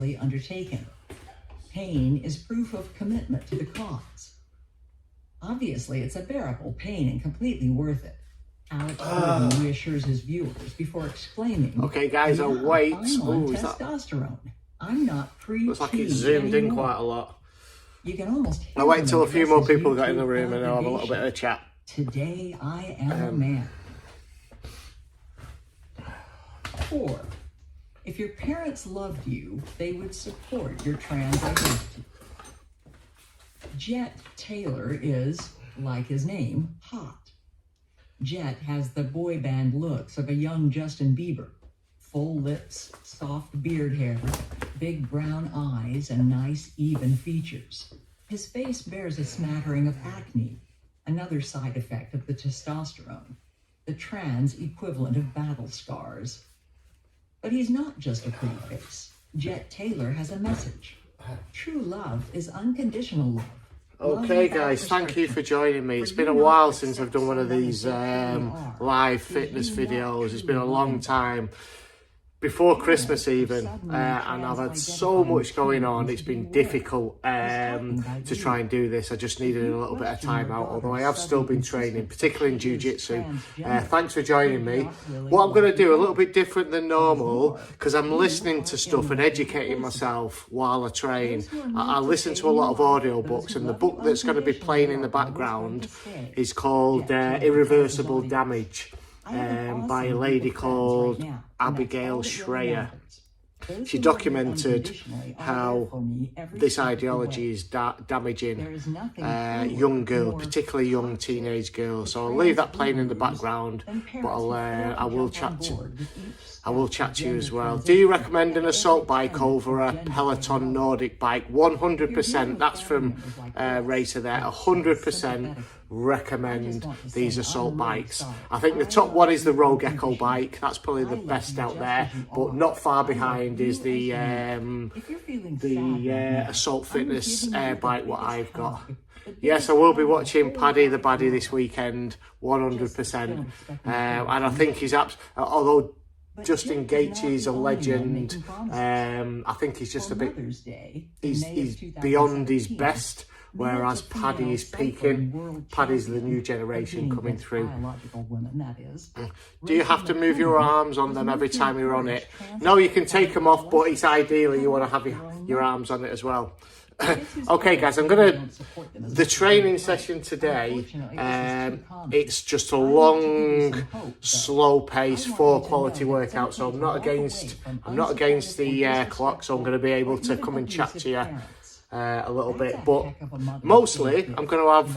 undertaken. Pain is proof of commitment to the cause. Obviously, it's a bearable pain and completely worth it. Alex reassures his viewers before exclaiming, "Okay, guys, I'll wait." I'm on testosterone. I'm not pre-T Looks like it's zoomed in quite a lot. You can almost I'll wait until a few more people get in the room and I'll have a little bit of a chat. Today I am a man. 4. If your parents loved you, they would support your trans identity. Jet Taylor is, like his name, hot. Jet has the boy band looks of a young Justin Bieber. Full lips, soft beard hair, big brown eyes, and nice, even features. His face bears a smattering of acne, another side effect of the testosterone, the trans equivalent of battle scars. But he's not just a pretty face. Jet Taylor has a message. True love is unconditional love. Okay guys, thank you for joining me. It's been a while since I've done one of these live fitness videos. It's been a long time. Before Christmas even, and I've had so much going on. It's been difficult to try and do this. I just needed a little bit of time out, although I have still been training, particularly in jiu-jitsu. Thanks for joining me. What I'm going to do, a little bit different than normal, because I'm listening to stuff and educating myself while I train. I listen to a lot of audiobooks, and the book that's going to be playing in the background is called Irreversible Damage. By a lady called Abigail Schreier. She documented how this ideology is damaging young girls, particularly young teenage girls. So I'll leave that playing in the background, but I will chat to you as well. Do you recommend an assault bike over a Peloton Nordic bike? 100%. That's from Racer there. 100%. Recommend these assault bikes. I think the top one is the Rogue Echo bike. That's probably the best out there, but not far behind is the Assault Fitness air bike what I've got. Yes, I will be watching Paddy the Baddy this weekend, 100%. And I think he's although Justin Gaethje is a legend, I think he's just a bit, he's beyond his best. Whereas Paddy is peaking. Paddy's the new generation coming through. Do you have to move your arms on them every time you're on it? No, you can take them off, but it's ideally you want to have your arms on it as well. Okay guys, the training session today, it's just a long, slow pace, 4 quality workouts. So I'm not against the clock, so I'm going to be able to come and chat to you a little bit, but mostly I'm going to have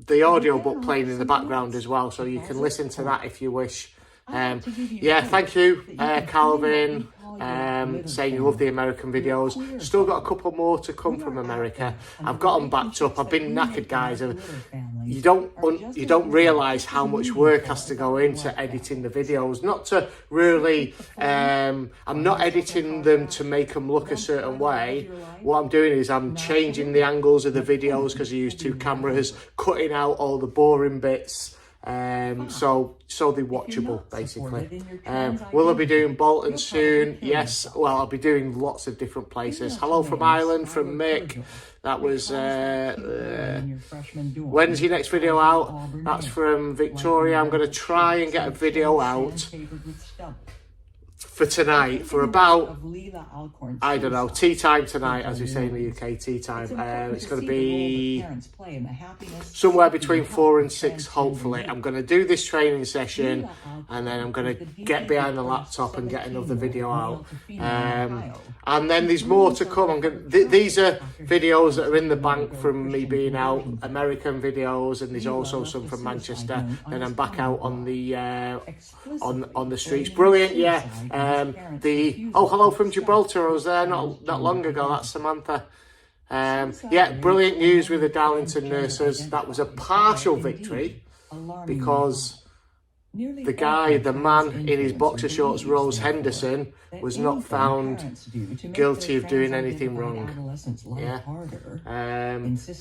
the audiobook playing in the background as well, so you can listen to that if you wish. Yeah, thank you, Calvin, saying you love the American videos. Still got a couple more to come from America. I've got them backed up. I've been knackered, guys. You don't realise how much work has to go into editing the videos. Not to really, I'm not editing them to make them look a certain way. What I'm doing is I'm changing the angles of the videos because I use 2 cameras, cutting out all the boring bits. So they're watchable, basically. Will I be doing Bolton soon? Yes. Well, I'll be doing lots of different places. Hello from Ireland, from Mick. That was when's your next video out? That's from Victoria. I'm going to try and get a video out for tonight, for about, I don't know, tea time tonight, as we say in the UK, tea time. It's going to be somewhere between 4 and 6, hopefully. I'm going to do this training session, and then I'm going to get behind the laptop and get another video out. And then there's more to come. These are videos that are in the bank from me being out, American videos, and there's also some from Manchester. Then I'm back out on the on the streets. Brilliant, yeah. Hello from Gibraltar. I was there not long ago. That's Samantha. Yeah, brilliant news with the Darlington nurses. That was a partial victory because the man in his boxer shorts, Rose Henderson, was not found guilty of doing anything wrong. Yeah.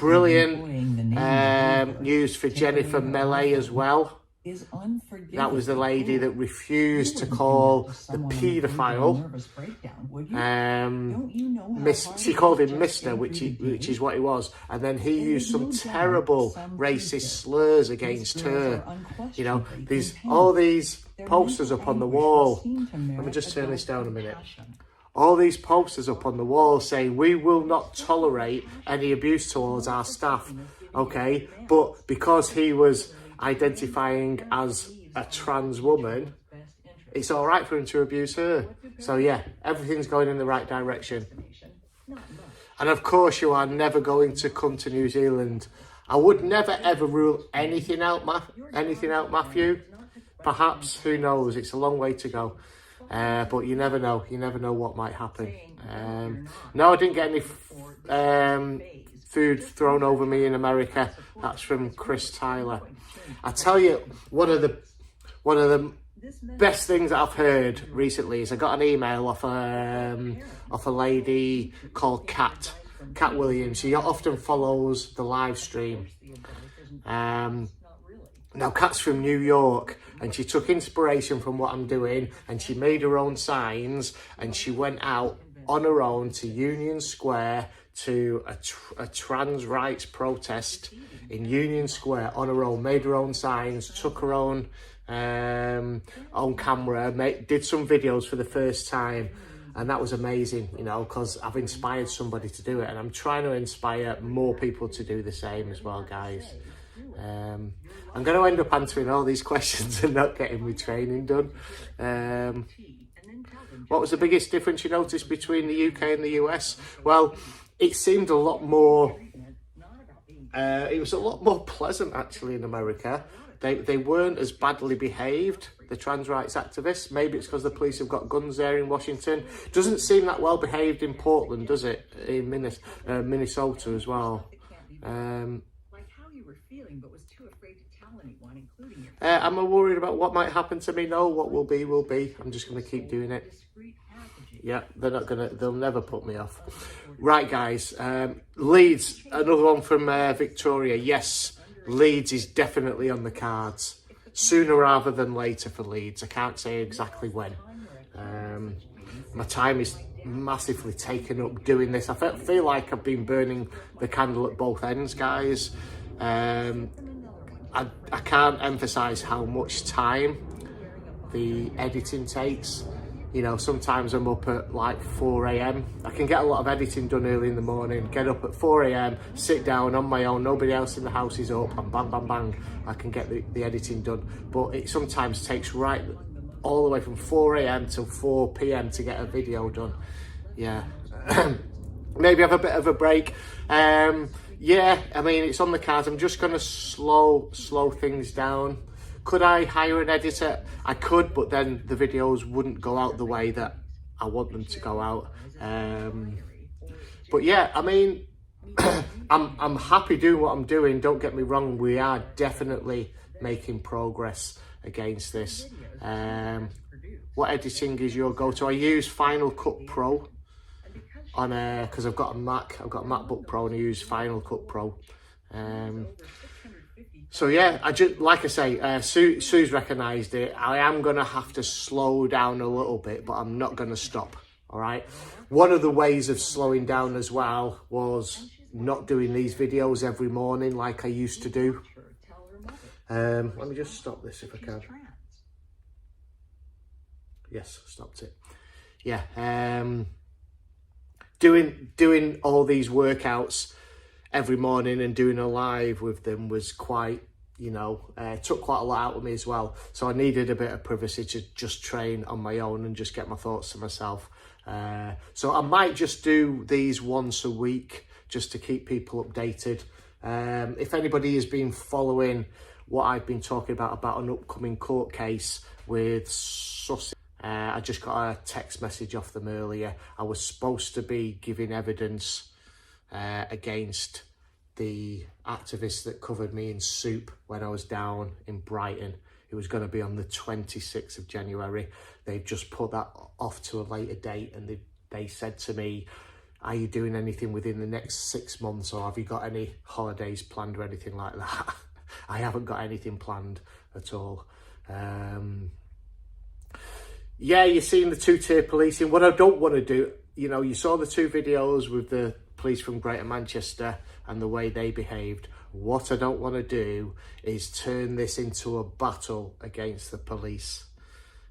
Brilliant news for Jennifer Melee as well. is unforgivable. That was the lady that refused to call the paedophile. She called him Mister, which is what he was, and then he used some terrible racist slurs against her. You know, all these posters up on the wall. Let me just turn this down a minute. All these posters up on the wall saying we will not tolerate any abuse towards our staff. Okay, but because he was identifying as a trans woman, it's all right for him to abuse her. So yeah, everything's going in the right direction. And of course you are never going to come to New Zealand. I would never ever rule anything out, Matthew. Perhaps, who knows, it's a long way to go. But you never know what might happen. No, I didn't get any food thrown over me in America. That's from Chris Tyler. I tell you, one of the best things that I've heard recently is I got an email off a lady called Kat Williams. She often follows the live stream. Now Kat's from New York, and she took inspiration from what I'm doing, and she made her own signs, and she went out on her own to Union Square to a trans rights protest in Union Square on her own, made her own signs, took her own camera, did some videos for the first time, and that was amazing, you know, because I've inspired somebody to do it, and I'm trying to inspire more people to do the same as well, guys. I'm going to end up answering all these questions and not getting my training done. What was the biggest difference you noticed between the UK and the US? Well, it seemed a lot more, it was a lot more pleasant actually in America. They weren't as badly behaved, the trans rights activists. Maybe it's because the police have got guns there in Washington. Doesn't seem that well behaved in Portland, does it? In Minnesota as well. Am I worried about what might happen to me? No, what will be, will be. I'm just going to keep doing it. Yeah, they'll never put me off. Right, guys. Leeds, another one from Victoria. Yes, Leeds is definitely on the cards. Sooner rather than later for Leeds. I can't say exactly when. My time is massively taken up doing this. I feel like I've been burning the candle at both ends, guys. I can't emphasize how much time the editing takes. You know, sometimes I'm up at like 4 a.m. I can get a lot of editing done early in the morning, get up at 4 a.m, sit down on my own, nobody else in the house is up, and bang, bang, bang, I can get the editing done. But it sometimes takes right all the way from 4 a.m. till 4 p.m. to get a video done. Yeah. Maybe have a bit of a break. Yeah, I mean, it's on the cards. I'm just going to slow things down. Could I hire an editor? I could, but then the videos wouldn't go out the way that I want them to go out. But yeah, I mean, I'm happy doing what I'm doing. Don't get me wrong. We are definitely making progress against this. What editing is your go-to? I use Final Cut Pro on because I've got a Mac. I've got a MacBook Pro and I use Final Cut Pro. So yeah, I just, like I say, Sue's recognised it. I am going to have to slow down a little bit, but I'm not going to stop, all right? One of the ways of slowing down as well was not doing these videos every morning like I used to do. Let me just stop this if I can. Yes, stopped it. Yeah, doing all these workouts every morning and doing a live with them was quite, you know, took quite a lot out of me as well. So I needed a bit of privacy to just train on my own and just get my thoughts to myself. So I might just do these once a week just to keep people updated. If anybody has been following what I've been talking about an upcoming court case with Sussex, I just got a text message off them earlier. I was supposed to be giving evidence against the activist that covered me in soup when I was down in Brighton. It was going to be on the 26th of January. They've just put that off to a later date, and they said to me, are you doing anything within the next 6 months, or have you got any holidays planned or anything like that? I haven't got anything planned at all. Yeah, you're seeing the two-tier policing. What I don't want to do, you know, you saw the 2 videos with the police from Greater Manchester and the way they behaved. What I don't want to do is turn this into a battle against the police.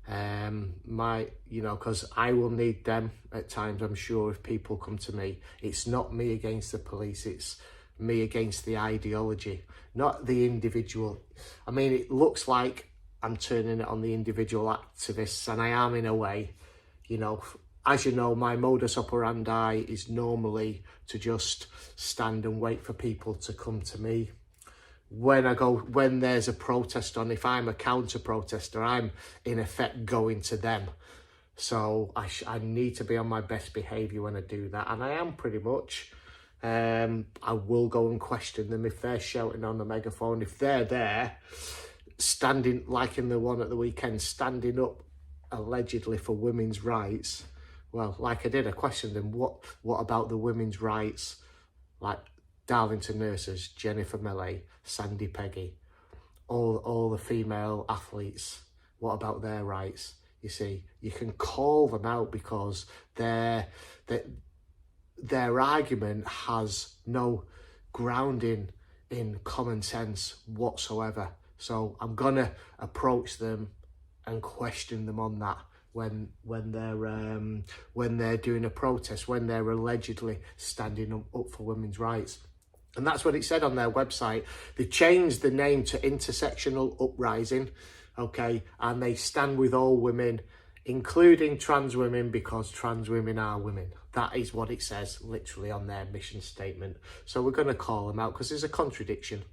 You know, because I will need them at times, I'm sure, if people come to me. It's not me against the police, it's me against the ideology, not the individual. I mean, it looks like I'm turning it on the individual activists, and I am in a way. You know, as you know, my modus operandi is normally to just stand and wait for people to come to me. When there's a protest on, if I'm a counter protester, I'm in effect going to them. So I need to be on my best behaviour when I do that, and I am pretty much. I will go and question them if they're shouting on the megaphone, if they're there standing, like in the one at the weekend, standing up allegedly for women's rights. Well, like I did, I questioned them, what about the women's rights, like Darlington nurses, Jennifer Milley, Sandy Peggy, all the female athletes, what about their rights? You see, you can call them out because their argument has no grounding in common sense whatsoever. So I'm gonna approach them and question them on that when they're doing a protest, when they're allegedly standing up for women's rights. And that's what it said on their website. They changed the name to Intersectional Uprising, okay, and they stand with all women, including trans women, because trans women are women. That is what it says literally on their mission statement. So we're going to call them out because there's a contradiction,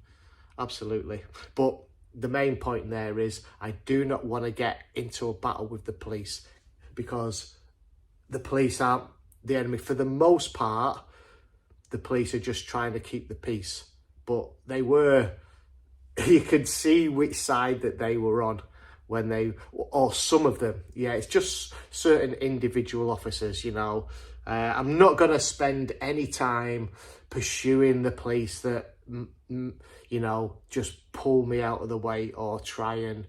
absolutely. But the main point there is I do not want to get into a battle with the police, because the police aren't the enemy. For the most part, the police are just trying to keep the peace. But they were, you could see which side that they were on when they, or some of them. Yeah, it's just certain individual officers, you know. I'm not going to spend any time pursuing the police that, you know, just pull me out of the way or try and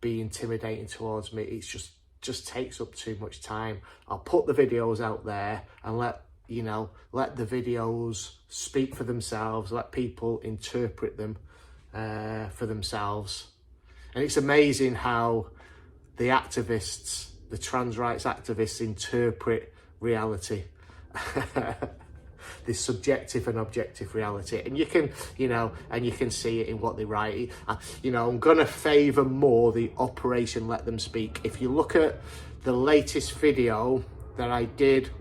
be intimidating towards me. It's just takes up too much time. I'll put the videos out there and let the videos speak for themselves, let people interpret them for themselves. And it's amazing how the activists, the trans rights activists, interpret reality. This subjective and objective reality, and you can see it in what they write. I'm gonna favour more the Operation Let Them Speak. If you look at the latest video that I did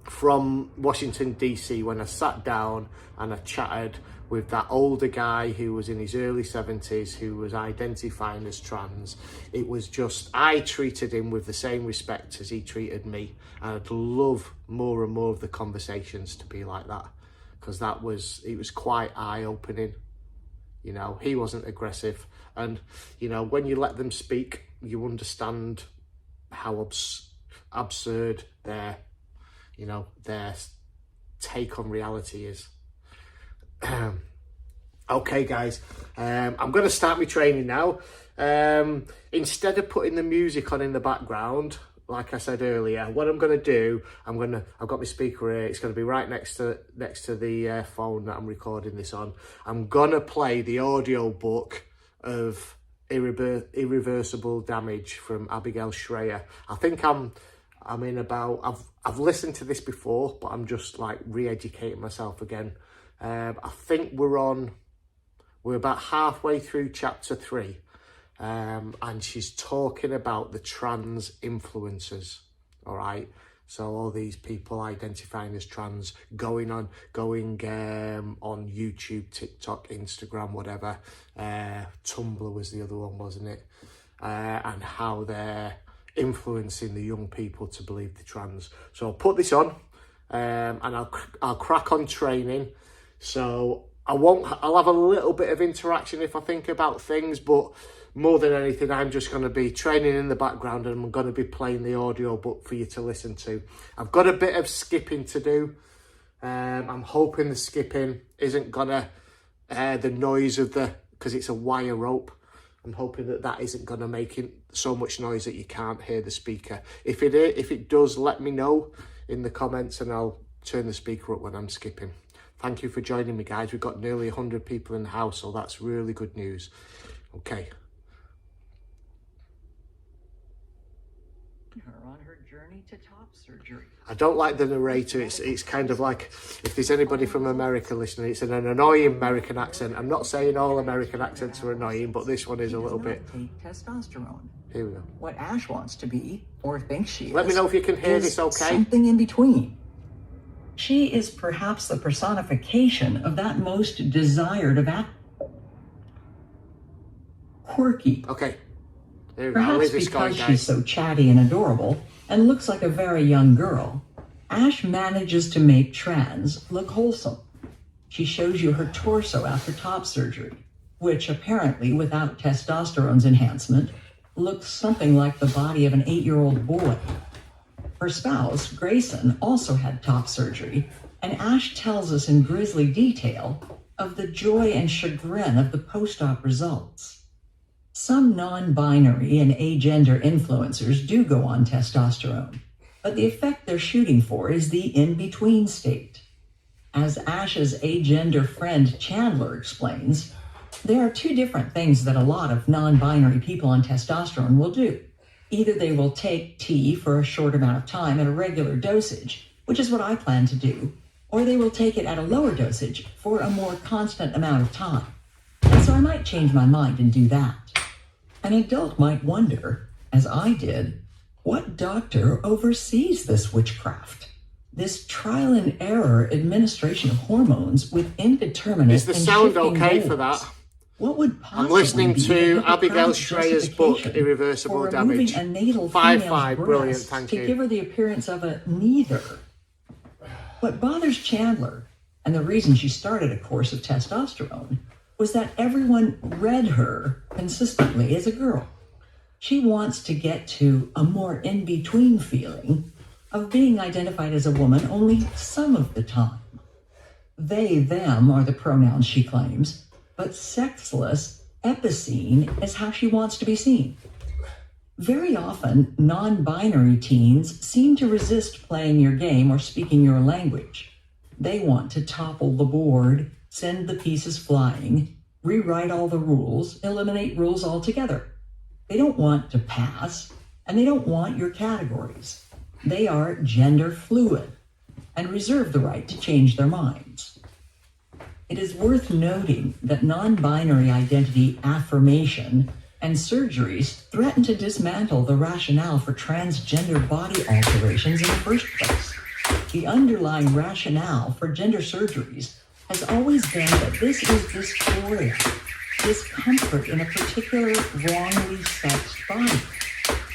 from Washington DC, when I sat down and I chatted with that older guy who was in his early 70s, who was identifying as trans, it was just, I treated him with the same respect as he treated me. And I'd love more and more of the conversations to be like that, because it was quite eye-opening. You know, he wasn't aggressive. And, you know, when you let them speak, you understand how absurd their take on reality is. Okay guys, I'm going to start my training now. Instead of putting the music on in the background, like I said earlier, what I'm going to do, I've got my speaker here, it's going to be right next to the phone that I'm recording this on. I'm going to play the audio book of Irreversible Damage from Abigail Schreier. I think I'm in about, I've listened to this before, but I'm just like re-educating myself again. I think we're about halfway through chapter 3, and she's talking about the trans influencers. All right, so all these people identifying as trans going on YouTube, TikTok, Instagram, whatever. Tumblr was the other one, wasn't it? And how they're influencing the young people to believe they're trans. So I'll put this on, and I'll crack on training. So I'll have a little bit of interaction if I think about things, but more than anything, I'm just going to be training in the background, and I'm going to be playing the audio book for you to listen to. I've got a bit of skipping to do. I'm hoping the skipping isn't gonna, the noise of the because it's a wire rope. I'm hoping that that isn't going to make it so much noise that you can't hear the speaker. If it does, let me know in the comments and I'll turn the speaker up when I'm skipping. Thank you for joining me, guys. We've got nearly 100 people in the house, so that's really good news. Okay. Her on her journey to top surgery. I don't like the narrator. It's kind of like, if there's anybody from America listening, it's an annoying American accent. I'm not saying all American accents are annoying, but this one is a little bit. Take testosterone. Here we go. What Ash wants to be, or thinks she is. Let me know if you can hear this okay. Something in between. She is perhaps the personification of that most desired of quirky. Okay. Perhaps because she's so chatty and adorable and looks like a very young girl, Ash manages to make trans look wholesome. She shows you her torso after top surgery, which apparently, without testosterone's enhancement, looks something like the body of an 8-year-old boy. Her spouse, Grayson, also had top surgery, and Ash tells us in grisly detail of the joy and chagrin of the post-op results. Some non-binary and agender influencers do go on testosterone, but the effect they're shooting for is the in-between state. As Ash's agender friend Chandler explains, there are two different things that a lot of non-binary people on testosterone will do. Either they will take T for a short amount of time at a regular dosage, which is what I plan to do, or they will take it at a lower dosage for a more constant amount of time. And so I might change my mind and do that. An adult might wonder, as I did, what doctor oversees this witchcraft? This trial and error administration of hormones with indeterminate Is the sound okay for that? What would possibly I'm listening be to the Abigail Strayer's book, Irreversible for Damage. A natal 5-5, brilliant, breast thank to you. give her the appearance of a neither. What bothers Chandler, and the reason she started a course of testosterone, was that everyone read her consistently as a girl. She wants to get to a more in-between feeling of being identified as a woman only some of the time. They, them are the pronouns she claims, but sexless, epicene is how she wants to be seen. Very often, non-binary teens seem to resist playing your game or speaking your language. They want to topple the board, send the pieces flying, rewrite all the rules, eliminate rules altogether. They don't want to pass, and they don't want your categories. They are gender fluid and reserve the right to change their minds. It is worth noting that non-binary identity affirmation and surgeries threaten to dismantle the rationale for transgender body alterations in the first place. The underlying rationale for gender surgeries has always been that this is dysphoria, discomfort in a particular wrongly sexed body,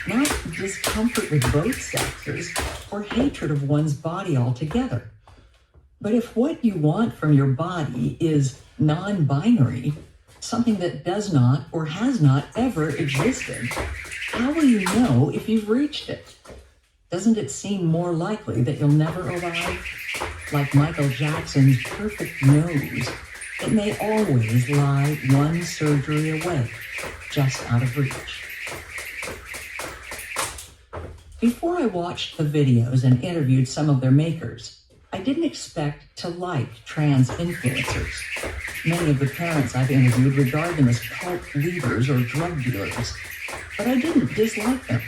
not discomfort with both sexes or hatred of one's body altogether. But if what you want from your body is non-binary, something that does not or has not ever existed, how will you know if you've reached it? Doesn't it seem more likely that you'll never arrive? Like Michael Jackson's perfect nose, it may always lie one surgery away, just out of reach. Before I watched the videos and interviewed some of their makers, I didn't expect to like trans influencers. Many of the parents I've interviewed regard them as cult leaders or drug dealers, but I didn't dislike them.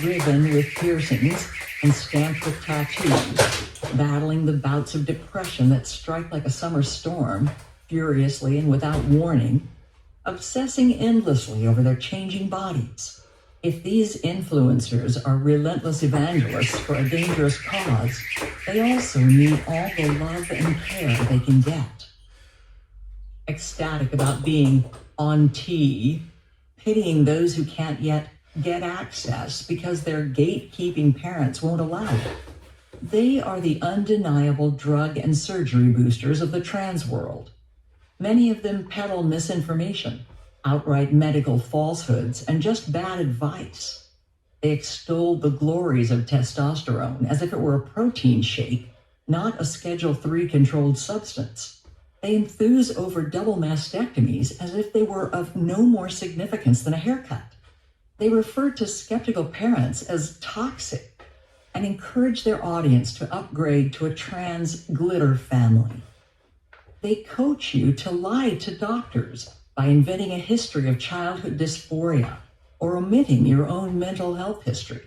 Riven with piercings and stamped with tattoos, battling the bouts of depression that strike like a summer storm, furiously and without warning, obsessing endlessly over their changing bodies. If these influencers are relentless evangelists for a dangerous cause, they also need all the love and care they can get. Ecstatic about being on T, pitying those who can't yet get access because their gatekeeping parents won't allow it. They are the undeniable drug and surgery boosters of the trans world. Many of them peddle misinformation, outright medical falsehoods, and just bad advice. They extol the glories of testosterone as if it were a protein shake, not a Schedule III controlled substance. They enthuse over double mastectomies as if they were of no more significance than a haircut. They refer to skeptical parents as toxic and encourage their audience to upgrade to a trans glitter family. They coach you to lie to doctors by inventing a history of childhood dysphoria or omitting your own mental health history.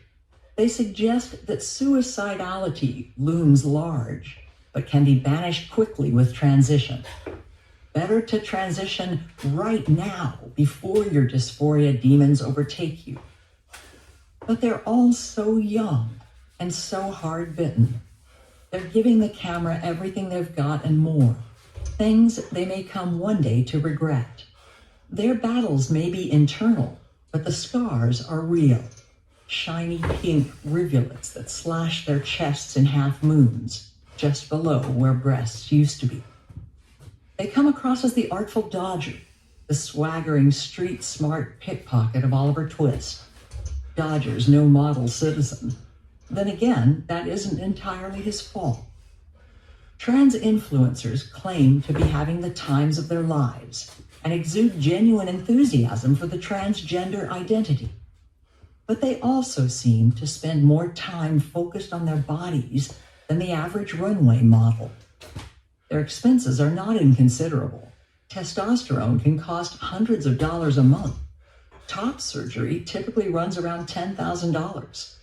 They suggest that suicidality looms large, but can be banished quickly with transition. Better to transition right now before your dysphoria demons overtake you. But they're all so young and so hard-bitten. They're giving the camera everything they've got and more, things they may come one day to regret. Their battles may be internal, but the scars are real. Shiny pink rivulets that slash their chests in half moons, just below where breasts used to be. They come across as the artful dodger, the swaggering street-smart pickpocket of Oliver Twist. Dodger's no model citizen. Then again, that isn't entirely his fault. Trans influencers claim to be having the times of their lives and exude genuine enthusiasm for the transgender identity. But they also seem to spend more time focused on their bodies than the average runway model. Their expenses are not inconsiderable. Testosterone can cost hundreds of dollars a month. Top surgery typically runs around $10,000.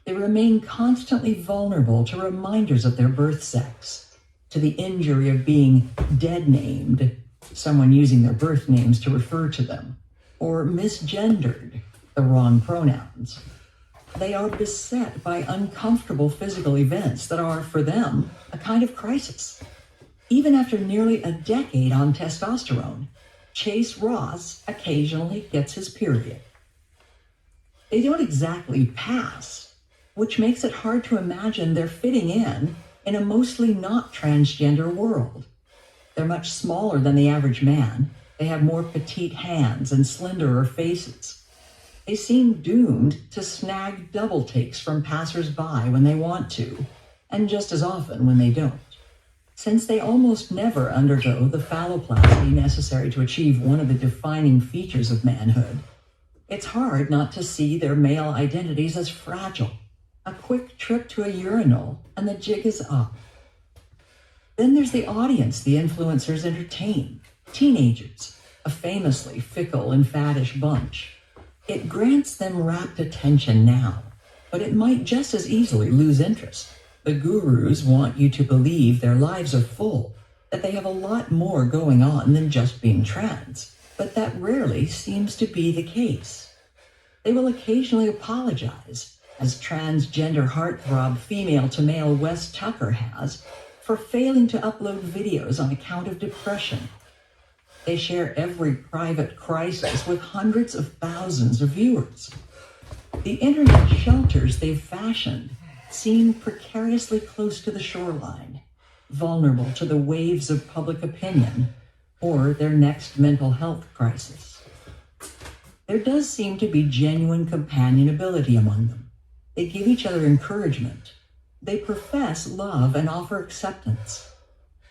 They remain constantly vulnerable to reminders of their birth sex, to the injury of being dead-named, someone using their birth names to refer to them, or misgendered, the wrong pronouns. They are beset by uncomfortable physical events that are, for them, a kind of crisis. Even after nearly a decade on testosterone, Chase Ross occasionally gets his period. They don't exactly pass, which makes it hard to imagine they're fitting in a mostly not transgender world. They're much smaller than the average man. They have more petite hands and slenderer faces. They seem doomed to snag double takes from passers-by when they want to, and just as often when they don't. Since they almost never undergo the phalloplasty necessary to achieve one of the defining features of manhood, it's hard not to see their male identities as fragile. A quick trip to a urinal, and the jig is up. Then there's the audience the influencers entertain, teenagers, a famously fickle and faddish bunch. It grants them rapt attention now, but it might just as easily lose interest. The gurus want you to believe their lives are full, that they have a lot more going on than just being trans, but that rarely seems to be the case. They will occasionally apologize, as transgender heartthrob female-to-male Wes Tucker has, for failing to upload videos on account of depression. They share every private crisis with hundreds of thousands of viewers. The internet shelters they've fashioned seem precariously close to the shoreline, vulnerable to the waves of public opinion or their next mental health crisis. There does seem to be genuine companionability among them. They give each other encouragement. They profess love and offer acceptance.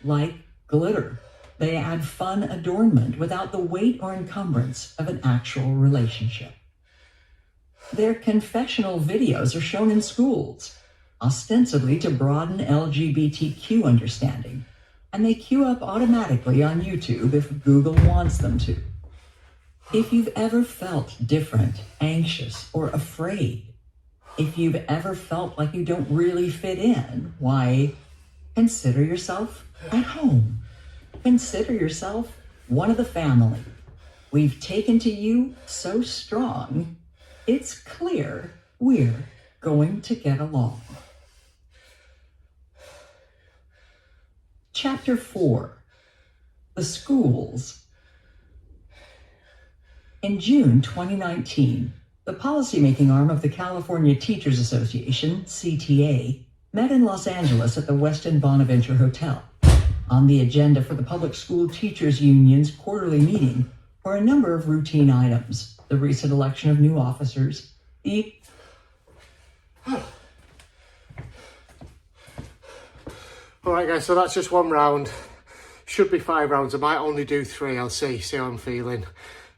Like glitter, they add fun adornment without the weight or encumbrance of an actual relationship. Their confessional videos are shown in schools, ostensibly to broaden LGBTQ understanding, and they queue up automatically on YouTube if Google wants them to. If you've ever felt different, anxious, or afraid, if you've ever felt like you don't really fit in, why, consider yourself at home. Consider yourself one of the family. We've taken to you so strong, it's clear we're going to get along. Chapter 4, The Schools. In June 2019, the policymaking arm of the California Teachers Association, CTA, met in Los Angeles at the Westin Bonaventure Hotel. On the agenda for the Public School Teachers Union's quarterly meeting were a number of routine items: the recent election of new officers, Alright guys, so that's just one round. should be 5 rounds. I might only do 3. I'll see how I'm feeling.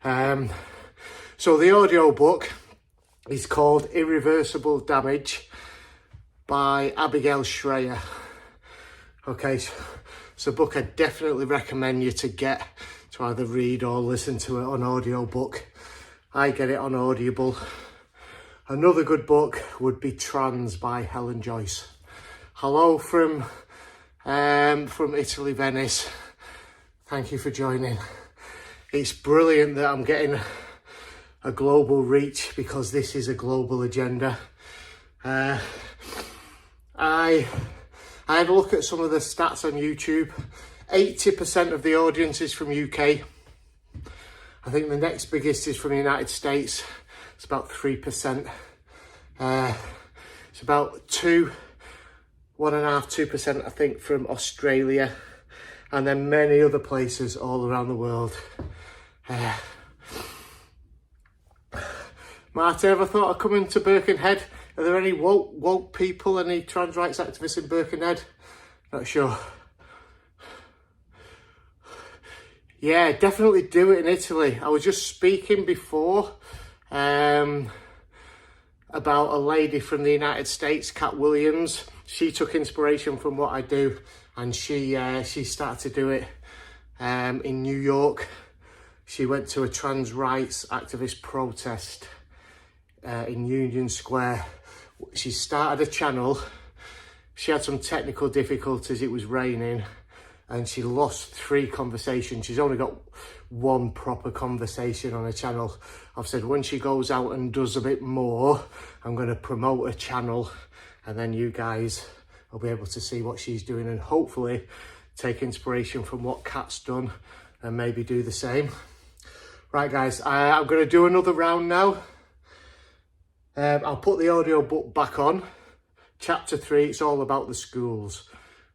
So the audio book is called Irreversible Damage by Abigail Schreier. Okay, so it's a book I definitely recommend you to get, to either read or listen to it on audio book. I get it on Audible. Another good book would be Trans by Helen Joyce. Hello from Italy, Venice. Thank you for joining. It's brilliant that I'm getting a global reach, because this is a global agenda. I had a look at some of the stats on YouTube. 80% of the audience is from UK. I think the next biggest is from the United States. It's about 3%. It's about 1.5–2%, I think, from Australia, and then many other places all around the world. Martin, ever thought of coming to Birkenhead? Are there any woke people, any trans rights activists in Birkenhead? Not sure. Yeah, definitely do it in Italy. I was just speaking before about a lady from the United States, Cat Williams. She took inspiration from what I do, and she started to do it in New York. She went to a trans rights activist protest in Union Square. She started a channel. She had some technical difficulties. It was raining, and she lost 3 conversations. She's only got 1 proper conversation on a channel. I've said when she goes out and does a bit more, I'm going to promote a channel, and then you guys will be able to see what she's doing and hopefully take inspiration from what Kat's done and maybe do the same. Right, guys, I'm going to do another round now. I'll put the audio book back on. Chapter 3, it's all about the schools.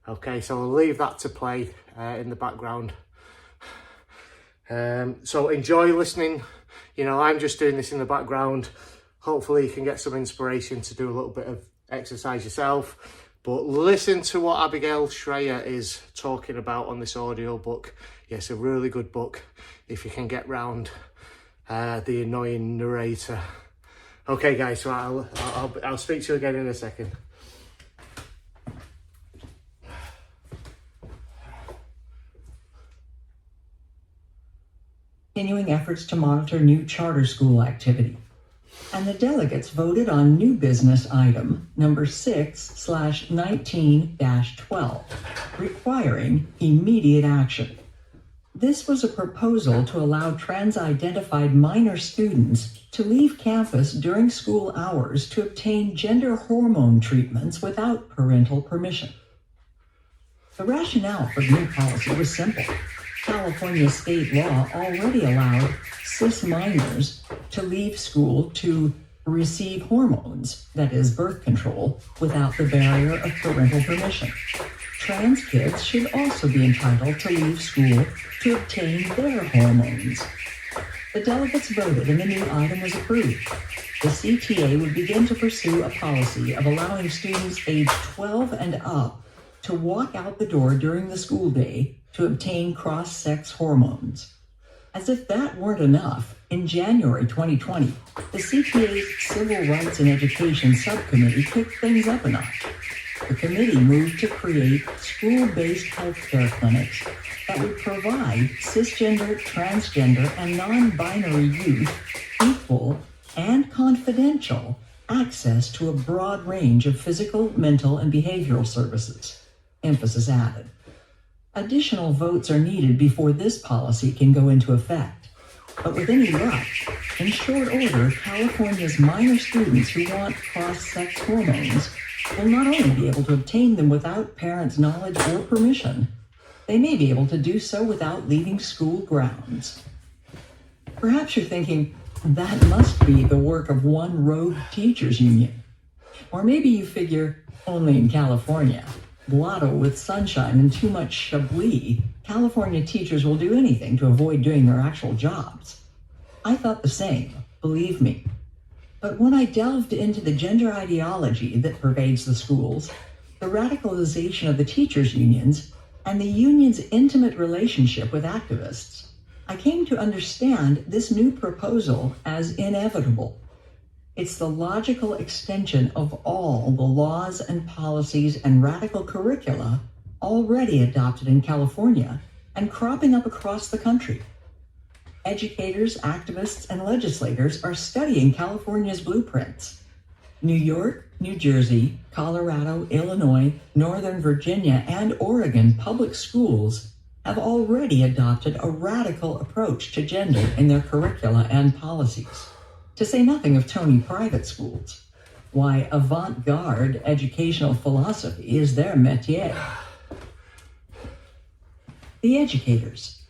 Okay, so I'll leave that to play in the background. So enjoy listening. You know, I'm just doing this in the background. Hopefully you can get some inspiration to do a little bit of exercise yourself. But listen to what Abigail Schreier is talking about on this audio book. Yes, a really good book if you can get round the annoying narrator. Okay, guys, so I'll speak to you again in a second. Continuing efforts to monitor new charter school activity. And the delegates voted on new business item number 6/19-12, requiring immediate action. This was a proposal to allow trans-identified minor students to leave campus during school hours to obtain gender hormone treatments without parental permission. The rationale for the new policy was simple. California state law already allowed cis minors to leave school to receive hormones, that is, birth control, without the barrier of parental permission. Trans kids should also be entitled to leave school to obtain their hormones. The delegates voted and the new item was approved. The CTA would begin to pursue a policy of allowing students aged 12 and up to walk out the door during the school day to obtain cross-sex hormones. As if that weren't enough, in January 2020, the CTA's Civil Rights and Education Subcommittee kicked things up a notch. The committee moved to create school-based healthcare clinics that would provide cisgender, transgender, and non-binary youth equal and confidential access to a broad range of physical, mental, and behavioral services. Emphasis added. Additional votes are needed before this policy can go into effect. But with any luck, in short order, California's minor students who want cross-sex hormones will not only be able to obtain them without parents' knowledge or permission, they may be able to do so without leaving school grounds. Perhaps you're thinking, that must be the work of one rogue teachers union. Or maybe you figure, only in California, blotto with sunshine and too much chablis, California teachers will do anything to avoid doing their actual jobs. I thought the same, believe me. But when I delved into the gender ideology that pervades the schools, the radicalization of the teachers' unions, and the union's intimate relationship with activists, I came to understand this new proposal as inevitable. It's the logical extension of all the laws and policies and radical curricula already adopted in California and cropping up across the country. Educators, activists, and legislators are studying California's blueprints. New York, New Jersey, Colorado, Illinois, Northern Virginia, and Oregon public schools have already adopted a radical approach to gender in their curricula and policies, to say nothing of Tony private schools. Why, avant-garde educational philosophy is their métier. The educators.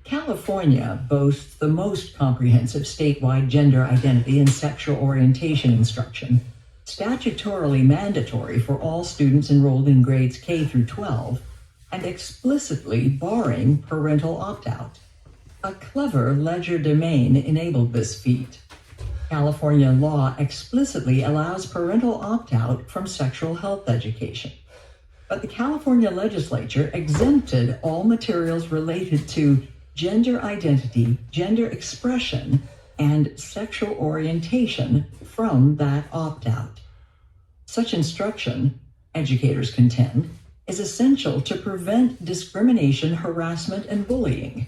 California boasts the most comprehensive statewide gender identity and sexual orientation instruction, statutorily mandatory for all students enrolled in grades K through 12, and explicitly barring parental opt-out. A clever legerdemain enabled this feat. California law explicitly allows parental opt-out from sexual health education. But the California legislature exempted all materials related to gender identity, gender expression, and sexual orientation from that opt-out. Such instruction, educators contend, is essential to prevent discrimination, harassment, and bullying.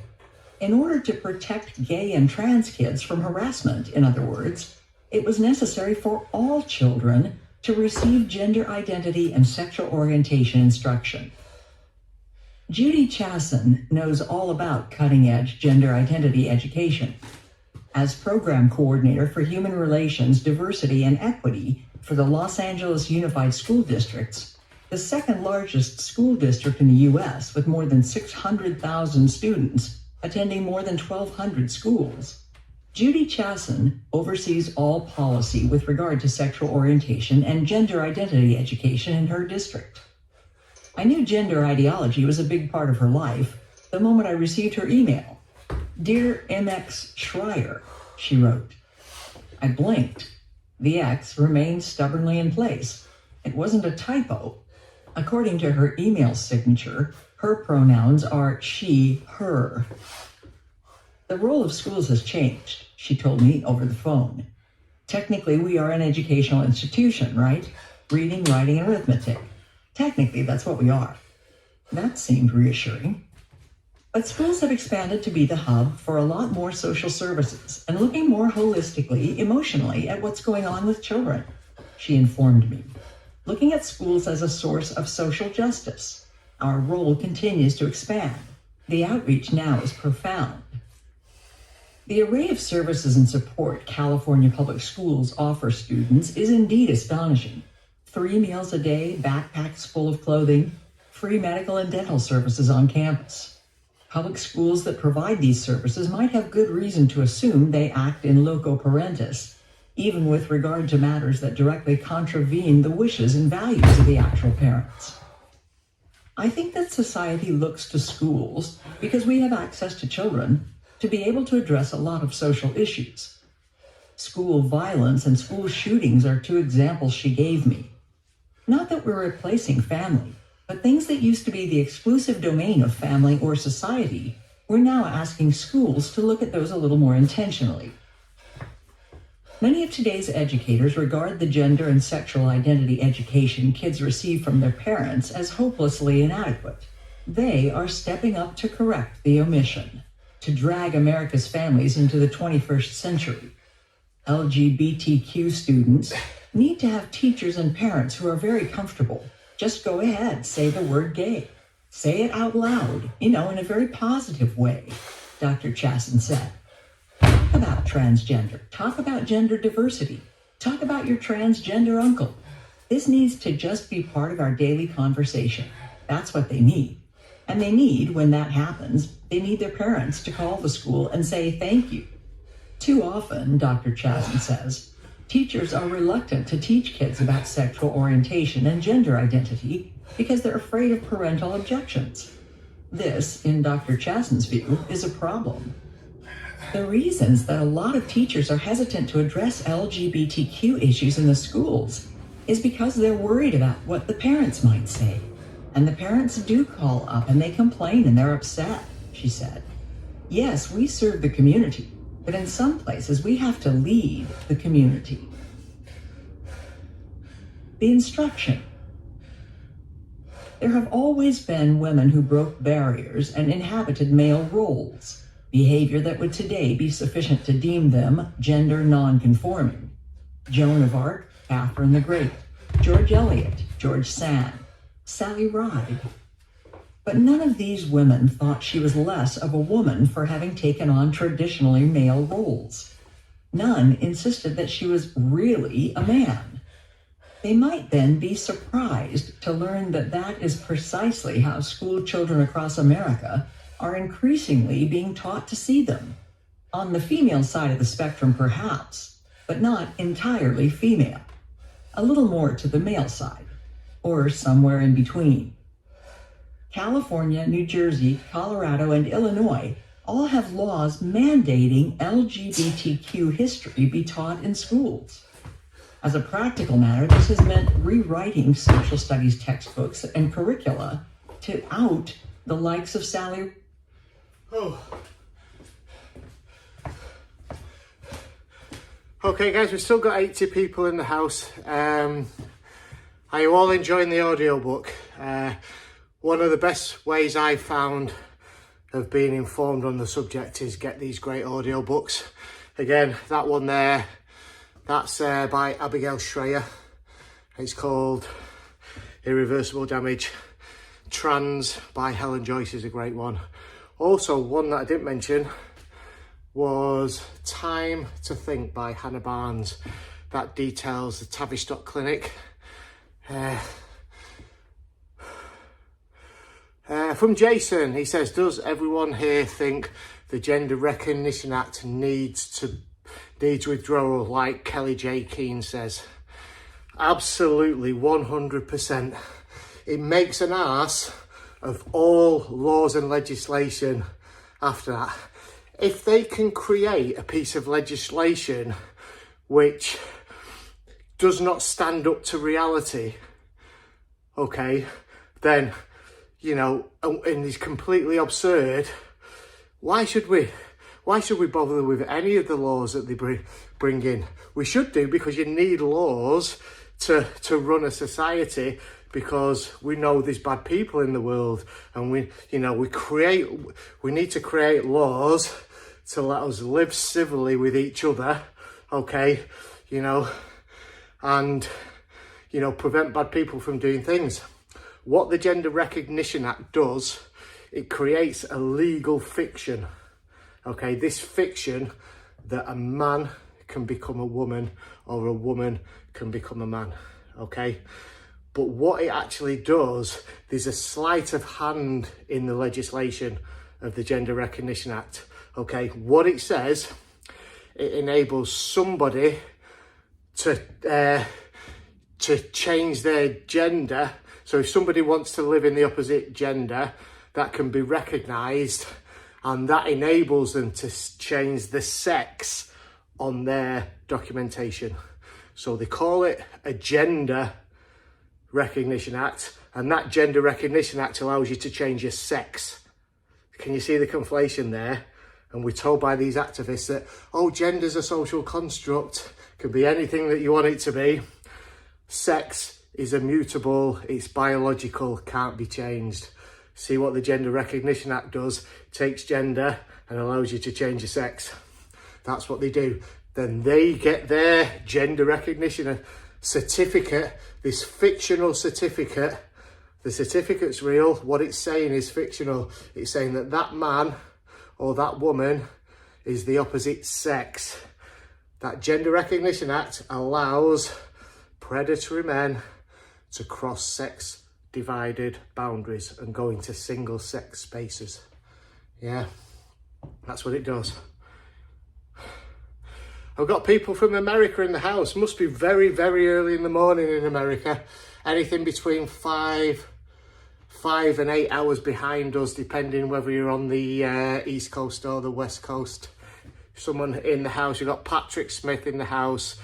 In order to protect gay and trans kids from harassment, in other words, it was necessary for all children to receive gender identity and sexual orientation instruction. Judy Chasson knows all about cutting-edge gender identity education. As program coordinator for human relations, diversity, and equity for the Los Angeles Unified School Districts, the second largest school district in the U.S. with more than 600,000 students attending more than 1,200 schools, Judy Chasson oversees all policy with regard to sexual orientation and gender identity education in her district. I knew gender ideology was a big part of her life the moment I received her email. "Dear MX Schreier," she wrote. I blinked. The X remained stubbornly in place. It wasn't a typo. According to her email signature, her pronouns are she, her. The role of schools has changed, she told me over the phone. Technically, we are an educational institution, right? Reading, writing, and arithmetic. Technically, that's what we are. That seemed reassuring. But schools have expanded to be the hub for a lot more social services and looking more holistically, emotionally at what's going on with children, she informed me. Looking at schools as a source of social justice. Our role continues to expand. The outreach now is profound. The array of services and support California public schools offer students is indeed astonishing. 3 meals a day, backpacks full of clothing, free medical and dental services on campus. Public schools that provide these services might have good reason to assume they act in loco parentis, even with regard to matters that directly contravene the wishes and values of the actual parents. I think that society looks to schools, because we have access to children, to be able to address a lot of social issues. School violence and school shootings are 2 examples she gave me. Not that we're replacing family, but things that used to be the exclusive domain of family or society, we're now asking schools to look at those a little more intentionally. Many of today's educators regard the gender and sexual identity education kids receive from their parents as hopelessly inadequate. They are stepping up to correct the omission, to drag America's families into the 21st century. LGBTQ students need to have teachers and parents who are very comfortable. Just go ahead, say the word gay. Say it out loud, in a very positive way, Dr. Chasson said. Talk about transgender. Talk about gender diversity. Talk about your transgender uncle. This needs to just be part of our daily conversation. That's what they need. And they need, when that happens, they need their parents to call the school and say thank you. Too often, Dr. Chasson says, teachers are reluctant to teach kids about sexual orientation and gender identity because they're afraid of parental objections. This, in Dr. Chasson's view, is a problem. The reasons that a lot of teachers are hesitant to address LGBTQ issues in the schools is because they're worried about what the parents might say. And the parents do call up and they complain and they're upset, she said. Yes, we serve the community, but in some places we have to lead the community. The instruction. There have always been women who broke barriers and inhabited male roles, behavior that would today be sufficient to deem them gender non-conforming. Joan of Arc, Catherine the Great, George Eliot, George Sand, Sally Ride. But none of these women thought she was less of a woman for having taken on traditionally male roles. None insisted that she was really a man. They might then be surprised to learn that that is precisely how school children across America are increasingly being taught to see them. On the female side of the spectrum, perhaps, but not entirely female. A little more to the male side, or somewhere in between. California, New Jersey, Colorado, and Illinois all have laws mandating LGBTQ history be taught in schools. As a practical matter, this has meant rewriting social studies textbooks and curricula to out the likes of Sally. Okay guys, we've still got 80 people in the house. Are you all enjoying the audiobook? One of the best ways I found of being informed on the subject is get these great audiobooks. Again, that one there, that's by Abigail Schreier. It's called Irreversible Damage. Trans by Helen Joyce is a great one. Also, one that I didn't mention was Time to Think by Hannah Barnes. That details the Tavistock Clinic. From Jason, he says, does everyone here think the Gender Recognition Act needs withdrawal, like Kelly J. Keane says? Absolutely, 100%. It makes an arse of all laws and legislation after that. If they can create a piece of legislation which does not stand up to reality, okay, then, you know, and is completely absurd, why should we bother with any of the laws that they bring in? We should do, because you need laws to run a society, because we know there's bad people in the world, and we need to create laws to let us live civilly with each other, okay, you know, and, you know, prevent bad people from doing things. What the Gender Recognition Act does, it creates a legal fiction, okay, this fiction that a man can become a woman or a woman can become a man, okay? But what it actually does, there's a sleight of hand in the legislation of the Gender Recognition Act, okay? What it says, it enables somebody to change their gender. So if somebody wants to live in the opposite gender, that can be recognised, and that enables them to change the sex on their documentation. So they call it a Gender Recognition Act, and that Gender Recognition Act allows you to change your sex. Can you see the conflation there? And we're told by these activists that, oh, gender's a social construct, can be anything that you want it to be. Sex is immutable, it's biological, can't be changed. See what the Gender Recognition Act does? Takes gender and allows you to change your sex. That's what they do. Then they get their gender recognition certificate, this fictional certificate. The certificate's real, what it's saying is fictional. It's saying that that man or that woman is the opposite sex. That Gender Recognition Act allows predatory men to cross sex divided boundaries and go into single sex spaces. Yeah, that's what it does. I've got people from America in the house. Must be very, very early in the morning in America. Anything between 5 and 8 hours behind us, depending whether you're on the East Coast or the West Coast. Someone in the house. You've got Patrick Smith in the house.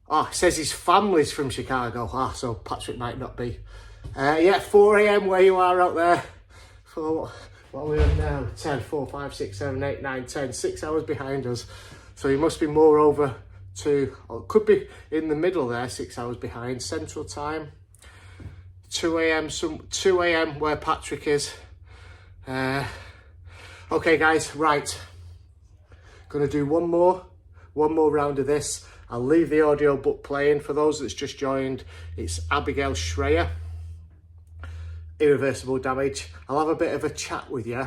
Oh, it says his family's from Chicago. Ah, so Patrick might not be. Yeah, 4 a.m. where you are out there. For what are we on now? 10, 4, 5, 6, 7, 8, 9, 10. 6 hours behind us. So you must be more over to, or could be in the middle there, 6 hours behind. Central time. 2 a.m. 2 a.m. where Patrick is. Okay, guys, right. Gonna do one more round of this. I'll leave the audio book playing. For those that's just joined, it's Abigail Schreier, Irreversible Damage. I'll have a bit of a chat with you.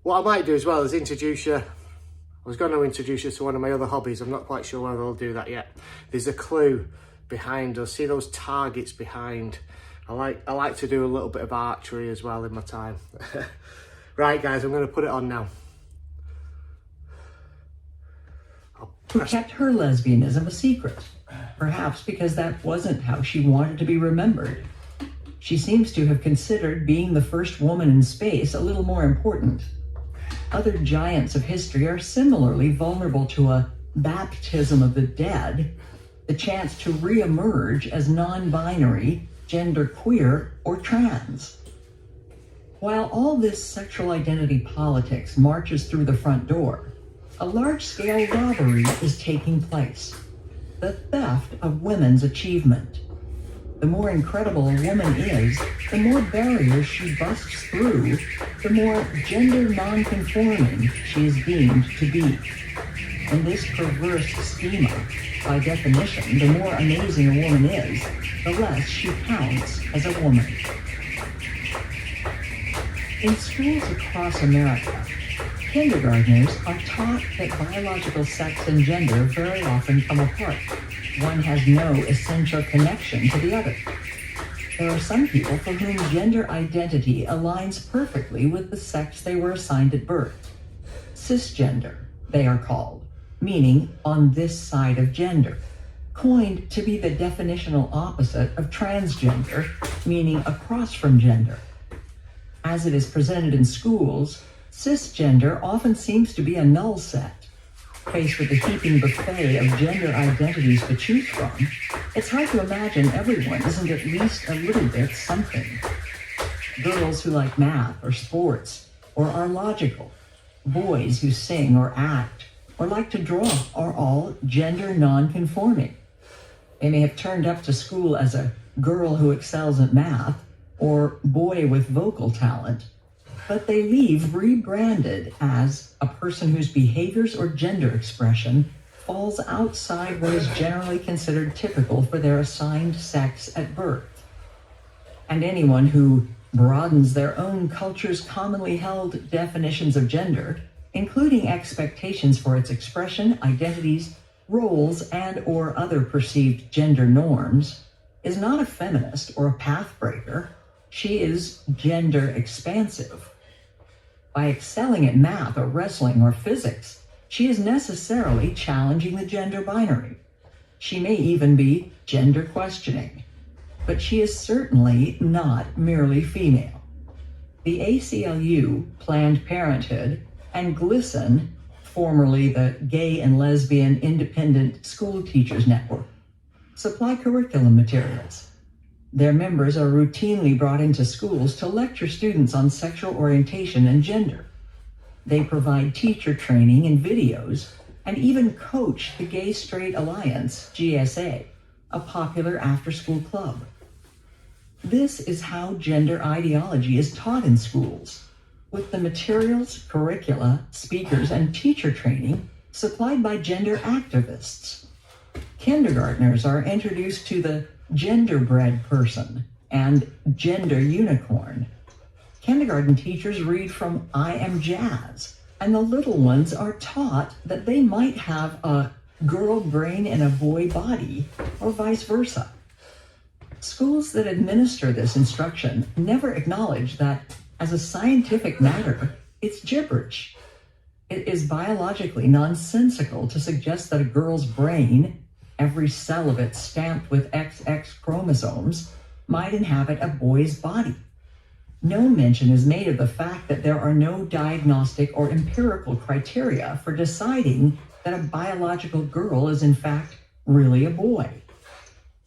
What I might do as well is introduce you. I was going to introduce you to one of my other hobbies. I'm not quite sure whether I'll do that yet. There's a clue behind us. See those targets behind? I like to do a little bit of archery as well in my time. Right, guys, I'm going to put it on now. Who kept her lesbianism a secret, perhaps because that wasn't how she wanted to be remembered. She seems to have considered being the first woman in space a little more important. Other giants of history are similarly vulnerable to a baptism of the dead, the chance to re-emerge as non-binary, genderqueer, or trans. While all this sexual identity politics marches through the front door, a large-scale robbery is taking place. The theft of women's achievement. The more incredible a woman is, the more barriers she busts through, the more gender non-conforming she is deemed to be. In this perverse schema, by definition, the more amazing a woman is, the less she counts as a woman. In schools across America, kindergartners are taught that biological sex and gender very often come apart. One has no essential connection to the other. There are some people for whom gender identity aligns perfectly with the sex they were assigned at birth. Cisgender, they are called, meaning on this side of gender, coined to be the definitional opposite of transgender, meaning across from gender. As it is presented in schools, cisgender often seems to be a null set. Faced with a heaping buffet of gender identities to choose from, it's hard to imagine everyone isn't at least a little bit something. Girls who like math or sports or are logical, boys who sing or act or like to draw are all gender non-conforming. They may have turned up to school as a girl who excels at math or boy with vocal talent, but they leave rebranded as a person whose behaviors or gender expression falls outside what is generally considered typical for their assigned sex at birth. And anyone who broadens their own culture's commonly held definitions of gender, including expectations for its expression, identities, roles, and or other perceived gender norms, is not a feminist or a path breaker. She is gender expansive. By excelling at math or wrestling or physics, she is necessarily challenging the gender binary. She may even be gender questioning, but she is certainly not merely female. The ACLU, Planned Parenthood, and GLSEN, formerly the Gay and Lesbian Independent School Teachers Network, supply curriculum materials. Their members are routinely brought into schools to lecture students on sexual orientation and gender. They provide teacher training and videos, and even coach the Gay Straight Alliance, GSA, a popular after-school club. This is how gender ideology is taught in schools, with the materials, curricula, speakers, and teacher training supplied by gender activists. Kindergartners are introduced to the genderbread person and gender unicorn. Kindergarten teachers read from I Am Jazz, and the little ones are taught that they might have a girl brain in a boy body, or vice versa. Schools that administer this instruction never acknowledge that, as a scientific matter, it's gibberish. It is biologically nonsensical to suggest that a girl's brain, every cell of it stamped with XX chromosomes, might inhabit a boy's body. No mention is made of the fact that there are no diagnostic or empirical criteria for deciding that a biological girl is in fact really a boy.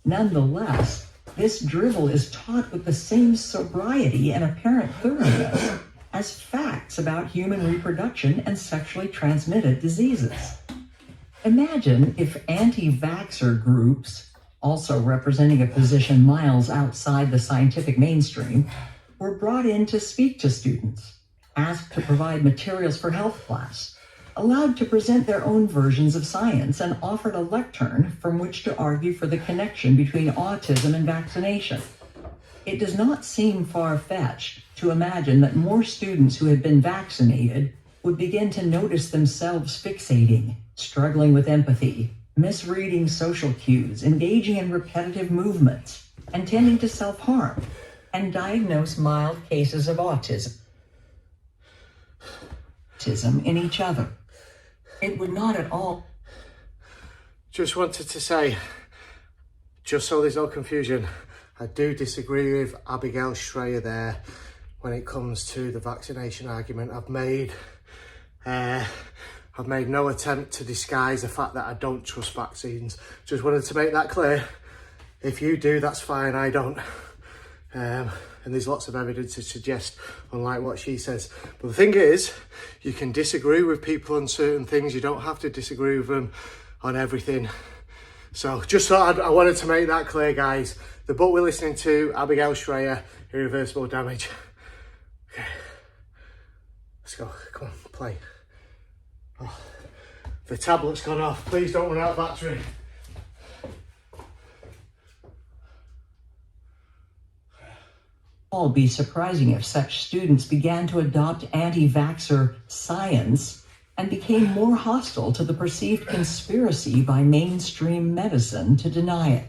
Nonetheless, This drivel is taught with the same sobriety and apparent thoroughness as facts about human reproduction and sexually transmitted diseases. Imagine if anti-vaxxer groups, also representing a position miles outside the scientific mainstream, were brought in to speak to students, asked to provide materials for health class, allowed to present their own versions of science, and offered a lectern from which to argue for the connection between autism and vaccination. It does not seem far-fetched to imagine that more students who had been vaccinated would begin to notice themselves fixating, struggling with empathy, misreading social cues, engaging in repetitive movements, and tending to self-harm, and diagnose mild cases of autism in each other. It would not at all. Just wanted to say, just so there's no confusion, I do disagree with Abigail Schreier there when it comes to the vaccination argument I've made. I've made no attempt to disguise the fact that I don't trust vaccines. Just wanted to make that clear. If you do, that's fine, I don't. And there's lots of evidence to suggest, unlike what she says. But the thing is, you can disagree with people on certain things. You don't have to disagree with them on everything. So just thought I wanted to make that clear, guys. The book we're listening to, Abigail Schreier, Irreversible Damage. Okay, let's go. Come on, play. Oh, the tablet's gone off. Please don't run out of battery. All be surprising if such students began to adopt anti-vaxxer science and became more hostile to the perceived conspiracy by mainstream medicine to deny it.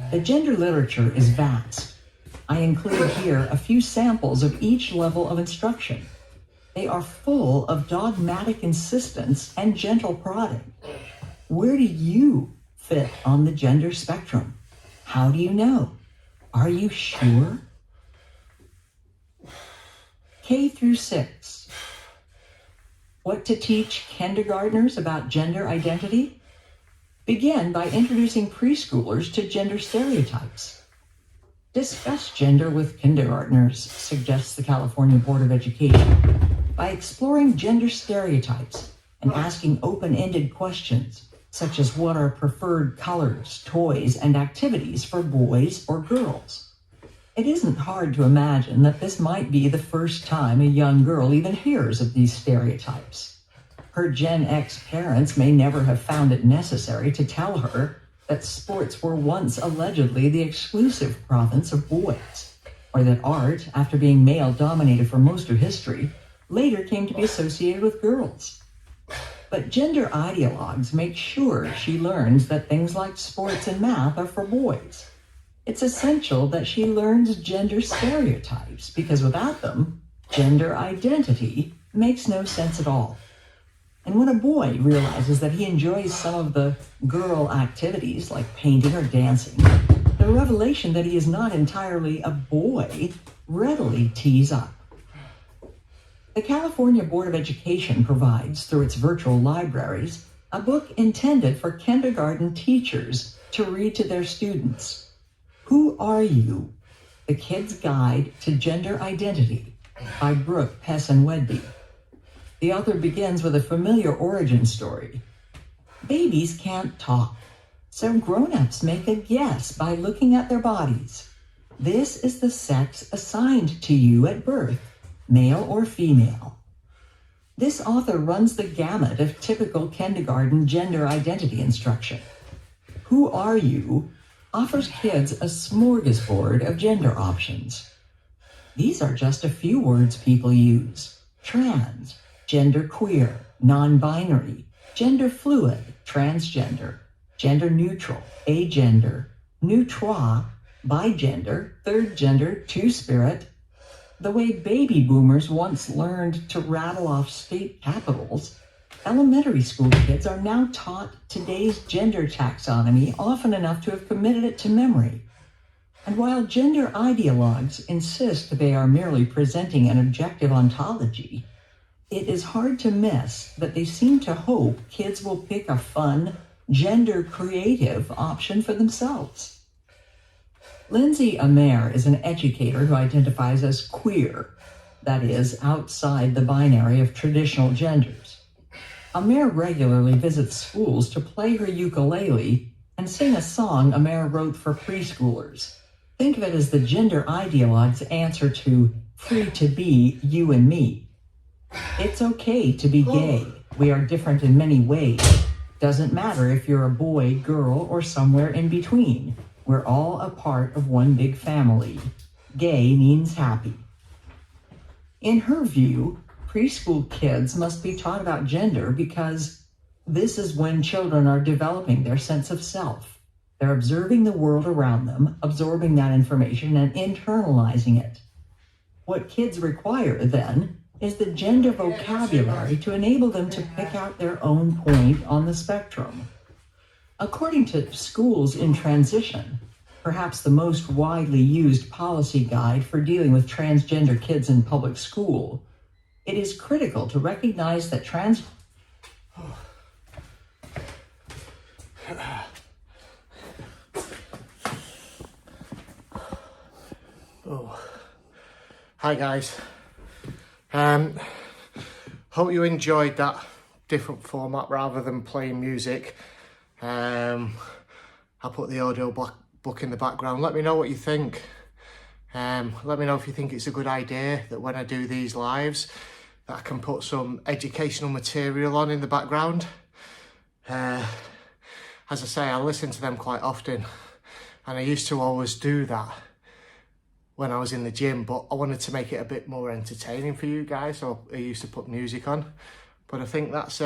The gender literature is vast. I include here a few samples of each level of instruction. They are full of dogmatic insistence and gentle prodding. Where do you fit on the gender spectrum? How do you know? Are you sure? K through 6. What to teach kindergartners about gender identity? Begin by introducing preschoolers to gender stereotypes. Discuss gender with kindergartners, suggests the California Board of Education, by exploring gender stereotypes and asking open-ended questions, such as what are preferred colors, toys, and activities for boys or girls. It isn't hard to imagine that this might be the first time a young girl even hears of these stereotypes. Her Gen X parents may never have found it necessary to tell her that sports were once allegedly the exclusive province of boys, or that art, after being male-dominated for most of history, later came to be associated with girls. But gender ideologues make sure she learns that things like sports and math are for boys. It's essential that she learns gender stereotypes, because without them, gender identity makes no sense at all. And when a boy realizes that he enjoys some of the girl activities like painting or dancing, the revelation that he is not entirely a boy readily tees up. The California Board of Education provides, through its virtual libraries, a book intended for kindergarten teachers to read to their students. Who Are You? The Kid's Guide to Gender Identity by Brooke Pesson-Wedby. The author begins with a familiar origin story. Babies can't talk, so grown-ups make a guess by looking at their bodies. This is the sex assigned to you at birth, male or female. This author runs the gamut of typical kindergarten gender identity instruction. Who Are You? Offers kids a smorgasbord of gender options. These are just a few words people use: trans, gender queer, non-binary, gender fluid, transgender, gender neutral, agender, neutrois, bigender, third gender, two-spirit. The way baby boomers once learned to rattle off state capitals, elementary school kids are now taught today's gender taxonomy often enough to have committed it to memory. And while gender ideologues insist they are merely presenting an objective ontology, it is hard to miss that they seem to hope kids will pick a fun, gender-creative option for themselves. Lindsay Amer is an educator who identifies as queer, that is, outside the binary of traditional genders. Amer regularly visits schools to play her ukulele and sing a song Amer wrote for preschoolers. Think of it as the gender ideologue's answer to free to be you and me. It's okay to be gay. We are different in many ways. Doesn't matter if you're a boy, girl, or somewhere in between. We're all a part of one big family. Gay means happy. In her view, preschool kids must be taught about gender because this is when children are developing their sense of self. They're observing the world around them, absorbing that information, and internalizing it. What kids require, then, is the gender vocabulary to enable them to pick out their own point on the spectrum. According to Schools in Transition, perhaps the most widely used policy guide for dealing with transgender kids in public school, it is critical to recognize that Hi guys. Hope you enjoyed that different format rather than playing music. I'll put the audio book in the background. Let me know what you think. Let me know if you think it's a good idea that when I do these lives that I can put some educational material on in the background. As I say, I listen to them quite often, and I used to always do that when I was in the gym, but I wanted to make it a bit more entertaining for you guys, so I used to put music on. But I think that's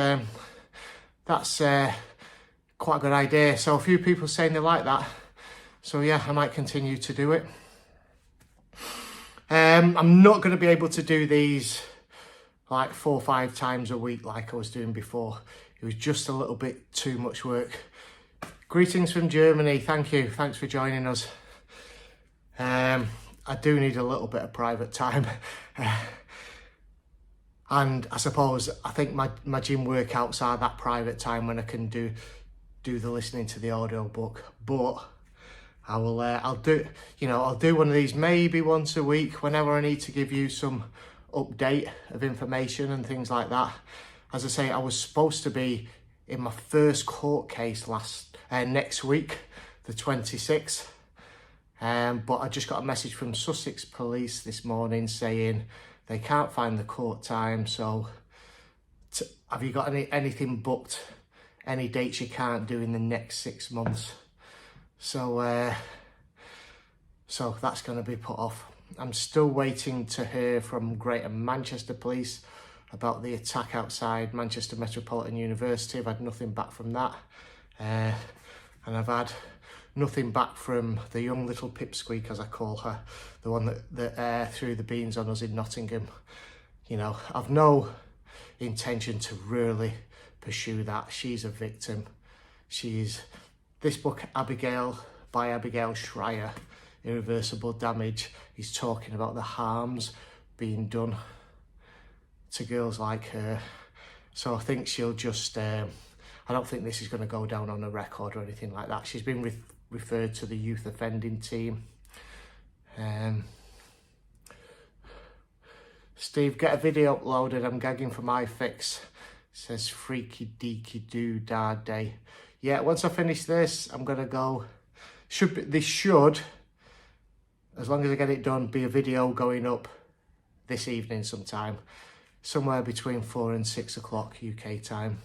quite a good idea. So a few people saying they like that, so yeah, I might continue to do it. I'm not going to be able to do these like 4 or 5 times a week like I was doing before. It was just a little bit too much work. Greetings from Germany. Thank you. Thanks for joining us. I do need a little bit of private time. And I suppose, I think my gym workouts are that private time when I can do the listening to the audio book. But I'll do one of these maybe once a week whenever I need to give you some update of information and things like that. As I say, I was supposed to be in my first court case next week, the 26th. But I just got a message from Sussex Police this morning saying they can't find the court time. So have you got anything booked, any dates you can't do in the next 6 months? So that's going to be put off. I'm still waiting to hear from Greater Manchester Police about the attack outside Manchester Metropolitan University. I've had nothing back from that. And I've had nothing back from the young little pipsqueak, as I call her, the one that threw the beans on us in Nottingham. You know, I've no intention to really pursue that. She's a victim. This book, Abigail, by Abigail Schreier, Irreversible Damage, is talking about the harms being done to girls like her. So I think she'll just, I don't think this is going to go down on a record or anything like that. She's been referred to the youth offending team. Steve, get a video uploaded. I'm gagging for my fix. Says freaky deaky doo da day. Yeah, once I finish this, I'm gonna go. This should, as long as I get it done, be a video going up this evening sometime, somewhere between 4 and 6 o'clock UK time.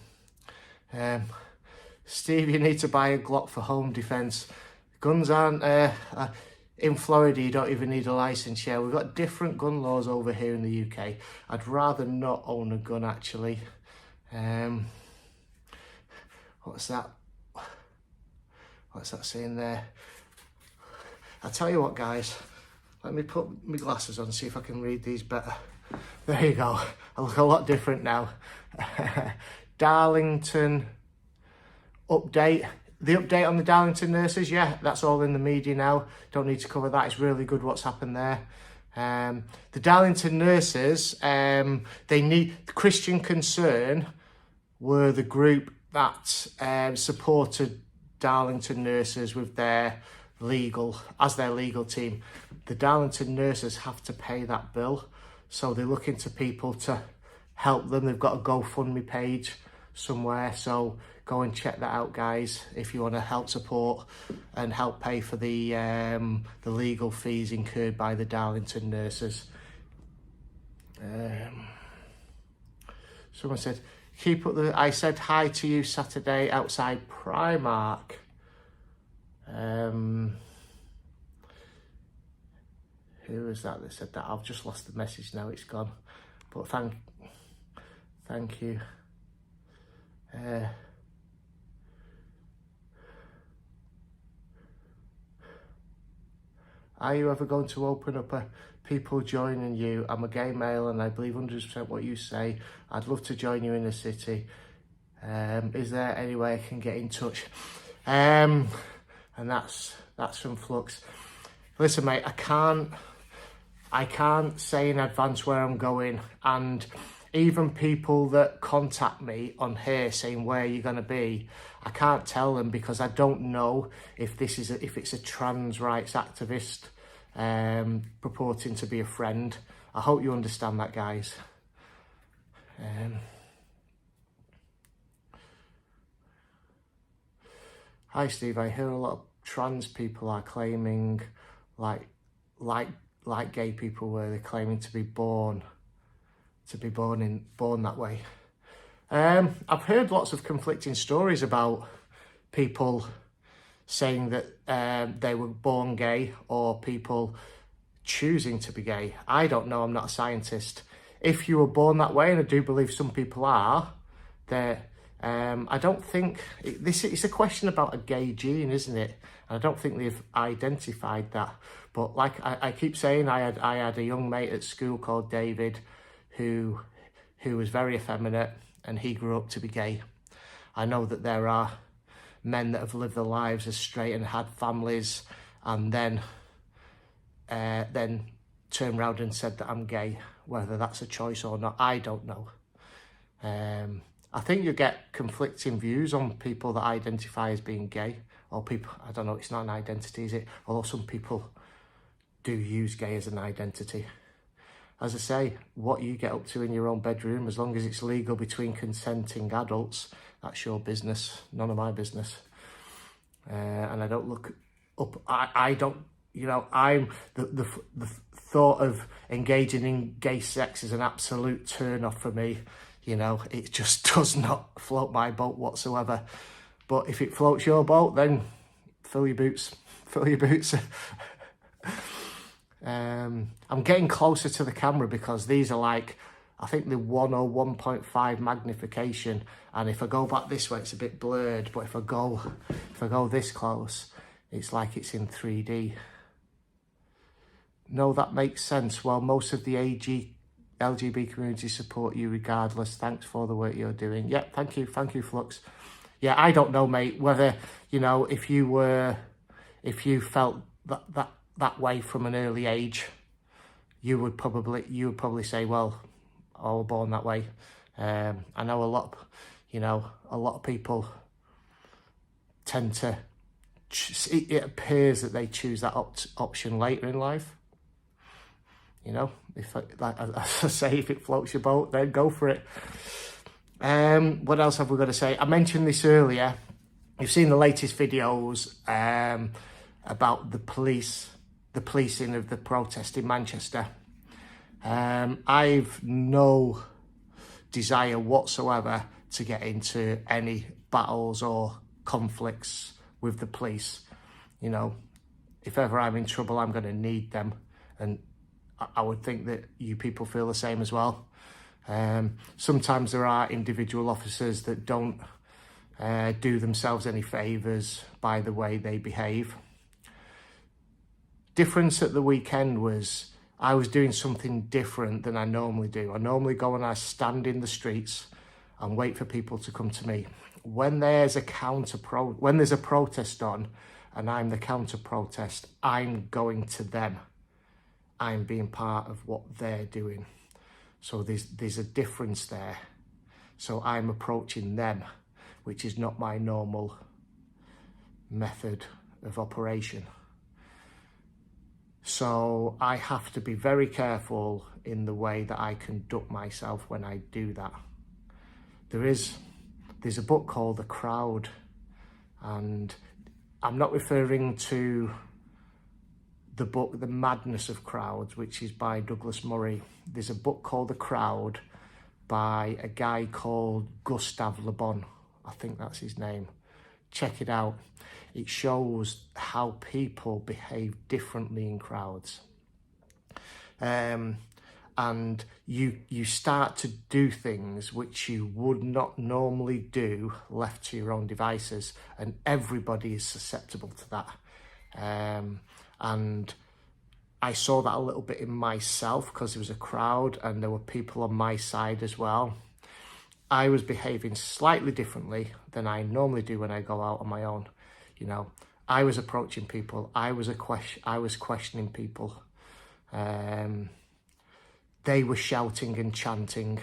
Steve, you need to buy a Glock for home defence. Guns aren't, in Florida you don't even need a licence. Yeah, we've got different gun laws over here in the UK. I'd rather not own a gun actually. What's that saying there? I'll tell you what guys, let me put my glasses on and see if I can read these better. There you go, I look a lot different now. Darlington update. The update on the Darlington nurses, yeah, that's all in the media now. Don't need to cover that. It's really good what's happened there. The Darlington nurses, Christian Concern were the group that supported Darlington nurses with their as their legal team, the Darlington nurses have to pay that bill. So they're looking to people to help them. They've got a GoFundMe page somewhere. So go and check that out, guys, if you want to help support and help pay for the legal fees incurred by the Darlington nurses. Someone said, keep up I said hi to you Saturday outside Primark. Who was that said that? I've just lost the message now, it's gone. But thank you. Are you ever going to open up a people joining you? I'm a gay male and I believe 100% what you say. I'd love to join you in the city. Is there any way I can get in touch? And that's from Flux. Listen, mate, I can't say in advance where I'm going, and even people that contact me on here saying where you're going to be, I can't tell them because I don't know if it's a trans rights activist purporting to be a friend. I hope you understand that, guys. Hi Steve, I hear a lot of trans people are claiming like gay people where they're claiming to be born that way. I've heard lots of conflicting stories about people saying that they were born gay or people choosing to be gay. I don't know, I'm not a scientist. If you were born that way, and I do believe some people are, I don't think, it's a question about a gay gene, isn't it? And I don't think they've identified that. But like I keep saying, I had a young mate at school called David who was very effeminate and he grew up to be gay. I know that there are men that have lived their lives as straight and had families and then turned around and said that I'm gay. Whether that's a choice or not, I don't know. I think you get conflicting views on people that identify as being gay, or people, I don't know, it's not an identity, is it? Although some people do use gay as an identity. As I say, what you get up to in your own bedroom, as long as it's legal between consenting adults, that's your business, none of my business. And I don't look up, I don't, you know, I'm, the thought of engaging in gay sex is an absolute turn off for me. You know, it just does not float my boat whatsoever. But if it floats your boat, then fill your boots. I'm getting closer to the camera because these are like, I think the 1 or 1.5 magnification. And if I go back this way, it's a bit blurred. But if I go this close, it's like it's in 3D. No, that makes sense. Well, most of the LGB community support you regardless. Thanks for the work you're doing. Yeah, thank you, Flux. Yeah, I don't know, mate, whether, you know, if you felt that way from an early age, you would probably say, well, I was born that way. I know a lot of people tend to, it appears that they choose that option later in life. You know, if like as I say, if it floats your boat, then go for it. What else have we got to say? I mentioned this earlier. You've seen the latest videos about the policing of the protest in Manchester. I've no desire whatsoever to get into any battles or conflicts with the police. You know, if ever I'm in trouble, I'm going to need them, and I would think that you people feel the same as well. Sometimes there are individual officers that don't do themselves any favours by the way they behave. Difference at the weekend was I was doing something different than I normally do. I normally go and I stand in the streets and wait for people to come to me. When there's a protest on and I'm the counter protest, I'm going to them. I'm being part of what they're doing. So there's a difference there. So I'm approaching them, which is not my normal method of operation. So I have to be very careful in the way that I conduct myself when I do that. There's a book called The Crowd, and I'm not referring to the book The Madness of Crowds, which is by Douglas Murray. There's a book called The Crowd by a guy called Gustave Le Bon. I think that's his name. Check it out. It shows how people behave differently in crowds. And you start to do things which you would not normally do left to your own devices, and everybody is susceptible to that. And I saw that a little bit in myself because there was a crowd and there were people on my side as well. I was behaving slightly differently than I normally do when I go out on my own. You know, I was approaching people. I was questioning people. They were shouting and chanting.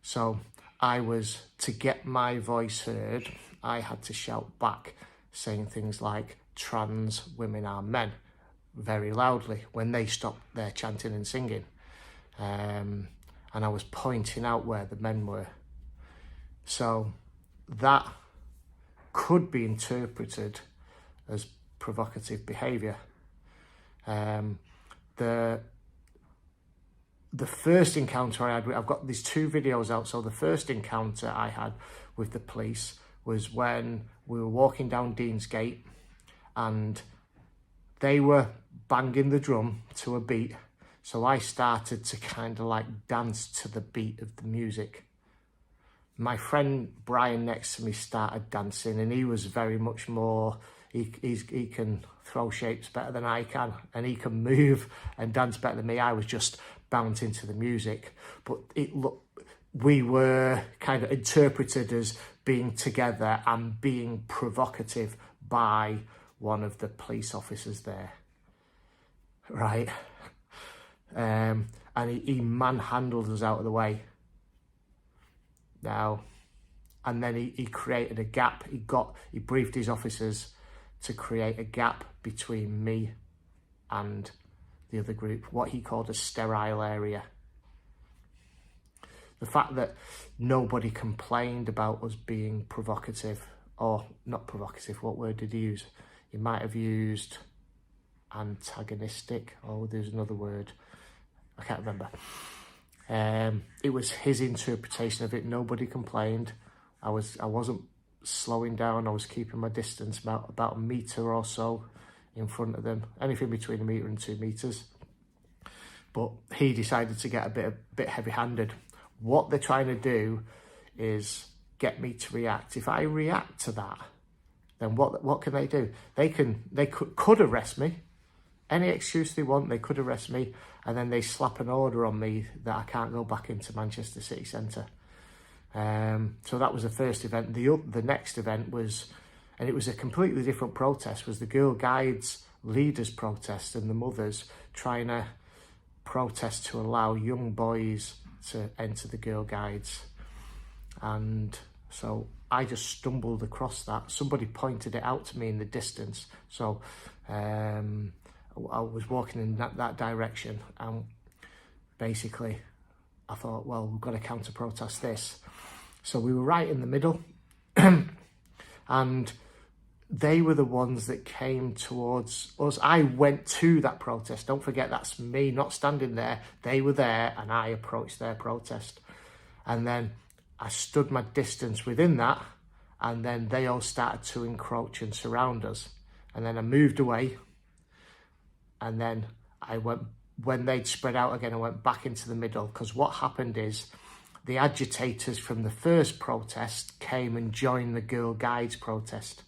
So to get my voice heard, I had to shout back, saying things like trans women are men very loudly when they stopped their chanting and singing. And I was pointing out where the men were. So that could be interpreted as provocative behaviour. The first encounter I had, I've got these 2 videos out. So the first encounter I had with the police was when we were walking down Deansgate and they were banging the drum to a beat. So I started to kind of like dance to the beat of the music. My friend Brian next to me started dancing, and he was very much more, he can throw shapes better than I can, and he can move and dance better than me. I was just bouncing to the music, but we were kind of interpreted as being together and being provocative by one of the police officers there, right? And he manhandled us out of the way. Now, and then he created a gap. He briefed his officers to create a gap between me and the other group, what he called a sterile area. The fact that nobody complained about us being provocative, or not provocative, what word did he use? He might have used antagonistic. Oh, there's another word. I can't remember. It was his interpretation of it. Nobody complained. I wasn't slowing down. I was keeping my distance, about a metre or so in front of them, anything between 1 metre and 2 metres. But he decided to get a bit heavy-handed. What they're trying to do is get me to react. If I react to that, then what can they do? They could arrest me. Any excuse they want, they could arrest me, and then they slap an order on me that I can't go back into Manchester city centre. So that was the first event. The next event was, and it was a completely different protest, was the Girl Guides leaders protest and the mothers trying to protest to allow young boys to enter the Girl Guides. And so I just stumbled across that. Somebody pointed it out to me in the distance. So I was walking in that direction, and basically I thought, well, we've got to counter-protest this. So we were right in the middle, and they were the ones that came towards us. I went to that protest. Don't forget, that's me not standing there. They were there, and I approached their protest. And then I stood my distance within that, and then they all started to encroach and surround us. And then I moved away, and then when they'd spread out again, I went back into the middle, because what happened is the agitators from the first protest came and joined the Girl Guides protest.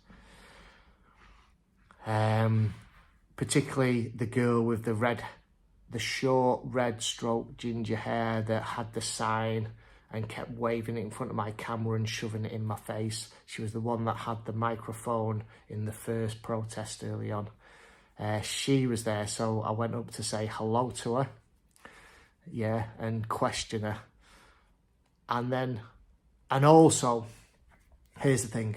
Particularly the girl with the short red stroke ginger hair that had the sign and kept waving it in front of my camera and shoving it in my face. She was the one that had the microphone in the first protest early on. She was there, so I went up to say hello to her, and question her. And also, here's the thing.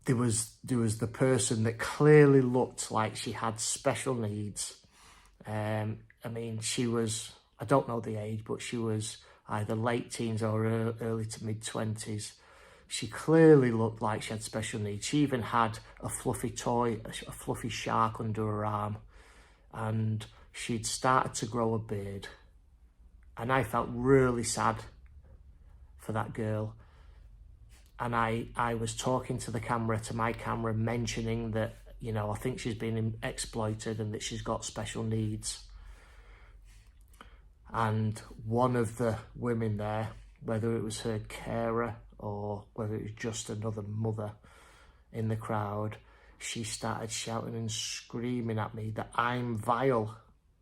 there was the person that clearly looked like she had special needs. I mean, she was, I don't know the age, but she was either late teens or early to mid-20s. She clearly looked like she had special needs. She even had a fluffy toy, a fluffy shark under her arm, and she'd started to grow a beard. And I felt really sad for that girl. And I was talking to my camera, mentioning that, you know, I think she's been exploited and that she's got special needs. And one of the women there, whether it was her carer or whether it was just another mother in the crowd, she started shouting and screaming at me that I'm vile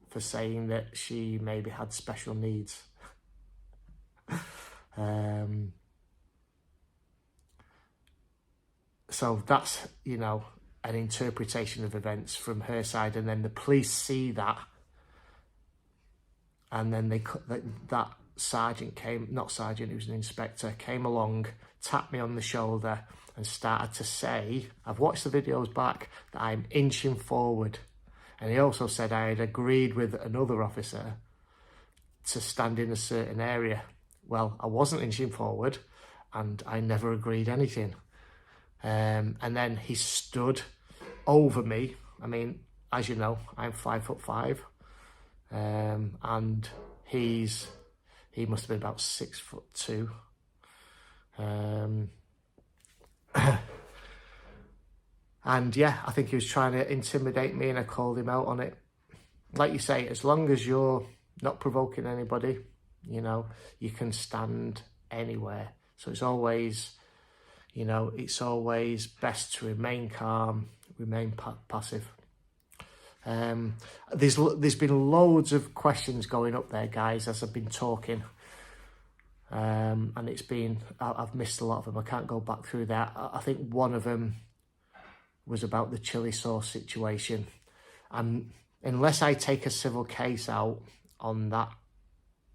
for saying that she maybe had special needs. So that's, you know, an interpretation of events from her side, and then the police see that, and then that sergeant came, not sergeant, he was an inspector, came along, tapped me on the shoulder and started to say, I've watched the videos back, that I'm inching forward. And he also said I had agreed with another officer to stand in a certain area. Well, I wasn't inching forward and I never agreed anything. And then he stood over me. I mean, as you know, I'm 5'5", and he must have been about 6'2". And yeah, I think he was trying to intimidate me, and I called him out on it. Like you say, as long as you're not provoking anybody, you know, you can stand anywhere. So it's always, you know, it's always best to remain calm, remain passive. There's been loads of questions going up there, guys, as I've been talking. And it's been, I've missed a lot of them. I can't go back through that. I think one of them was about the chili sauce situation. And unless I take a civil case out on that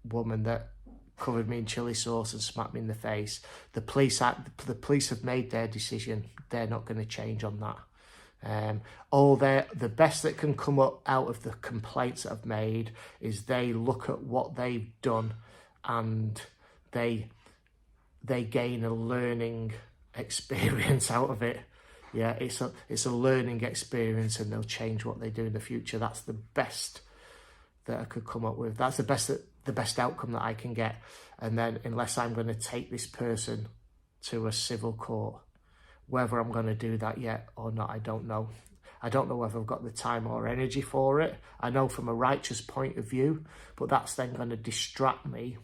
woman that covered me in chili sauce and smacked me in the face, the police have made their decision. They're not going to change on that. The best that can come up out of the complaints that I've made is they look at what they've done and they gain a learning experience out of it. Yeah, it's a learning experience, and they'll change what they do in the future. That's the best that I could come up with. That's the best outcome that I can get. And then, unless I'm going to take this person to a civil court, whether I'm going to do that yet or not, I don't know. I don't know whether I've got the time or energy for it. I know from a righteous point of view, but that's then going to distract me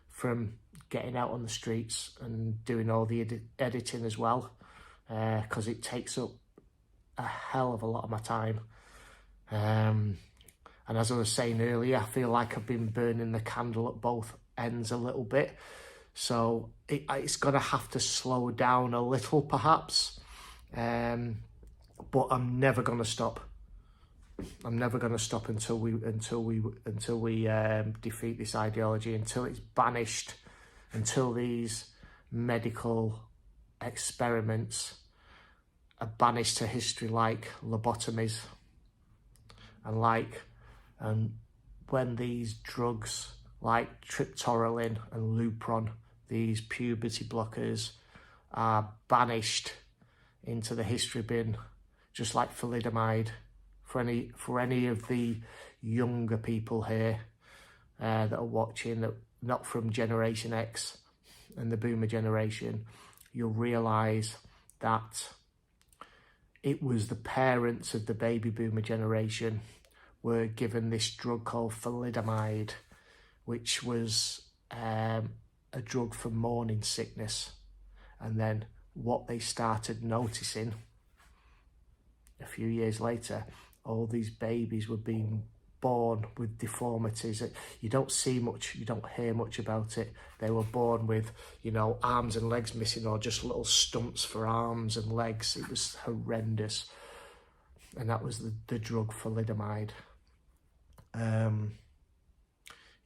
from getting out on the streets and doing all the editing as well, because it takes up a hell of a lot of my time. And as I was saying earlier, I feel like I've been burning the candle at both ends a little bit. So it's going to have to slow down a little, perhaps. But I'm never going to stop. I'm never going to stop until we defeat this ideology, until it's banished, until these medical experiments are banished to history, like lobotomies, and when these drugs like triptorelin and Lupron, these puberty blockers, are banished into the history bin, just like thalidomide. For any of the younger people here that are watching, that not from Generation X and the Boomer generation, you'll realise that it was the parents of the Baby Boomer generation were given this drug called thalidomide, which was a drug for morning sickness. And then what they started noticing a few years later, all these babies were being born with deformities. You don't see much, you don't hear much about it. They were born with, you know, arms and legs missing, or just little stumps for arms and legs. It was horrendous. And that was the drug thalidomide.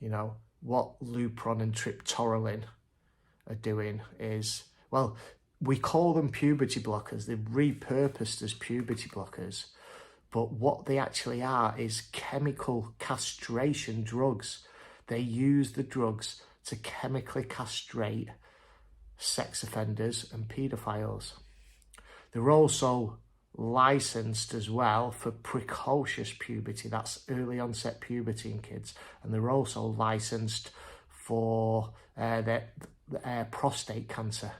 You know, what Lupron and triptorelin are doing is, well, we call them puberty blockers. They're repurposed as puberty blockers. But what they actually are is chemical castration drugs. They use the drugs to chemically castrate sex offenders and paedophiles. They're also licensed as well for precocious puberty. That's early onset puberty in kids. And they're also licensed for their prostate cancer.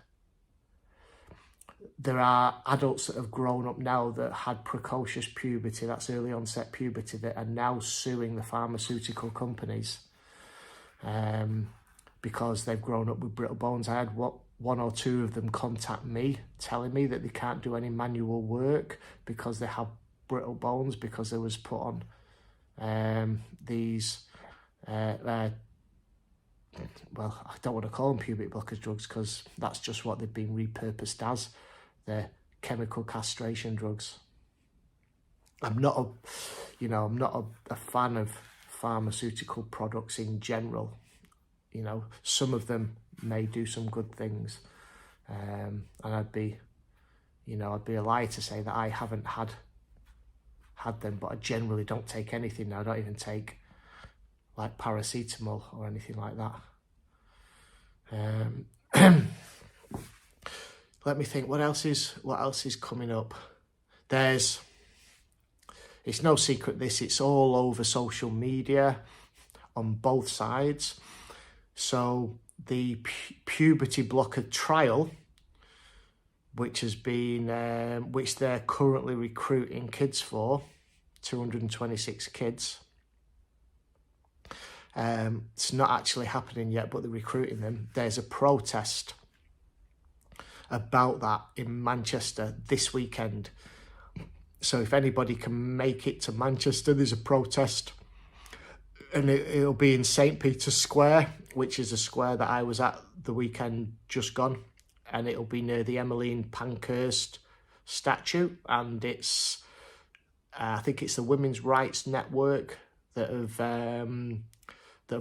There are adults that have grown up now that had precocious puberty, that's early onset puberty, that are now suing the pharmaceutical companies because they've grown up with brittle bones. I had one or two of them contact me telling me that they can't do any manual work because they have brittle bones, because they was put on these well, I don't want to call them puberty blockers drugs because that's just what they've been repurposed as. They're chemical castration drugs. I'm not a fan of pharmaceutical products in general. You know, some of them may do some good things, and I'd be a liar to say that I haven't had them, but I generally don't take anything now. I don't even take like paracetamol or anything like that. Let me think, what else is coming up? It's no secret this, it's all over social media on both sides. So the puberty blocker trial, which they're currently recruiting kids for, 226 kids. It's not actually happening yet, but they're recruiting them. There's a protest about that in Manchester this weekend. So if anybody can make it to Manchester, there's a protest, and it'll be in St. Peter's Square, which is a square that I was at the weekend just gone, and it'll be near the Emmeline Pankhurst statue, and it's I think it's the Women's Rights Network that have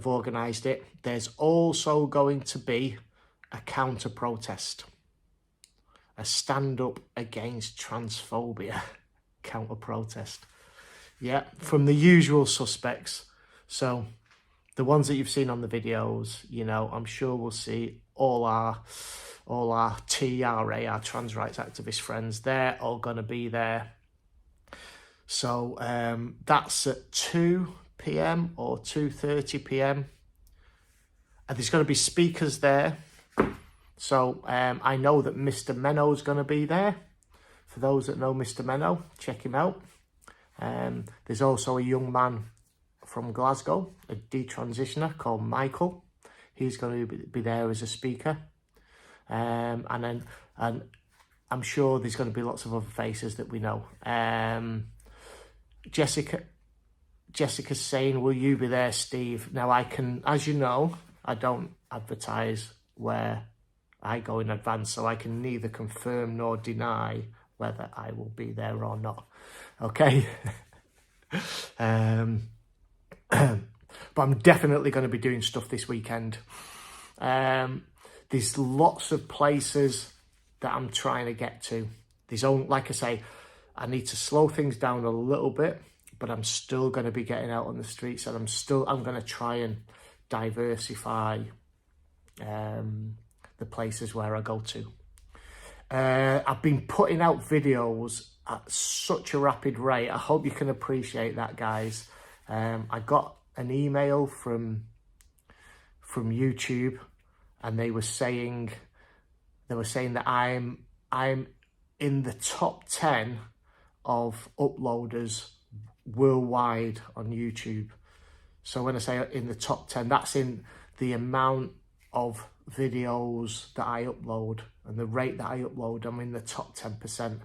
organised it. There's also going to be a counter protest, a stand up against transphobia counter protest. Yeah, from the usual suspects. So the ones that you've seen on the videos, you know, I'm sure we'll see all our TRA, our trans rights activist friends. They're all going to be there. So that's at 2 p.m. or 2:30 p.m. and there's going to be speakers there. So I know that Mr. Menno's going to be there. For those that know Mr. Menno, check him out. There's also a young man from Glasgow, a detransitioner called Michael. He's going to be there as a speaker. And I'm sure there's going to be lots of other faces that we know. Jessica's saying, will you be there, Steve? Now, I can, as you know, I don't advertise where I go in advance, so I can neither confirm nor deny whether I will be there or not. Okay? But I'm definitely going to be doing stuff this weekend. There's lots of places that I'm trying to get to. Like I say, I need to slow things down a little bit, but I'm still going to be getting out on the streets, and I'm going to try and diversify the places where I go to. I've been putting out videos at such a rapid rate. I hope you can appreciate that, guys. I got an email from YouTube, and they were saying that I'm in the top 10 of uploaders worldwide on YouTube. So when I say in the top 10, that's in the amount of videos that I upload and the rate that I upload. I'm in the top 10%.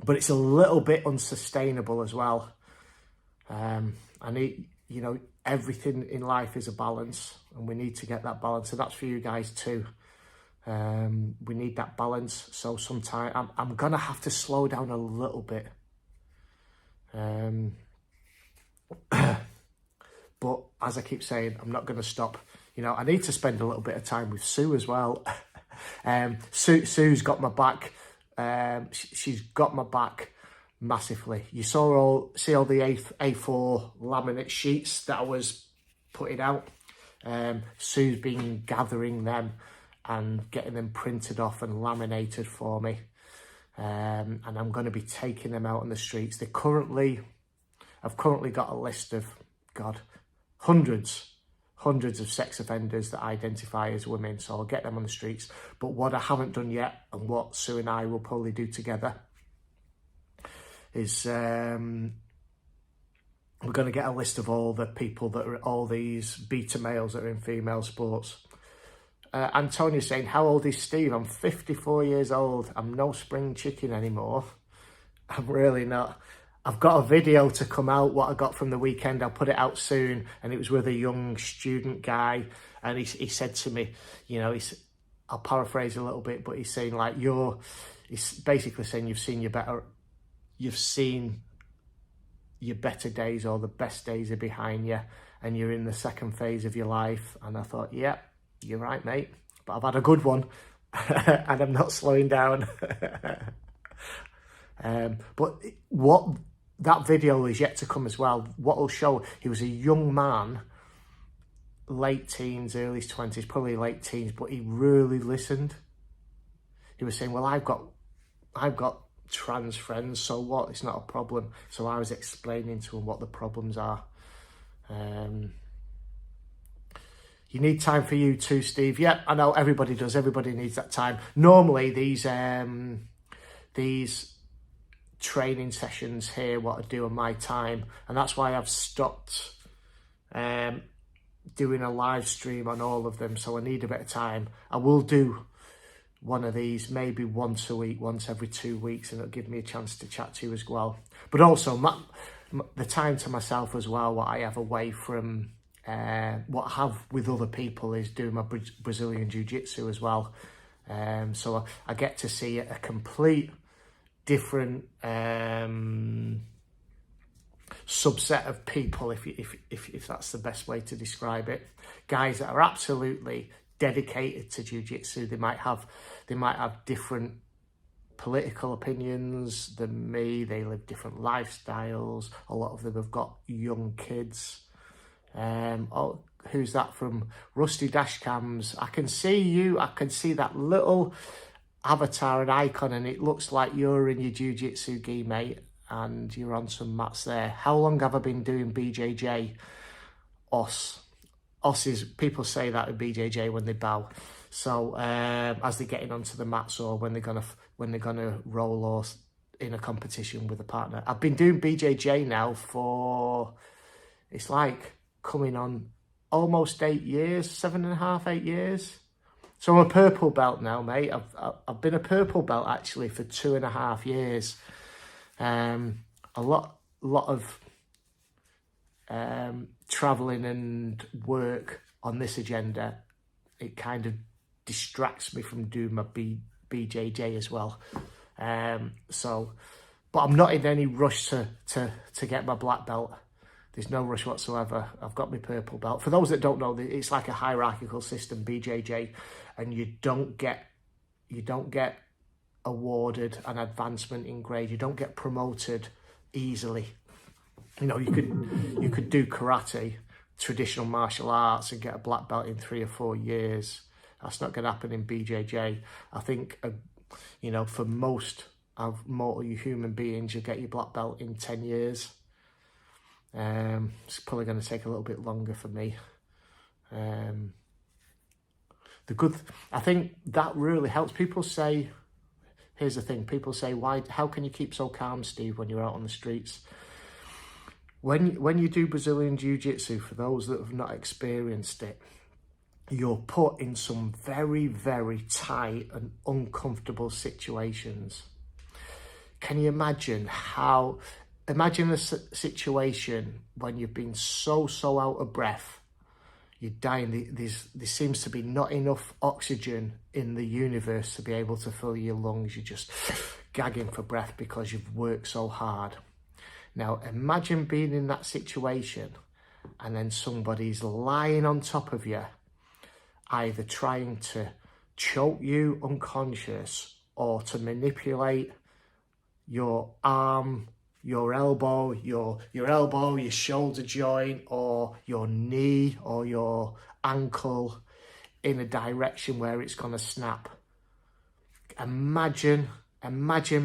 But it's a little bit unsustainable as well. I need, you know, everything in life is a balance, and we need to get that balance, and that's for you guys too. We need that balance. So sometimes I'm gonna have to slow down a little bit. But as I keep saying, I'm not gonna stop. You know, I need to spend a little bit of time with Sue as well. Sue's got my back. She's got my back massively. You see all the A4 laminate sheets that I was putting out. Sue's been gathering them and getting them printed off and laminated for me. And I'm going to be taking them out on the streets. I've currently got a list of, hundreds of sex offenders that identify as women. So I'll get them on the streets. But what I haven't done yet, and what Sue and I will probably do together, is we're going to get a list of all the people that are, all these beta males that are in female sports. Antonia's saying, how old is Steve? I'm 54 years old. I'm no spring chicken anymore. I'm really not. I've got a video to come out, what I got from the weekend. I'll put it out soon. And it was with a young student guy. And he said to me, you know, I'll paraphrase a little bit, but he's saying like, he's basically saying you've seen your better days, or the best days are behind you, and you're in the second phase of your life. And I thought, yeah, you're right, mate, but I've had a good one and I'm not slowing down. But what that video is yet to come as well. What will show, he was a young man, late teens, early 20s, probably late teens, but he really listened. He was saying, well, I've got trans friends, so what? It's not a problem. So I was explaining to him what the problems are. You need time for you too, Steve. Yeah, I know, everybody does. Everybody needs that time. Normally, these training sessions here, what I do on my time, and that's why I've stopped doing a live stream on all of them, so I need a bit of time. I will do one of these maybe once a week, once every 2 weeks, and it'll give me a chance to chat to you as well. But also the time to myself as well, what I have away from what I have with other people, is doing my Brazilian Jiu-Jitsu as well. So I get to see a complete different subset of people, if that's the best way to describe it. Guys that are absolutely dedicated to Jiu-Jitsu. They might have different political opinions than me. They live different lifestyles. A lot of them have got young kids. Oh, who's that from? Rusty Dashcams. I can see you. I can see that little avatar and icon, and it looks like you're in your jiu-jitsu gi, mate, and you're on some mats there. How long have I been doing BJJ? Os is, people say that at BJJ when they bow. So as they're getting onto the mats, or when they're gonna roll, or in a competition with a partner. I've been doing BJJ now for, it's like coming on almost 8 years, 7.5, 8 years. So I'm a purple belt now, mate. I've been a purple belt actually for 2.5 years. A lot of traveling and work on this agenda, it kind of distracts me from doing my BJJ as well. But I'm not in any rush to get my black belt. There's no rush whatsoever. I've got my purple belt. For those that don't know, it's like a hierarchical system, BJJ, and you don't get awarded an advancement in grade. You don't get promoted easily. You know, you could do karate, traditional martial arts, and get a black belt in 3 or 4 years. That's not going to happen in BJJ. I think, you know, for most of mortal human beings, you get your black belt in 10 years. It's probably going to take a little bit longer for me. I think that really helps. People say, here's the thing, people say, how can you keep so calm, Steve, when you're out on the streets? When you do Brazilian Jiu-Jitsu, for those that have not experienced it, you're put in some very, very tight and uncomfortable situations. Can you imagine imagine a situation when you've been so out of breath, you're dying, there seems to be not enough oxygen in the universe to be able to fill your lungs, you're just gagging for breath because you've worked so hard. Now imagine being in that situation and then somebody's lying on top of you, either trying to choke you unconscious or to manipulate your arm, your elbow, your shoulder joint, or your knee or your ankle in a direction where it's going to snap. Imagine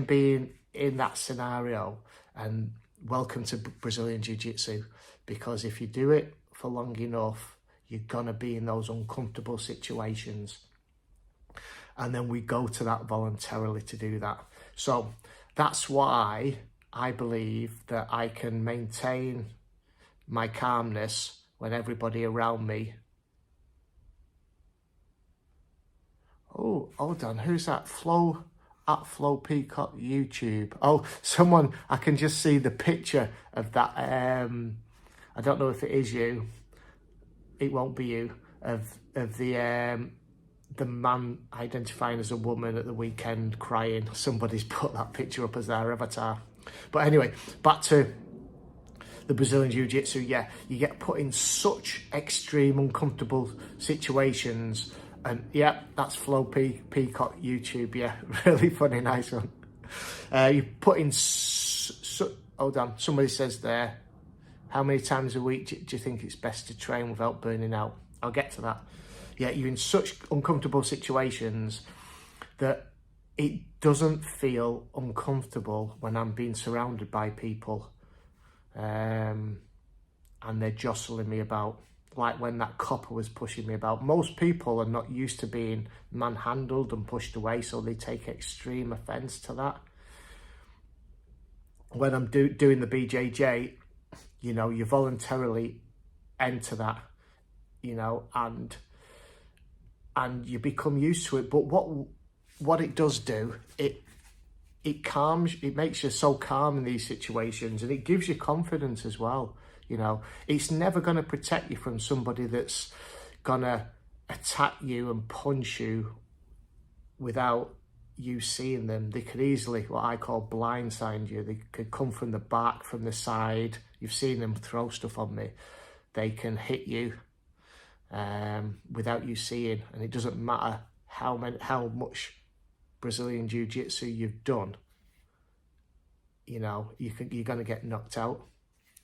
being in that scenario, and welcome to Brazilian Jiu-Jitsu, because if you do it for long enough, you're going to be in those uncomfortable situations. And then we go to that voluntarily to do that. So that's why I believe that I can maintain my calmness when everybody around me... Oh, hold on, who's that? At Flow Peacock YouTube. Oh, someone, I can just see the picture of that. I don't know if it is you. It won't be you. Of the man identifying as a woman at the weekend crying. Somebody's put that picture up as their avatar. But anyway, back to the Brazilian Jiu-Jitsu. Yeah, you get put in such extreme, uncomfortable situations. And yeah, that's Flow Peacock YouTube. Yeah, really funny, nice one. You put in... hold on, somebody says there, how many times a week do you think it's best to train without burning out? I'll get to that. Yeah, you're in such uncomfortable situations that it doesn't feel uncomfortable when I'm being surrounded by people and they're jostling me about. Like when that copper was pushing me about. Most people are not used to being manhandled and pushed away, so they take extreme offence to that. When I'm doing the BJJ, you know, you voluntarily enter that, you know, and you become used to it. But what it does do, it calms, it makes you so calm in these situations, and it gives you confidence as well. You know, it's never going to protect you from somebody that's going to attack you and punch you without you seeing them. They could easily, what I call blindside you. They could come from the back, from the side. You've seen them throw stuff on me. They can hit you without you seeing, and it doesn't matter how much Brazilian Jiu-Jitsu you've done. You know, you're going to get knocked out.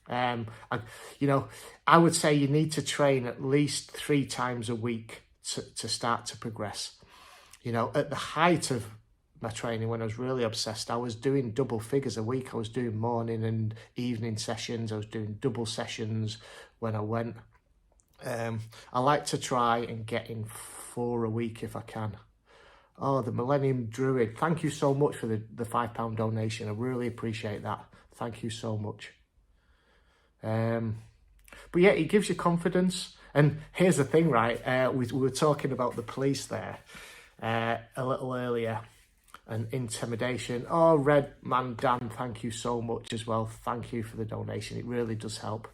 You know, I would say you need to train at least 3 times a week to start to progress. You know, at the height of my training, when I was really obsessed, I was doing double figures a week. I was doing morning and evening sessions. I was doing double sessions when I went. I like to try and get in 4 a week if I can. Oh, the Millennium Druid. Thank you so much for the £5 donation. I really appreciate that. Thank you so much. But yeah, it gives you confidence. And here's the thing, right? We were talking about the police there a little earlier, and intimidation. Oh, Red Man Dan, thank you so much as well. Thank you for the donation. It really does help.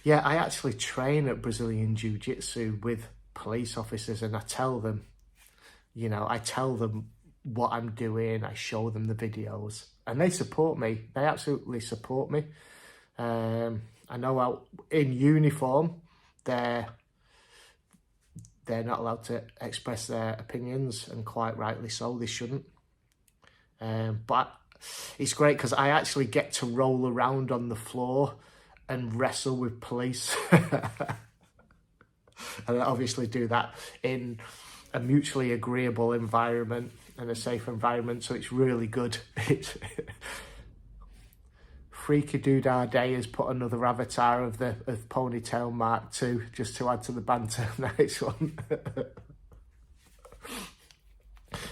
Yeah, I actually train at Brazilian Jiu-Jitsu with police officers, and I tell them, you know, I tell them what I'm doing. I show them the videos, and they support me. They absolutely support me. I know out in uniform, they're not allowed to express their opinions, and quite rightly so, they shouldn't. But it's great because I actually get to roll around on the floor and wrestle with police. And I obviously do that in a mutually agreeable environment and a safe environment, so it's really good. Freaky Doodah Day has put another avatar of Ponytail Mark II, just to add to the banter. Nice one.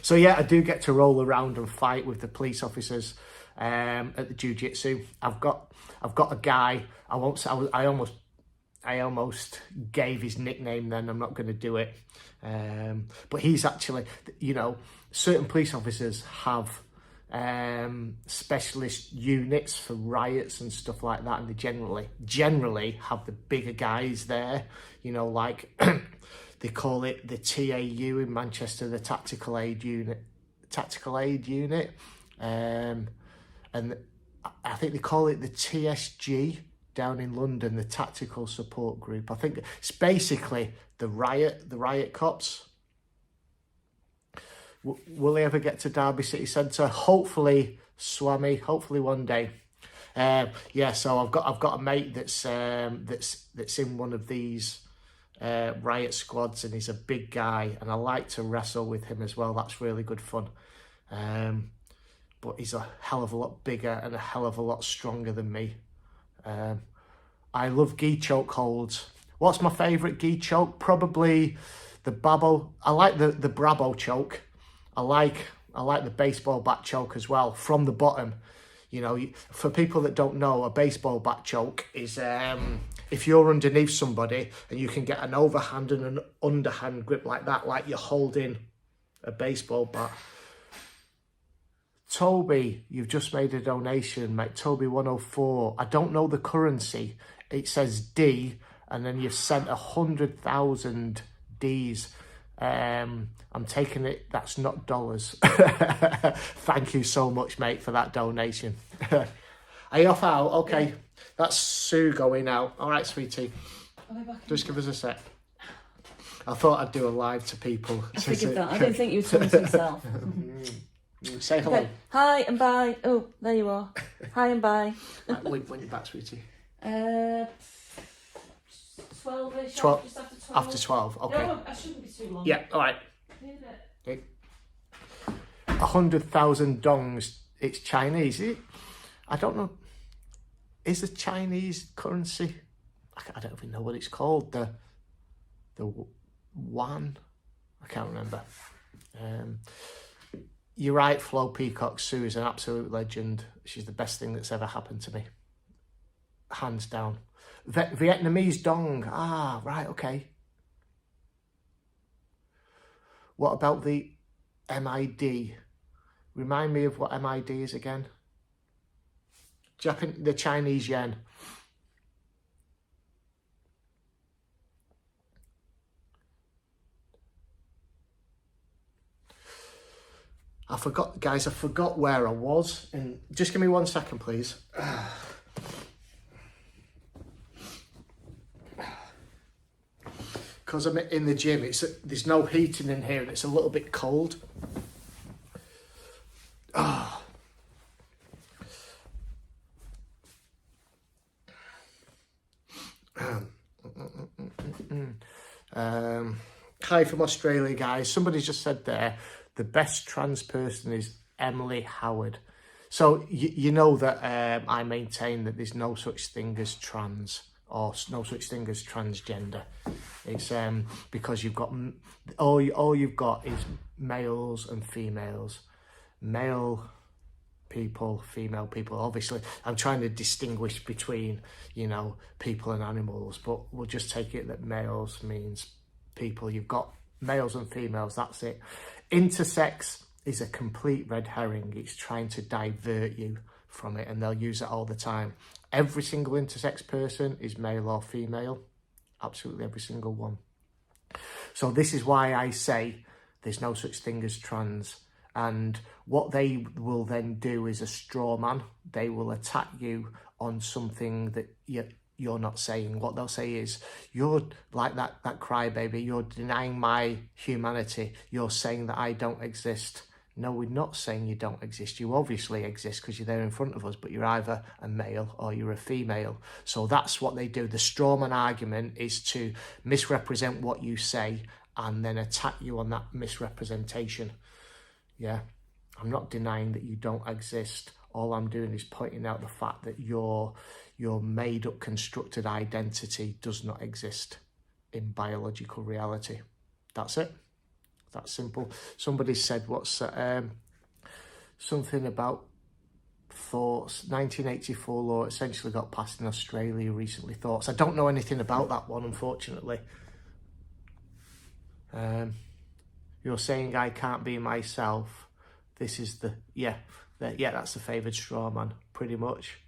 So yeah, I do get to roll around and fight with the police officers at the jiu-jitsu. I've got a guy. I won't say. I almost gave his nickname. Then I'm not going to do it. But he's actually, you know, certain police officers have specialist units for riots and stuff like that, and they generally have the bigger guys there, you know, like they call it the TAU in Manchester, the tactical aid unit, and I think they call it the TSG down in London, the tactical support group. I think it's basically the riot cops. will he ever get to Derby City Centre? Hopefully, Swami. Hopefully one day. Yeah, so I've got a mate that's in one of these riot squads, and he's a big guy, and I like to wrestle with him as well. That's really good fun. But he's a hell of a lot bigger and a hell of a lot stronger than me. I love gi choke holds. What's my favourite gi choke? Probably the Babbo. I like the Bravo choke. I like the baseball bat choke as well, from the bottom. You know, for people that don't know, a baseball bat choke is if you're underneath somebody and you can get an overhand and an underhand grip like that, like you're holding a baseball bat. Toby, you've just made a donation, mate. Toby 104. I don't know the currency. It says D, and then you've sent 100,000 Ds. I'm taking it. That's not dollars. Thank you so much, mate, for that donation. Are you off out? Okay. Yeah. That's Sue going out. All right, sweetie. Just give us a sec. I thought I'd do a live to people. I figured that. I didn't think you'd come to yourself. Say hello. Okay. Hi and bye. Oh, there you are. Hi and bye. Right, when you're back, sweetie? 12-ish. 12. Just after 12. After 12, okay. No, I shouldn't be too long. Yeah, all right. Okay. 100,000 dongs. It's Chinese. I don't know. Is the Chinese currency? I don't even know what it's called. The yuan. I can't remember. You're right, Flo Peacock. Sue is an absolute legend. She's the best thing that's ever happened to me. Hands down. Vietnamese dong. Ah, right, okay. What about the MID? Remind me of what MID is again. The Chinese yen. I forgot, guys, I forgot where I was. And just give me 1 second, please. Because I'm in the gym, there's no heating in here and it's a little bit cold. Oh. Hi from Australia, guys. Somebody just said there, the best trans person is Emily Howard. So you know that I maintain that there's no such thing as trans or no such thing as transgender. It's because you've got all you've got is males and females. Male people, female people. Obviously, I'm trying to distinguish between, you know, people and animals, but we'll just take it that males means people. You've got males and females, that's it. Intersex is a complete red herring. It's trying to divert you from it, and they'll use it all the time. Every single intersex person is male or female. Absolutely every single one. So this is why I say there's no such thing as trans. And what they will then do is a straw man. They will attack you on something that you're not saying. What they'll say is, you're like that crybaby, you're denying my humanity, you're saying that I don't exist. No, we're not saying you don't exist. You obviously exist because you're there in front of us, but you're either a male or you're a female. So that's what they do. The strawman argument is to misrepresent what you say and then attack you on that misrepresentation. Yeah, I'm not denying that you don't exist. All I'm doing is pointing out the fact that your made-up, constructed identity does not exist in biological reality. That's it. That's simple. Somebody said something about thoughts. 1984 law essentially got passed in Australia recently. Thoughts. I don't know anything about that one, unfortunately. You're saying I can't be myself. This is that's the favoured straw man, pretty much.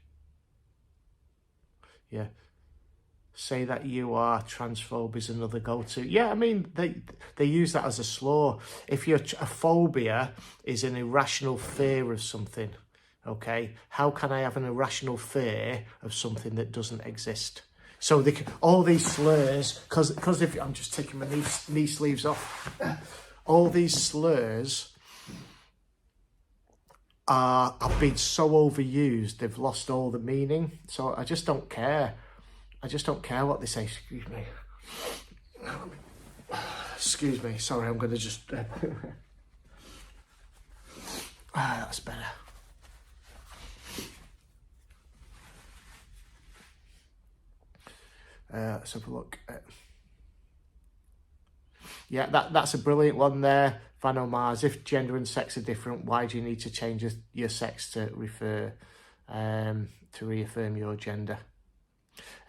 Yeah. Say that you are transphobe is another go-to. Yeah, I mean, they use that as a slur. If a phobia is an irrational fear of something, okay, how can I have an irrational fear of something that doesn't exist? So all these slurs, because if I'm just taking my knee sleeves off, all these slurs have been so overused, they've lost all the meaning. So I just don't care. I just don't care what they say. Excuse me. Excuse me. Sorry, I'm going to just... that's better. Let's have a look. Yeah, that's a brilliant one there. Van Mars, if gender and sex are different, why do you need to change your sex to reaffirm your gender?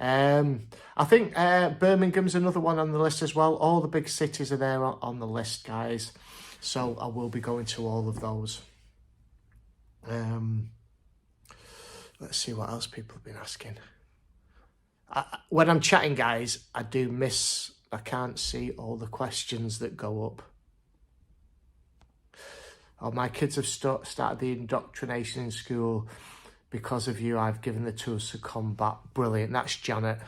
I think Birmingham's another one on the list as well. All the big cities are there on the list, guys. So I will be going to all of those. Let's see what else people have been asking. When I'm chatting, guys, I can't see all the questions that go up. Oh, my kids have started the indoctrination in school. Because of you, I've given the tools to combat. Brilliant. That's Janet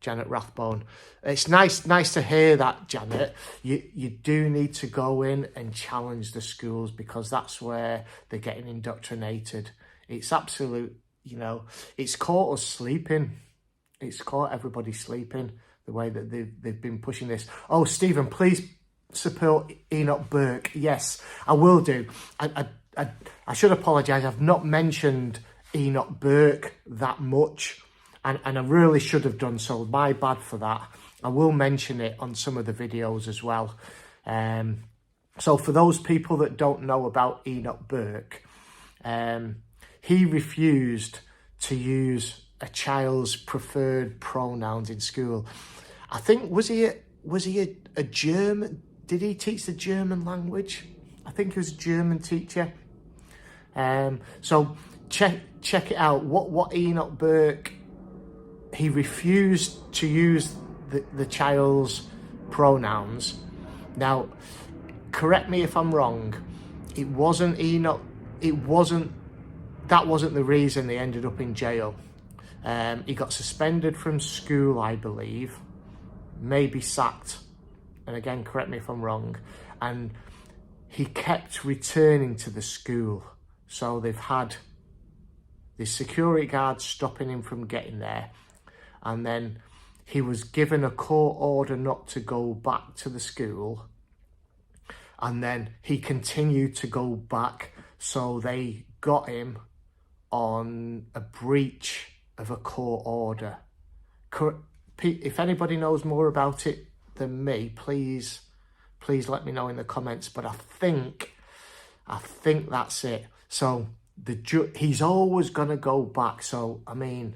Rathbone. It's nice to hear that, Janet. You do need to go in and challenge the schools, because that's where they're getting indoctrinated. It's absolute, it's caught us sleeping. It's caught everybody sleeping, the way that they've been pushing this. Oh, Stephen, please support Enoch Burke. Yes, I will do. I should apologise. I've not mentioned Enoch Burke that much, and I really should have done so. My bad for that. I will mention it on some of the videos as well. So for those people that don't know about Enoch Burke, he refused to use a child's preferred pronouns in school. I think, was he a German? Did he teach the German language? I think he was a German teacher. So check it out. What Enoch Burke, he refused to use the child's pronouns. Now, correct me if I'm wrong. That wasn't the reason they ended up in jail. He got suspended from school, I believe, maybe sacked. And again, correct me if I'm wrong. And he kept returning to the school. So they've had the security guards stopping him from getting there. And then he was given a court order not to go back to the school. And then he continued to go back. So they got him on a breach of a court order. If anybody knows more about it than me, please let me know in the comments. But I think that's it. So he's always gonna go back. So I mean,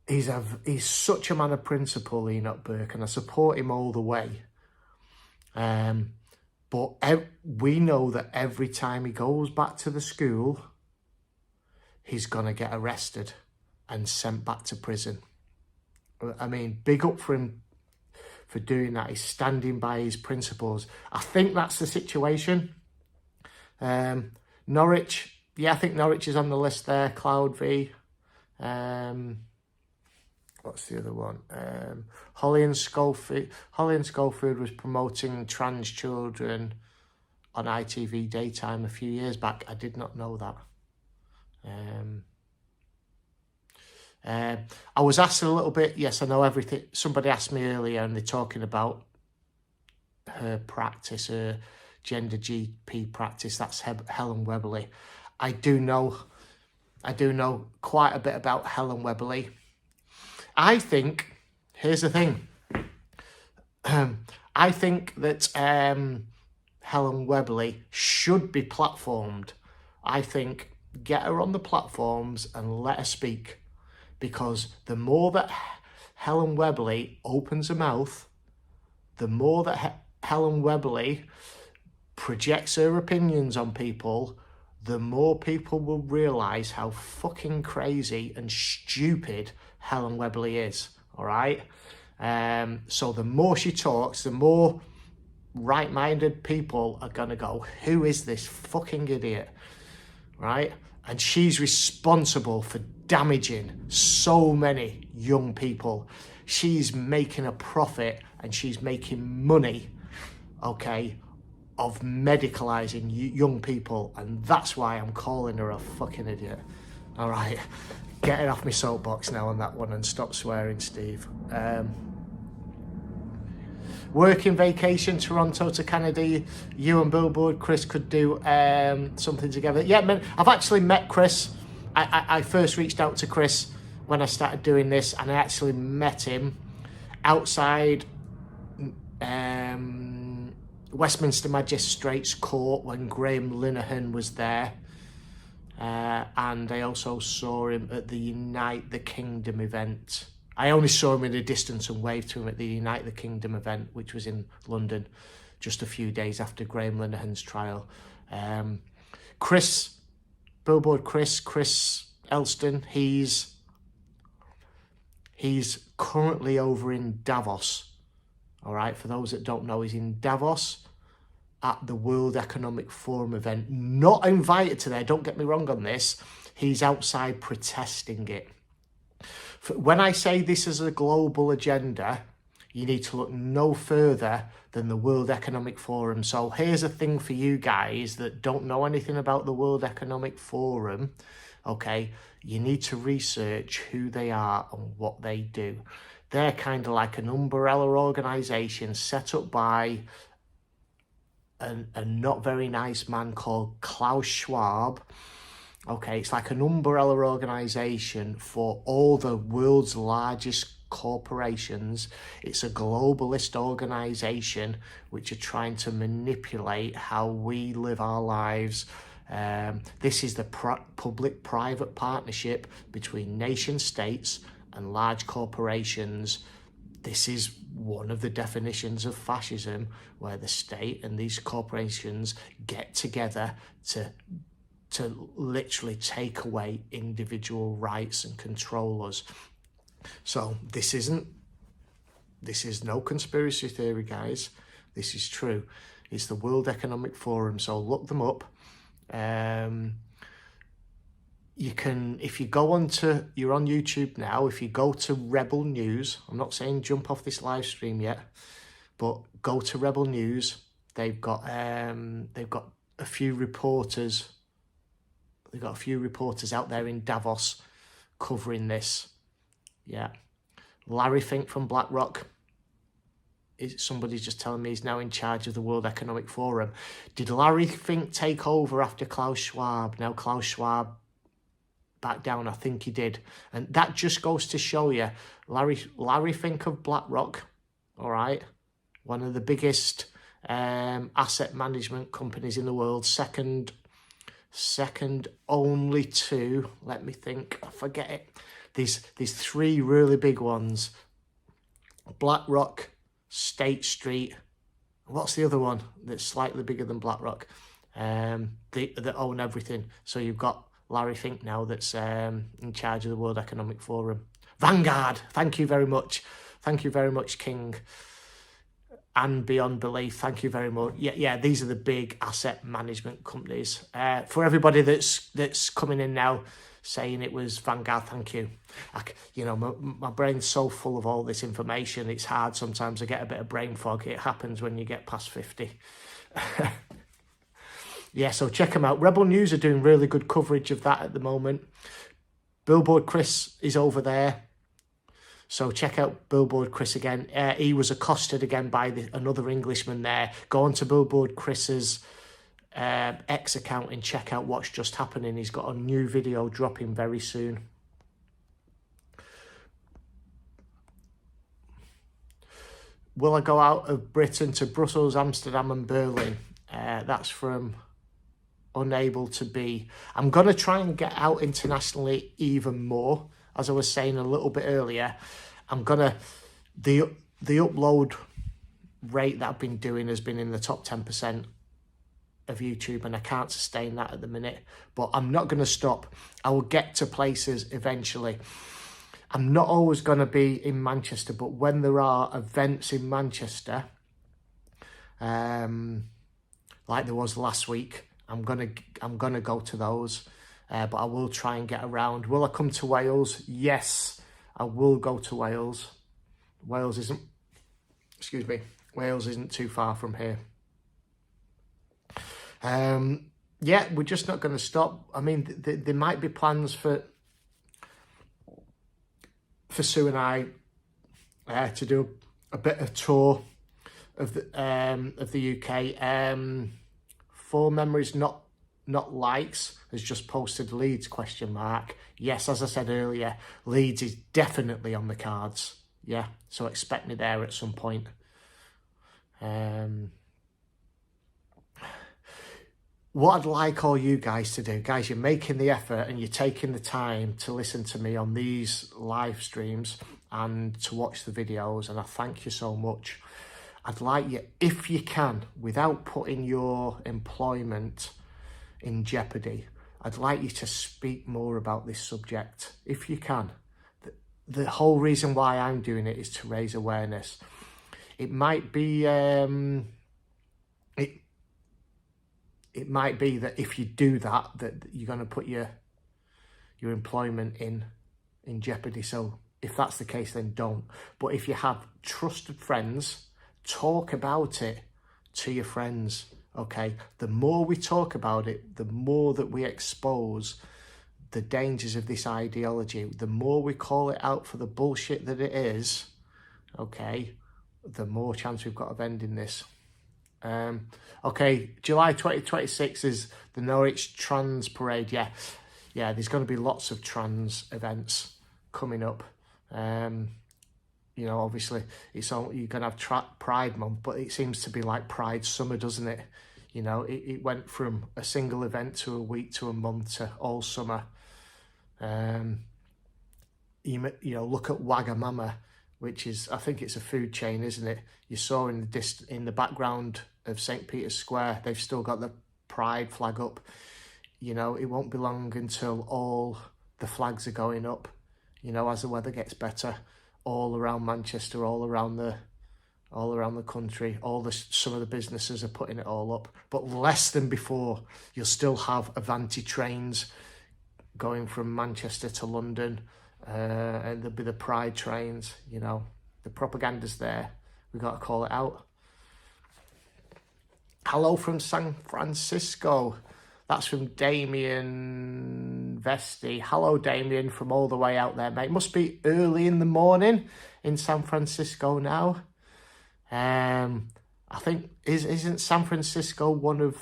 he's such a man of principle, Enoch Burke, and I support him all the way. But we know that every time he goes back to the school, he's gonna get arrested and sent back to prison. I mean, big up for him for doing that. He's standing by his principles. I think that's the situation. Norwich, yeah, I think Norwich is on the list there. Cloud V. What's the other one? Holly and Schofield was promoting trans children on ITV daytime a few years back. I did not know that. I was asked a little bit, yes, I know everything. Somebody asked me earlier and they're talking about her practice, her gender GP practice. That's Helen Weberly. I do know quite a bit about Helen Weberly. I think, here's the thing. I think that Helen Weberly should be platformed. I think get her on the platforms and let her speak. Because the more that Helen Weberly opens her mouth, the more that Helen Weberly projects her opinions on people, the more people will realise how fucking crazy and stupid Helen Weberly is, all right? So the more she talks, the more right-minded people are going to go, who is this fucking idiot, right? And she's responsible for damaging so many young people. She's making a profit and she's making money, okay, of medicalising young people, and that's why I'm calling her a fucking idiot. All right, getting off my soapbox now on that one and stop swearing, Steve. Working vacation, Toronto to Canada. You and Billboard, Chris could do something together. Yeah, man, I've actually met Chris. I first reached out to Chris when I started doing this, and I actually met him outside Westminster Magistrates Court when Graham Linehan was there. And I also saw him at the Unite the Kingdom event. I only saw him in a distance and waved to him at the Unite the Kingdom event, which was in London, just a few days after Graham Linehan's trial. Chris, Billboard Chris Elston, he's currently over in Davos. All right, for those that don't know, he's in Davos at the World Economic Forum event. Not invited to there, don't get me wrong on this. He's outside protesting it. When I say this is a global agenda, you need to look no further than the World Economic Forum. So here's a thing for you guys that don't know anything about the World Economic Forum, okay? You need to research who they are and what they do. They're kind of like an umbrella organisation set up by a not very nice man called Klaus Schwab. Okay, it's like an umbrella organisation for all the world's largest corporations. It's a globalist organisation which are trying to manipulate how we live our lives. This is the public-private partnership between nation states and large corporations. This is one of the definitions of fascism, where the state and these corporations get together to literally take away individual rights and control us. So this is no conspiracy theory, guys. This is true. It's the World Economic Forum, so look them up. You can, if you go onto, you're on YouTube now, if you go to Rebel News, I'm not saying jump off this live stream yet, but go to Rebel News. They've got a few reporters. They've got a few reporters out there in Davos covering this. Yeah. Larry Fink from BlackRock. Somebody's just telling me he's now in charge of the World Economic Forum. Did Larry Fink take over after Klaus Schwab? Now Klaus Schwab back down, I think he did. And that just goes to show you, Larry Fink of BlackRock, all right, one of the biggest asset management companies in the world, second only to, let me think, I forget it. These three really big ones: BlackRock, State Street. What's the other one that's slightly bigger than BlackRock? That own everything. So you've got Larry Fink now that's in charge of the World Economic Forum. Vanguard, thank you very much. Thank you very much, King. And Beyond Belief, thank you very much. Yeah, these are the big asset management companies. For everybody that's coming in now saying it was Vanguard, thank you. My brain's so full of all this information, it's hard sometimes. I get a bit of brain fog. It happens when you get past 50. Yeah, so check them out. Rebel News are doing really good coverage of that at the moment. Billboard Chris is over there. So check out Billboard Chris again. He was accosted again by another Englishman there. Go on to Billboard Chris's X account and check out what's just happening. He's got a new video dropping very soon. Will I go out of Britain to Brussels, Amsterdam and Berlin? That's from Unable to Be. I'm going to try and get out internationally even more. As I was saying a little bit earlier, I'm going to... The upload rate that I've been doing has been in the top 10% of YouTube, and I can't sustain that at the minute. But I'm not going to stop. I will get to places eventually. I'm not always going to be in Manchester, but when there are events in Manchester, like there was last week, I'm gonna go to those. But I will try and get around. Will I come to Wales? Yes, I will go to Wales. Wales isn't too far from here. Yeah, we're just not going to stop. I mean, there might be plans for Sue and I to do a bit of tour of the UK. For memories, not likes, has just posted Leeds ? Yes, as I said earlier, Leeds is definitely on the cards. Yeah, so expect me there at some point. What I'd like all you guys to do, guys, you're making the effort and you're taking the time to listen to me on these live streams and to watch the videos, and I thank you so much. I'd like you, if you can, without putting your employment in jeopardy, I'd like you to speak more about this subject, if you can. The whole reason why I'm doing it is to raise awareness. It might be it might be that if you do that, that you're going to put your employment in jeopardy. So if that's the case, then don't. But if you have trusted friends, talk about it to your friends, okay? The more we talk about it, the more that we expose the dangers of this ideology, the more we call it out for the bullshit that it is, okay, the more chance we've got of ending this. Okay, July 2026 is the Norwich Trans Parade. Yeah, there's going to be lots of trans events coming up. You know, obviously, it's all, you're going to have Pride Month, but it seems to be like Pride Summer, doesn't it? You know, it went from a single event to a week to a month to all summer. You know, look at Wagamama, which is, I think it's a food chain, isn't it? You saw in the background of St. Peter's Square, they've still got the pride flag up. You know, it won't be long until all the flags are going up, you know, as the weather gets better, all around Manchester, all around the country. Some of the businesses are putting it all up, but less than before. You'll still have Avanti trains going from Manchester to London, and there'll be the pride trains. You know, the propaganda's there. We've got to call it out. Hello from San Francisco. That's from Damien Vesti. Hello, Damien, from all the way out there, mate. Must be early in the morning in San Francisco now. I think, isn't San Francisco one of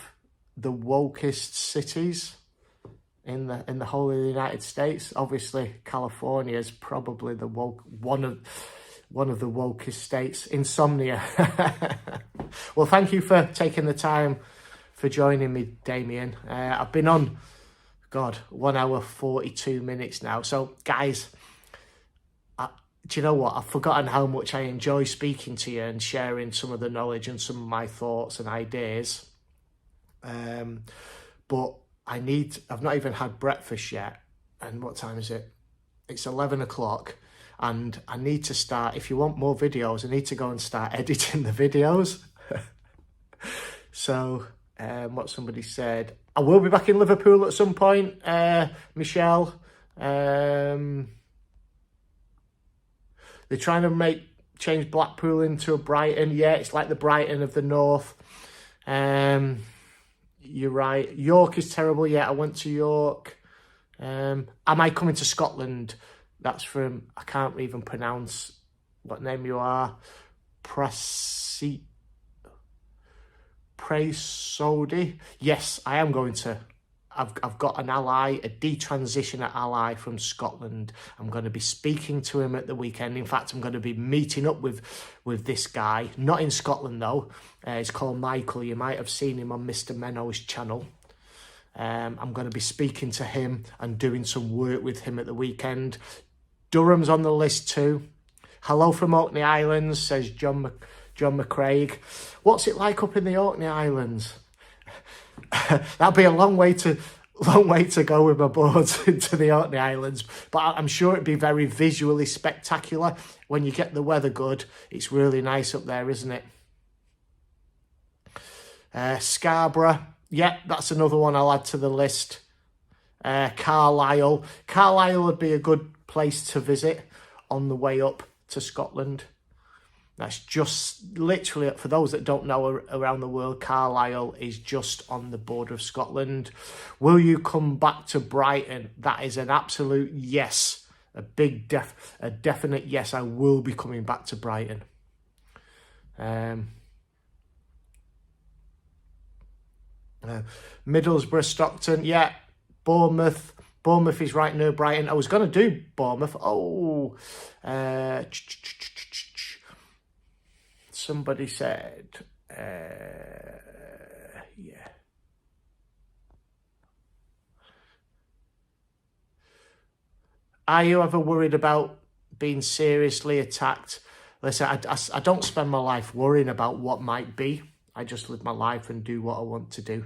the wokest cities in the whole of the United States? Obviously, California is probably the one of the wokest states. Insomnia. Well, thank you for taking the time for joining me, Damien. I've been on, 1 hour 42 minutes now. So, guys, do you know what? I've forgotten how much I enjoy speaking to you and sharing some of the knowledge and some of my thoughts and ideas. But I've not even had breakfast yet. And what time is it? It's 11 o'clock. And I need to start, if you want more videos, I need to go and start editing the videos. So, what somebody said, I will be back in Liverpool at some point, Michelle. They're trying to change Blackpool into a Brighton. Yeah, it's like the Brighton of the North. You're right. York is terrible. Yeah, I went to York. Am I coming to Scotland? That's from, I can't even pronounce what name you are. Presodi. Yes, I am going to. I've got an ally, a detransitioner ally from Scotland. I'm going to be speaking to him at the weekend. In fact, I'm going to be meeting up with this guy. Not in Scotland, though. He's called Michael. You might have seen him on Mr. Menno's channel. I'm going to be speaking to him and doing some work with him at the weekend. Durham's on the list too. Hello from Orkney Islands, says John McCraig. What's it like up in the Orkney Islands? That'd be a long way to go with my boards into the Orkney Islands, but I'm sure it'd be very visually spectacular. When you get the weather good, it's really nice up there, isn't it? Scarborough, yeah, that's another one I'll add to the list. Carlisle would be a good place to visit on the way up to Scotland. That's just literally, for those that don't know, around the world, Carlisle is just on the border of Scotland. Will you come back to Brighton? That is an absolute yes. A definite yes. I will be coming back to Brighton. Middlesbrough, Stockton, yeah. Bournemouth is right near Brighton. I was going to do Bournemouth. Oh, somebody said, yeah. Are you ever worried about being seriously attacked? Listen, I don't spend my life worrying about what might be. I just live my life and do what I want to do.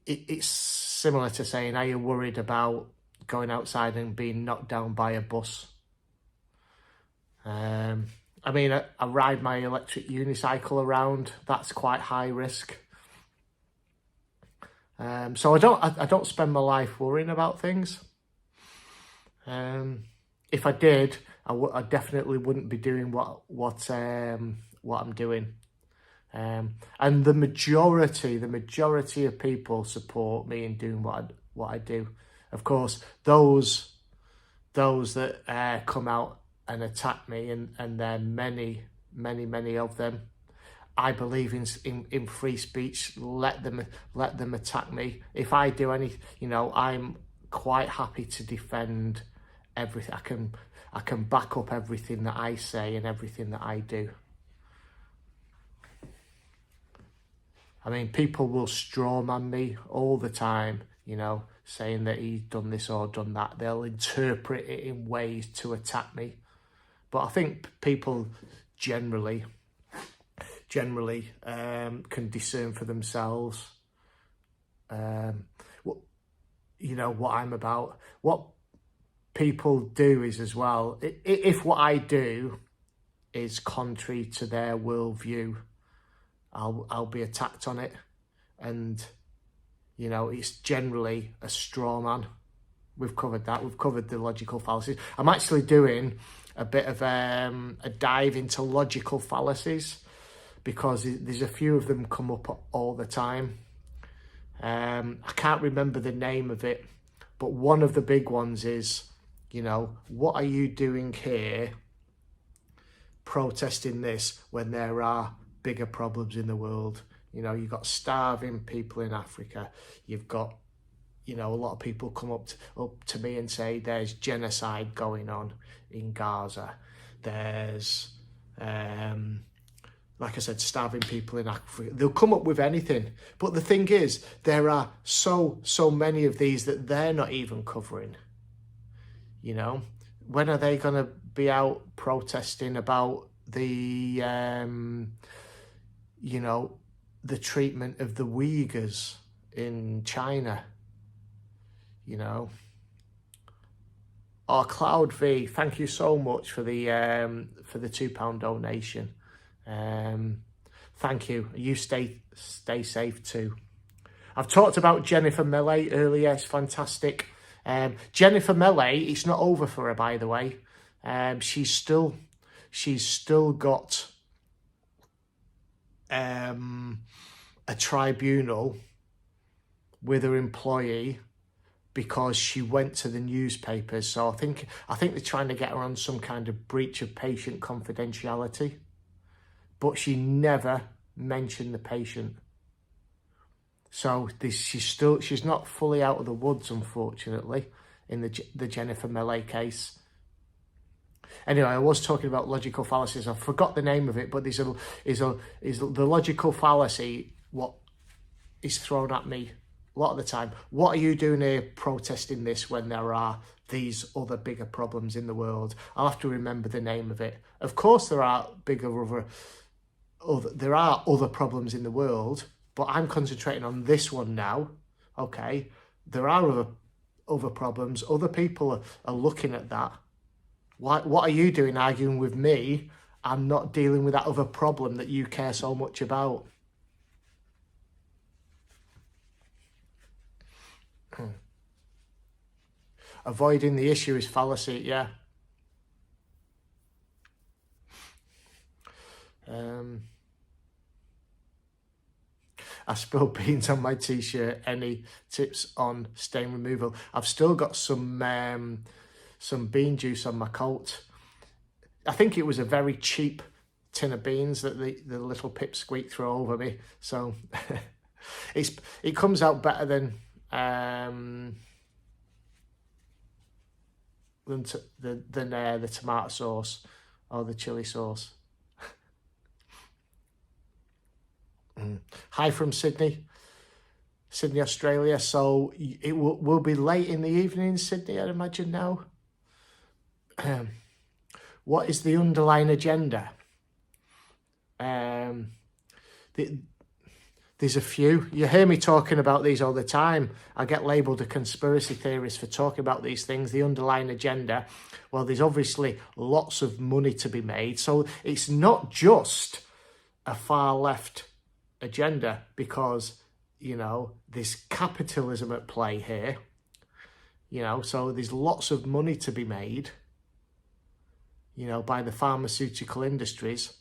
It's similar to saying, are you worried about going outside and being knocked down by a bus? I mean, I ride my electric unicycle around. That's quite high risk. So I don't spend my life worrying about things. If I did, I definitely wouldn't be doing what I'm doing. And the majority of people support me in doing what I do. Of course, those that come out and attack me, and there are many of them. I believe in free speech. Let them attack me. If I do any, I'm quite happy to defend everything. I can back up everything that I say and everything that I do. I mean, people will strawman me all the time, saying that he's done this or done that. They'll interpret it in ways to attack me. But I think people generally can discern for themselves, what I'm about. What people do is, as well, if what I do is contrary to their worldview, I'll be attacked on it, and it's generally a straw man. We've covered that. We've covered the logical fallacies. I'm actually doing a bit of a dive into logical fallacies, because there's a few of them come up all the time. I can't remember the name of it, but one of the big ones is, what are you doing here protesting this when there are bigger problems in the world? You've got starving people in Africa. You've got, a lot of people come up to me and say there's genocide going on in Gaza. There's, like I said, starving people in Africa. They'll come up with anything. But the thing is, there are so many of these that they're not even covering. When are they going to be out protesting about the, the treatment of the Uyghurs in China? Or Cloud V, thank you so much for the £2 donation. Thank you. You stay safe too. I've talked about Jennifer Millet earlier. It's fantastic. Jennifer Millet, it's not over for her, by the way. She's still got a tribunal with her employee because she went to the newspapers. So I think they're trying to get her on some kind of breach of patient confidentiality. But she never mentioned the patient. So she's not fully out of the woods, unfortunately, in the Jennifer Millet case. Anyway, I was talking about logical fallacies. I forgot the name of it, but is the logical fallacy what is thrown at me a lot of the time. What are you doing here protesting this when there are these other bigger problems in the world? I'll have to remember the name of it. Of course, there are other problems in the world, but I'm concentrating on this one now. Okay, there are other problems. Other people are looking at that. What are you doing arguing with me and not dealing with that other problem that you care so much about? Avoiding the issue is fallacy, yeah. I spilled beans on my t-shirt. Any tips on stain removal? I've still got some bean juice on my coat. I think it was a very cheap tin of beans that the little pipsqueak threw over me. So it comes out better than the tomato sauce or the chili sauce. Hi from Sydney, Australia. So it will be late in the evening in Sydney, I'd imagine now. What is the underlying agenda? There's a few. You hear me talking about these all the time. I get labelled a conspiracy theorist for talking about these things. The underlying agenda. Well, there's obviously lots of money to be made. So it's not just a far left agenda, because, you know, there's capitalism at play here. You know, so there's lots of money to be made, you know, by the pharmaceutical industries.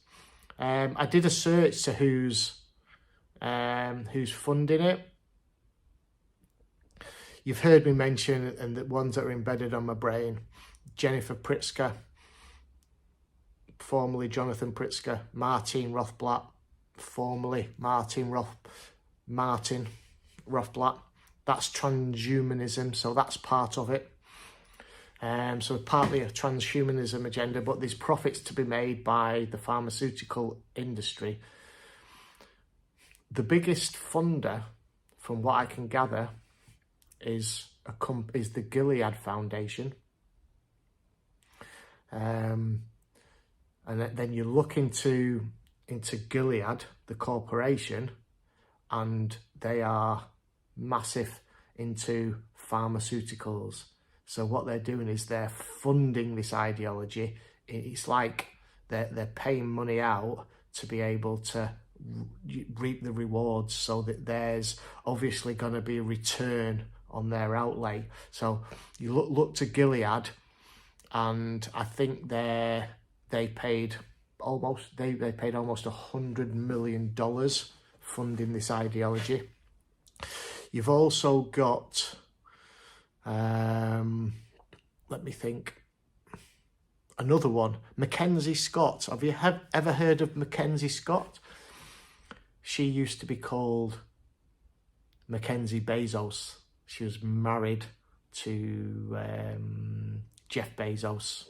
I did a search to who's funding it. You've heard me mention, and the ones that are embedded on my brain: Jennifer Pritzker, formerly Jonathan Pritzker; Martin Rothblatt, formerly Martin Rothblatt. That's transhumanism, so that's part of it. So partly a transhumanism agenda, but there's profits to be made by the pharmaceutical industry. The biggest funder, from what I can gather, is the Gilead Foundation. And then you look into Gilead, the corporation, and they are massive into pharmaceuticals. So what they're doing is they're funding this ideology. It's like they're paying money out to be able to reap the rewards, so that there's obviously going to be a return on their outlay. So you look to Gilead, and I think they paid almost $100 million funding this ideology. You've also got, let me think, another one, Mackenzie Scott. Have you ever heard of Mackenzie Scott? She used to be called Mackenzie Bezos. She was married to Jeff Bezos.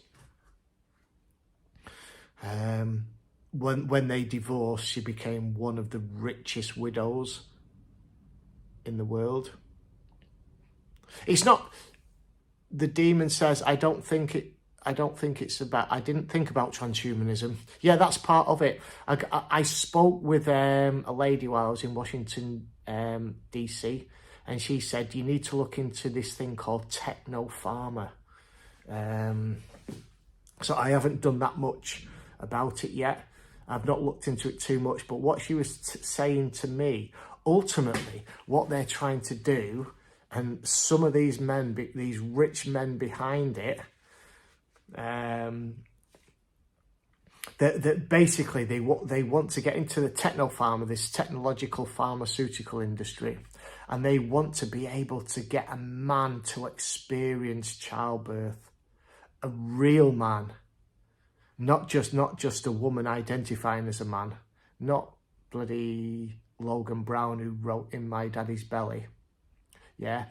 When they divorced, she became one of the richest widows in the world. It's not, the demon says, I didn't think about transhumanism. Yeah, that's part of it. I spoke with a lady while I was in Washington, DC, and she said, you need to look into this thing called techno-pharma. So I haven't done that much about it yet. I've not looked into it too much, but what she was saying to me, ultimately, what they're trying to do, and some of these men, these rich men behind it, that basically they want to get into the techno-pharma, this technological pharmaceutical industry, and they want to be able to get a man to experience childbirth, a real man. Not just a woman identifying as a man, not bloody Logan Brown who wrote In My Daddy's Belly. Yeah,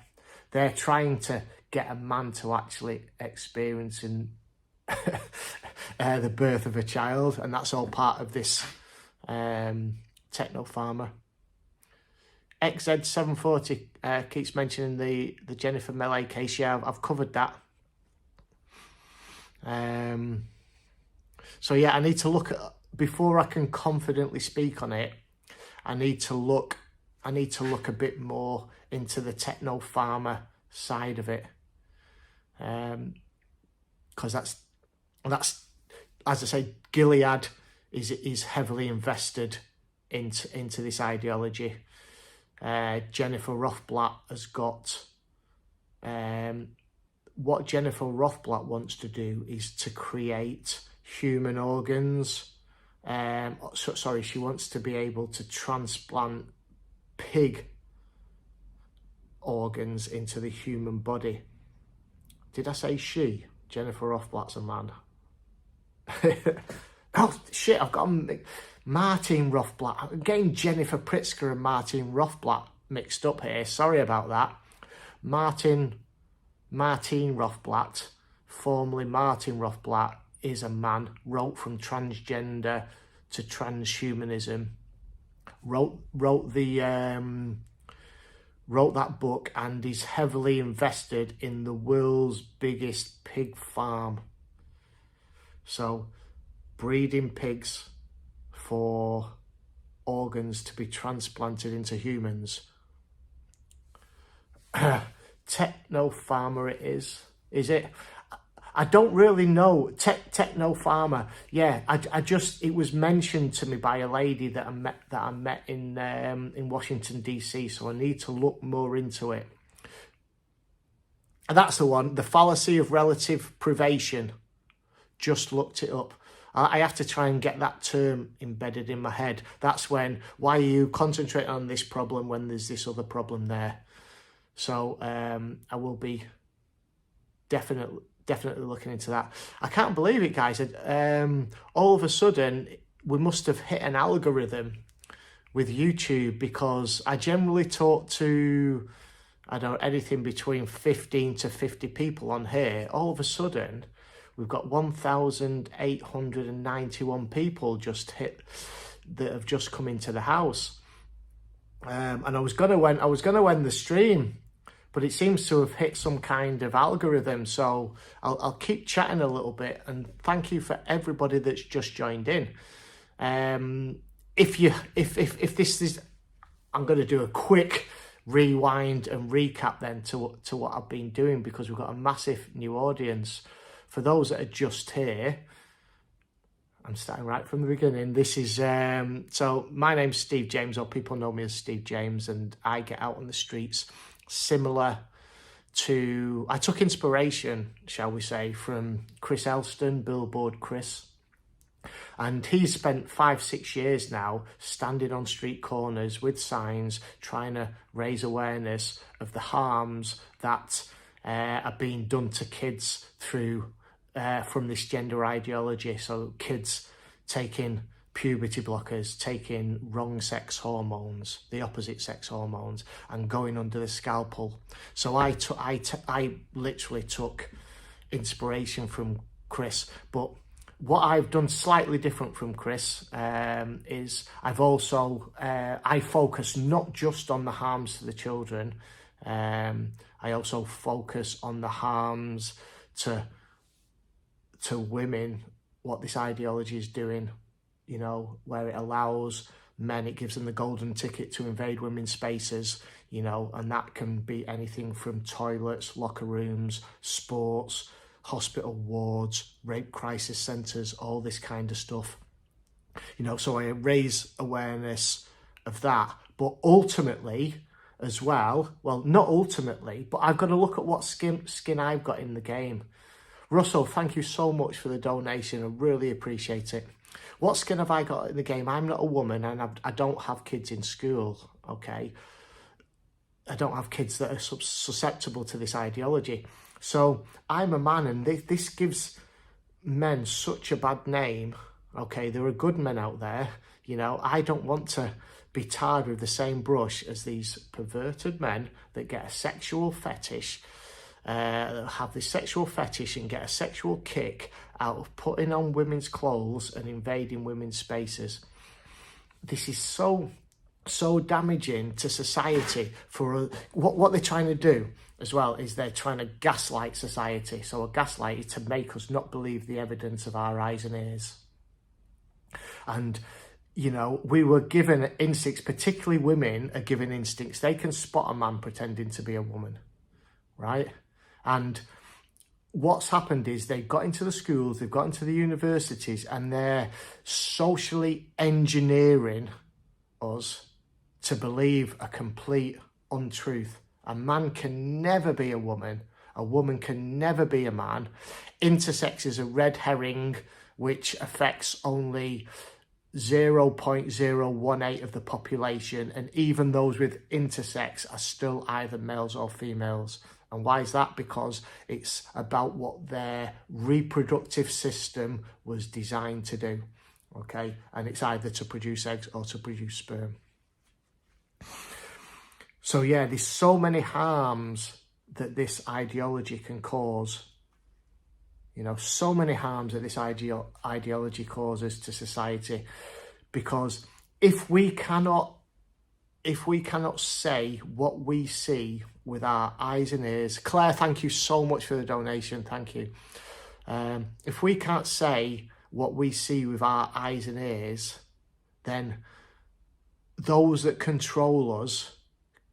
they're trying to get a man to actually experiencing the birth of a child, and that's all part of this techno-pharma. XZ740 keeps mentioning the Jennifer Melee case. Yeah, I've covered that. So yeah, I need to look at, before I can confidently speak on it, I need to look a bit more into the techno-pharma side of it. Because that's, as I say, Gilead is heavily invested into this ideology. Jennifer Rothblatt has got, what Jennifer Rothblatt wants to do is to create human organs She wants to be able to transplant pig organs into the human body. Did I say she? Jennifer Rothblatt's a man. Oh shit, I've got Martin Rothblatt. I'm getting Jennifer Pritzker and Martin Rothblatt mixed up here. Sorry about that. Martin Rothblatt, formerly Martin Rothblatt, is a man, wrote from transgender to transhumanism, wrote that book, and is heavily invested in the world's biggest pig farm. So, breeding pigs for organs to be transplanted into humans. Techno-farmer it is it? I don't really know. Techno-farmer. Yeah, it was mentioned to me by a lady that I met in Washington DC, so I need to look more into it. And that's the one, the fallacy of relative privation. Just looked it up. I have to try and get that term embedded in my head. That's when, why are you concentrating on this problem when there's this other problem there? So I will be definitely looking into that. I can't believe it, guys. All of a sudden, we must have hit an algorithm with YouTube, because I generally talk to, I don't know, anything between 15 to 50 people on here. All of a sudden, we've got 1,891 people that have just come into the house. And I was gonna end the stream, but it seems to have hit some kind of algorithm. So I'll keep chatting a little bit, and thank you for everybody that's just joined in. If this is, I'm going to do a quick rewind and recap then to what I've been doing, because we've got a massive new audience. For those that are just here, I'm starting right from the beginning. This is, so my name's Steve James, or people know me as Steve James, and I get out on the streets similar to, I took inspiration, shall we say, from Chris Elston, Billboard Chris. And he's spent 5-6 years now standing on street corners with signs, trying to raise awareness of the harms that are being done to kids through from this gender ideology. So kids taking puberty blockers, taking wrong sex hormones, the opposite sex hormones, and going under the scalpel. So I literally took inspiration from Chris, but what I've done slightly different from Chris is I've also, I focus not just on the harms to the children, I also focus on the harms to women, what this ideology is doing, you know, where it allows men, it gives them the golden ticket to invade women's spaces, you know, and that can be anything from toilets, locker rooms, sports, hospital wards, rape crisis centres, all this kind of stuff. You know, so I raise awareness of that. But ultimately, as well, not ultimately, but I've got to look at what skin I've got in the game. Russell, thank you so much for the donation. I really appreciate it. What skin have I got in the game? I'm not a woman, and I don't have kids in school, okay? I don't have kids that are susceptible to this ideology. So I'm a man, and this gives men such a bad name, okay? There are good men out there, you know. I don't want to be tarred with the same brush as these perverted men that get a sexual fetish, have this sexual fetish and get a sexual kick out of putting on women's clothes and invading women's spaces. This is so damaging to society. For what they're trying to do as well is they're trying to gaslight society. So a gaslight is to make us not believe the evidence of our eyes and ears. And you know, we were given instincts, particularly women are given instincts. They can spot a man pretending to be a woman, right? And what's happened is they've got into the schools, they've got into the universities, and they're socially engineering us to believe a complete untruth. A man can never be a woman can never be a man. Intersex is a red herring which affects only 0.018 of the population, and even those with intersex are still either males or females. And why is that? Because it's about what their reproductive system was designed to do, okay? And it's either to produce eggs or to produce sperm. So yeah, there's so many harms that this ideology can cause. You know, so many harms that this ideology causes to society, because if we cannot say what we see with our eyes and ears, Claire, thank you so much for the donation, thank you. If we can't say what we see with our eyes and ears, then those that control us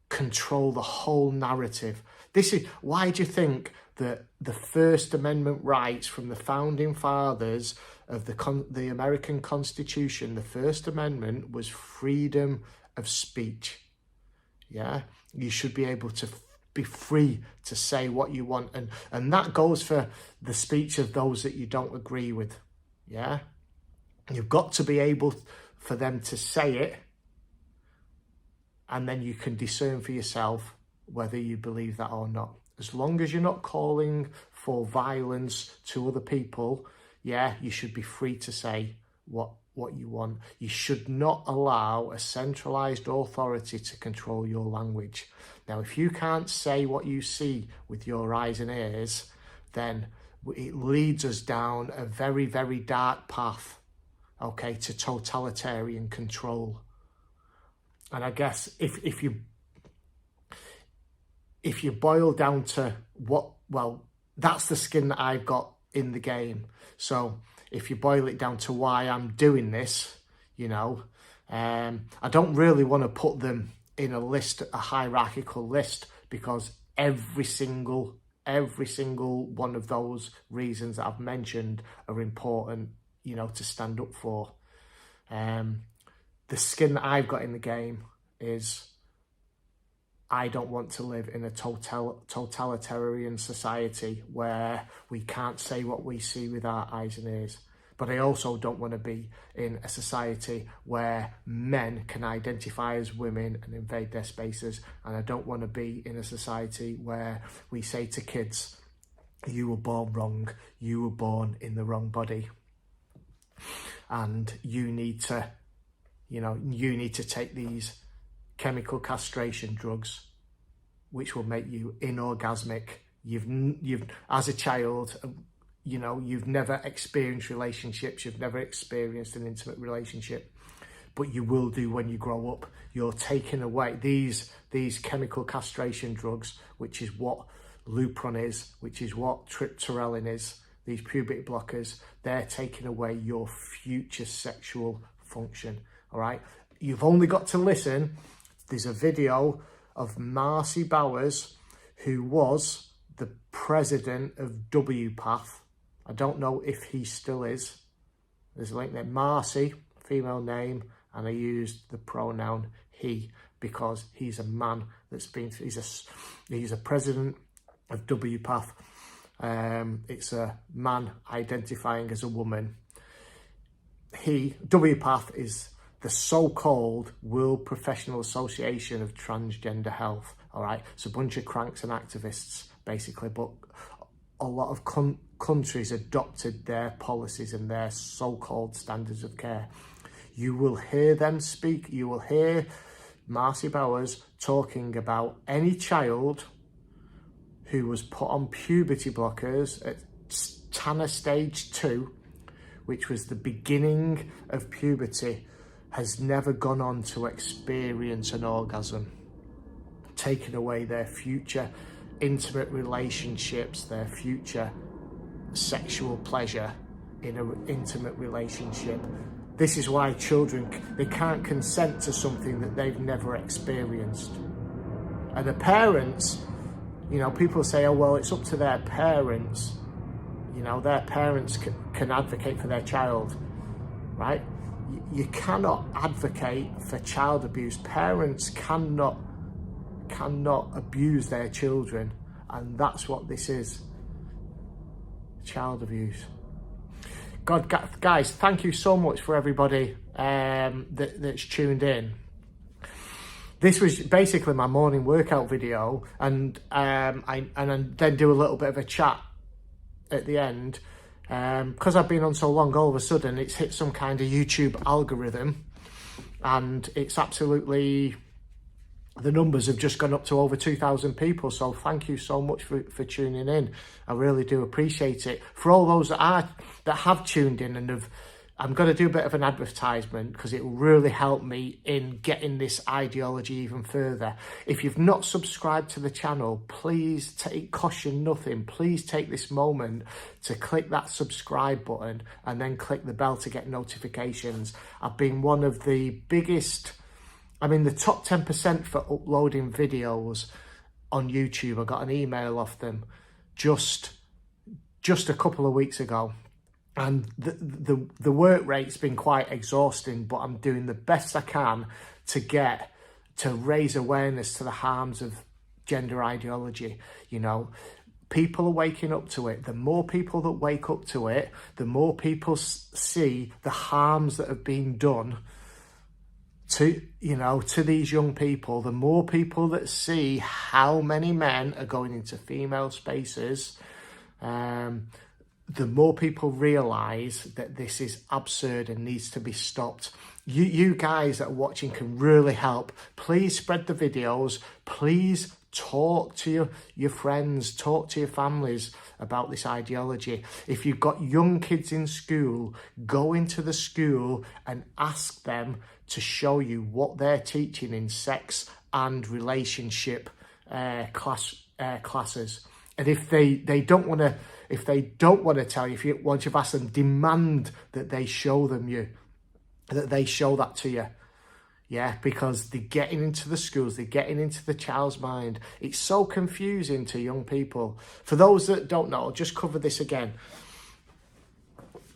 control the whole narrative. This is why do you think that the First Amendment rights from the founding fathers of the American Constitution, the First Amendment was freedom of speech? Yeah, you should be able to be free to say what you want, and that goes for the speech of those that you don't agree with. Yeah, you've got to be able for them to say it, and then you can discern for yourself whether you believe that or not. As long as you're not calling for violence to other people, yeah, you should be free to say what you want. You should not allow a centralised authority to control your language. Now, if you can't say what you see with your eyes and ears, then it leads us down a very, very dark path, okay, to totalitarian control. And I guess if you boil down to that's the skin that I've got in the game. So if you boil it down to why I'm doing this, you know, I don't really want to put them in a list, a hierarchical list, because every single one of those reasons that I've mentioned are important, you know, to stand up for. The skin that I've got in the game is I don't want to live in a totalitarian society where we can't say what we see with our eyes and ears. But I also don't want to be in a society where men can identify as women and invade their spaces. And I don't want to be in a society where we say to kids, you were born wrong, you were born in the wrong body, and you need to take these chemical castration drugs, which will make you inorgasmic. You've as a child, you know, you've never experienced relationships, you've never experienced an intimate relationship, but you will do when you grow up. You're taking away these chemical castration drugs, which is what Lupron is, which is what triptorelin is, these puberty blockers. They're taking away your future sexual function, all right? You've only got to listen. There's a video of Marcy Bowers, who was the president of WPATH. I don't know if he still is. There's a link there. Marcy, female name, and I used the pronoun he because he's a man he's a president of WPATH. It's a man identifying as a woman. WPATH is the so-called World Professional Association of Transgender Health, all right? It's a bunch of cranks and activists, basically, but a lot of countries adopted their policies and their so-called standards of care. You will hear them speak, you will hear Marcy Bowers talking about any child who was put on puberty blockers at Tanner stage 2, which was the beginning of puberty, has never gone on to experience an orgasm, taking away their future intimate relationships, their future sexual pleasure in an intimate relationship. This is why children, they can't consent to something that they've never experienced. And the parents, you know, people say, oh, well, it's up to their parents. You know, their parents can advocate for their child, right? You cannot advocate for child abuse. Parents cannot abuse their children, and that's what this is, child abuse. God, guys, thank you so much for everybody that's tuned in. This was basically my morning workout video, and I then do a little bit of a chat at the end. Because I've been on so long, all of a sudden it's hit some kind of YouTube algorithm, and it's absolutely, the numbers have just gone up to over 2,000 people. So thank you so much for tuning in. I really do appreciate it. For all those that have tuned in and I'm going to do a bit of an advertisement, because it will really help me in getting this ideology even further. If you've not subscribed to the channel, please caution nothing. Please take this moment to click that subscribe button and then click the bell to get notifications. I've been one of the biggest, I'm in the top 10% for uploading videos on YouTube. I got an email off them just a couple of weeks ago. And the work rate's been quite exhausting, but I'm doing the best I can to raise awareness to the harms of gender ideology. You know, people are waking up to it. The more people that wake up to it, the more people see the harms that have been done to these young people. The more people that see how many men are going into female spaces, the more people realise that this is absurd and needs to be stopped. You guys that are watching can really help. Please spread the videos. Please talk to your friends, talk to your families about this ideology. If you've got young kids in school, go into the school and ask them to show you what they're teaching in sex and relationship classes. And if they don't want to tell you, once you've asked them, demand that they show that to you. Yeah, because they're getting into the schools, they're getting into the child's mind. It's so confusing to young people. For those that don't know, I'll just cover this again.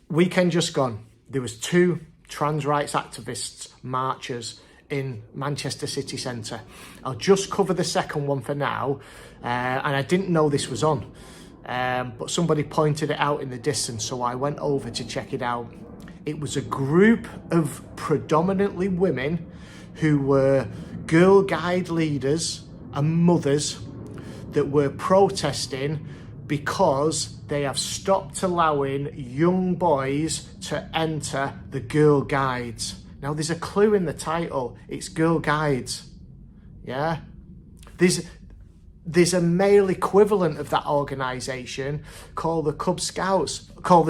Weekend just gone, there was 2 trans rights activists marchers in Manchester city centre. I'll just cover the second one for now, and I didn't know this was on, but somebody pointed it out in the distance, so I went over to check it out. It was a group of predominantly women who were Girl Guide leaders and mothers that were protesting because they have stopped allowing young boys to enter the Girl Guides. Now, there's a clue in the title. It's Girl Guides. Yeah? There's a male equivalent of that organisation called the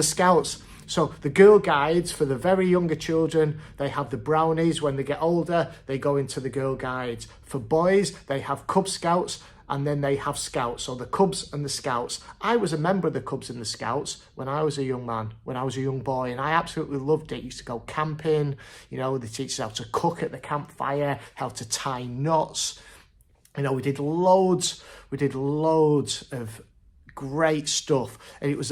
Scouts. So the Girl Guides, for the very younger children, they have the brownies. When they get older, they go into the Girl Guides. For boys, they have Cub Scouts, and then they have Scouts. So the Cubs and the Scouts. I was a member of the Cubs and the Scouts when I was a young man, when I was a young boy, and I absolutely loved it. Used to go camping, they teach us how to cook at the campfire, how to tie knots. We did loads of great stuff, and it was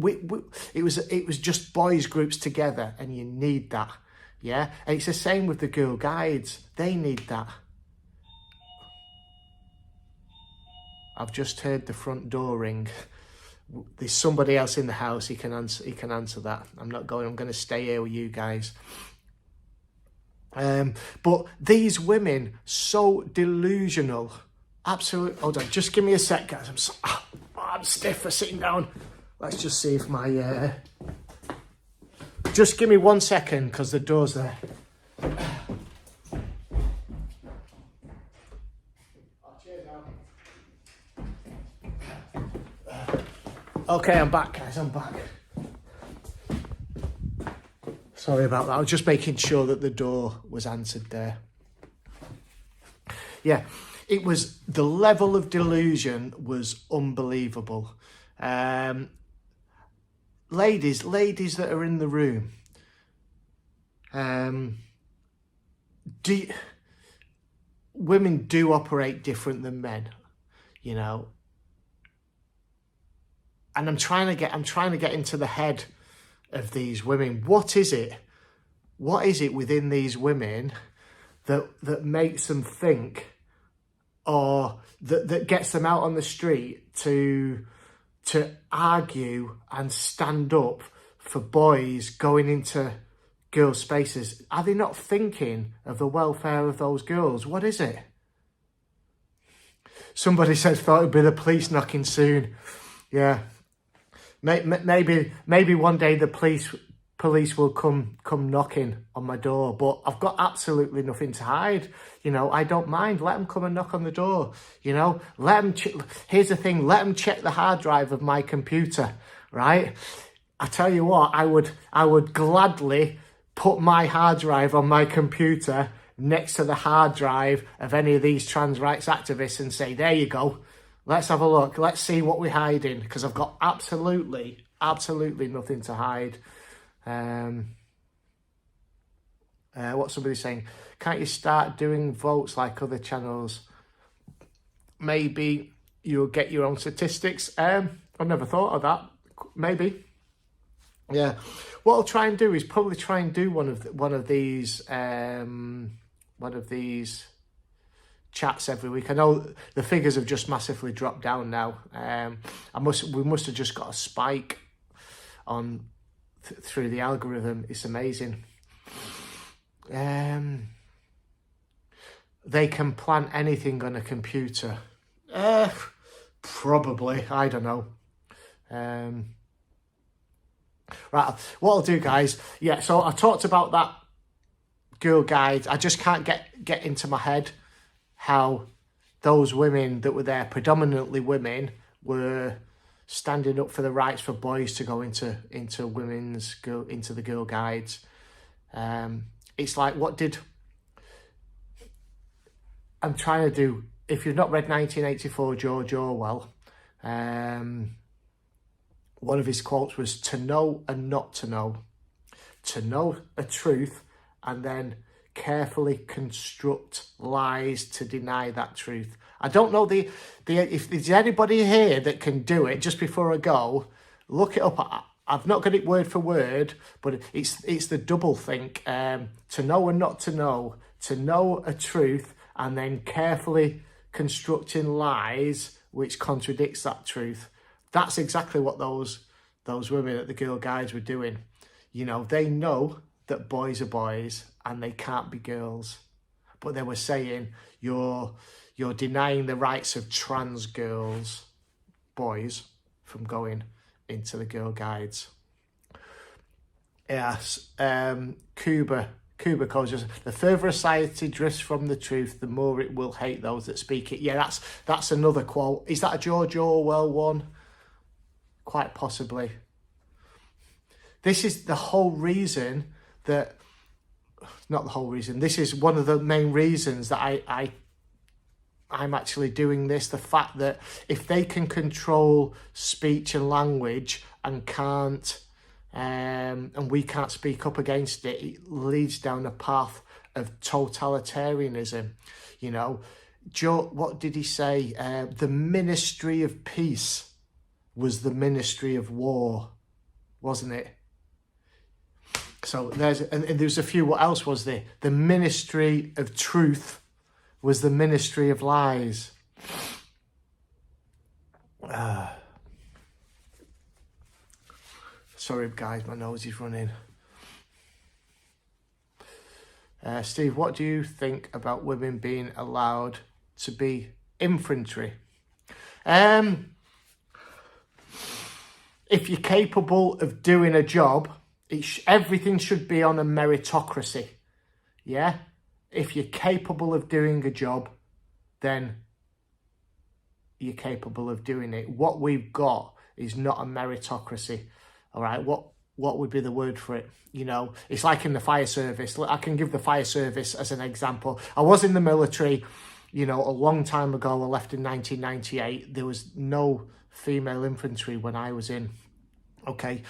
it was just boys groups together, and you need that. Yeah, and it's the same with the Girl Guides. They need that. I've just heard the front door ring. There's somebody else in the house. He can answer that. I'm going to stay here with you guys. But these women, so delusional. Absolutely. Hold on, just give me a sec, guys. I'm stiff for sitting down. Let's just see if my... Just give me 1 second, because the door's there. Okay, I'm back, guys. I'm back. Sorry about that. I was just making sure that the door was answered there. Yeah, it was, the level of delusion was unbelievable. Ladies that are in the room, women do operate different than men, and I'm trying to get into the head of these women. What is it within these women that makes them think, or that gets them out on the street to argue and stand up for boys going into girls' spaces. Are they not thinking of the welfare of those girls? What is it? Somebody said thought it'd be the police knocking soon. Yeah, maybe one day the police will come knocking on my door, but I've got absolutely nothing to hide. You know, I don't mind. Let them come and knock on the door. You know, let them. Here's the thing. Let them check the hard drive of my computer. Right. I tell you what, I would gladly put my hard drive on my computer next to the hard drive of any of these trans rights activists and say, there you go. Let's have a look. Let's see what we're hiding, because I've got absolutely nothing to hide. What's somebody saying? Can't you start doing votes like other channels? Maybe you'll get your own statistics. I've never thought of that. Maybe. Yeah. What I'll try and do is probably try and do one of these chats every week. I know the figures have just massively dropped down now. We must have just got a spike on through the algorithm. It's amazing. They can plant anything on a computer. Probably. I don't know. Right, what I'll do, guys, yeah, so I talked about that girl guide. I just can't get into my head how those women that were there, predominantly women, were standing up for the rights for boys to go into the girl guides. It's like, I'm trying to do, if you've not read 1984 George Orwell, one of his quotes was, to know and not to know a truth and then carefully construct lies to deny that truth. I don't know if there's anybody here that can do it. Just before I go, look it up. I've not got it word for word, but it's the double think. To know and not to know a truth and then carefully constructing lies which contradicts that truth. That's exactly what those women at the Girl Guides were doing. You know, they know that boys are boys and they can't be girls. But they were saying, you're denying the rights of trans girls, boys, from going into the Girl Guides. Yes, Cuba calls us, the further a society drifts from the truth, the more it will hate those that speak it. Yeah, that's another quote. Is that a George Orwell one? Quite possibly. This is the whole reason that, not the whole reason, this is one of the main reasons that I'm actually doing this. The fact that if they can control speech and language and we can't speak up against it, it leads down a path of totalitarianism. You know, what did he say? The Ministry of Peace was the Ministry of War, wasn't it? So there's a few. What else was there? The Ministry of Truth was the Ministry of Lies. Sorry, guys, my nose is running. Steve, what do you think about women being allowed to be infantry? If you're capable of doing a job, everything should be on a meritocracy. Yeah? If you're capable of doing a job, then you're capable of doing it. What we've got is not a meritocracy. All right? What would be the word for it? You know, it's like in the fire service. I can give the fire service as an example. I was in the military, you know, a long time ago. I left in 1998. There was no female infantry when I was in. Okay.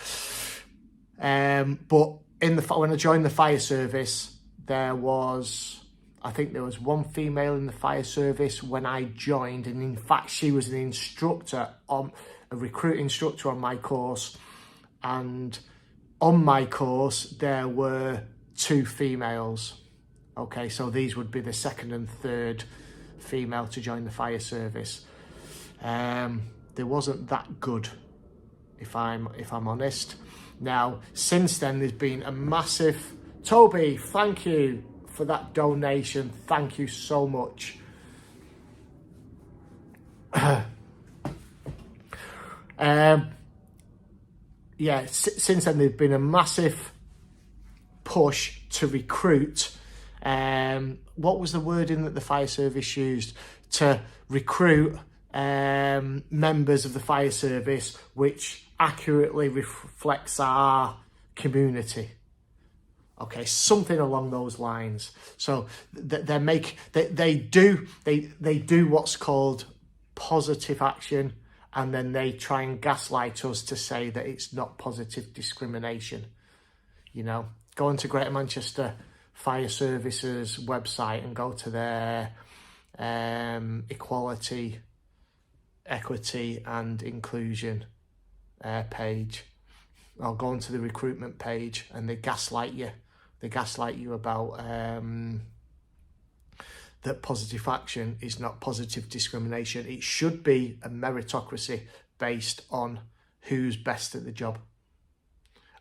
But when I joined the fire service, I think there was one female in the fire service when I joined, and in fact she was a recruit instructor on my course, and on my course there were 2 females. Okay, so these would be the second and third female to join the fire service. There wasn't that good, if I'm honest. Now, since then, there's been a massive Toby, thank you for that donation. Thank you so much. Yeah, since then there's been a massive push to recruit. What was the wording that the fire service used? To recruit members of the fire service, which accurately reflects our community. Okay, something along those lines. So they do what's called positive action, and then they try and gaslight us to say that it's not positive discrimination. You know, go onto Greater Manchester Fire Services website and go to their equality, equity and inclusion page. Or go onto the recruitment page, and they gaslight you. They gaslight you about that positive action is not positive discrimination. It should be a meritocracy based on who's best at the job.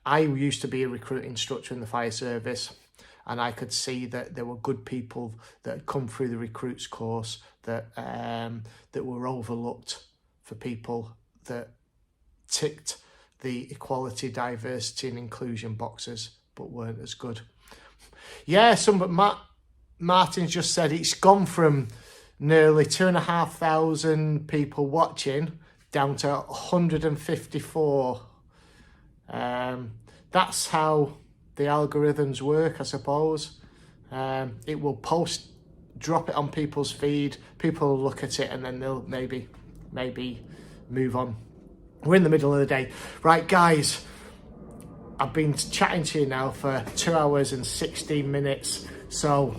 I used to be a recruit instructor in the fire service, and I could see that there were good people that had come through the recruits course that were overlooked for people that ticked the equality, diversity and inclusion boxes but weren't as good. Yeah, Martin's just said it's gone from nearly 2,500 people watching down to 154. That's how the algorithms work, I suppose. It will drop it on people's feed, people will look at it, and then they'll maybe move on. We're in the middle of the day. Right, guys, I've been chatting to you now for 2 hours and 16 minutes, so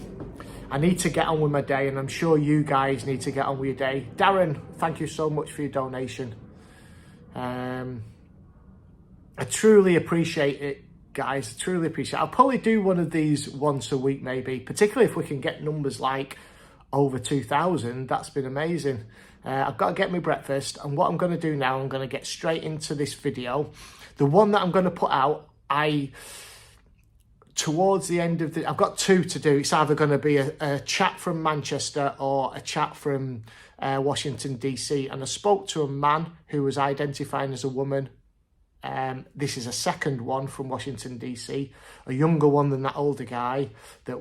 I need to get on with my day, and I'm sure you guys need to get on with your day. Darren, thank you so much for your donation. I truly appreciate it, guys. I truly appreciate it. I'll probably do one of these once a week, maybe, particularly if we can get numbers like over 2,000. That's been amazing. I've got to get my breakfast, and what I'm going to do now, I'm going to get straight into this video. The one that I'm going to put out, towards the end of I've got two to do. It's either going to be a chat from Manchester or a chat from Washington, DC. And I spoke to a man who was identifying as a woman. This is a second one from Washington, DC, a younger one than that older guy that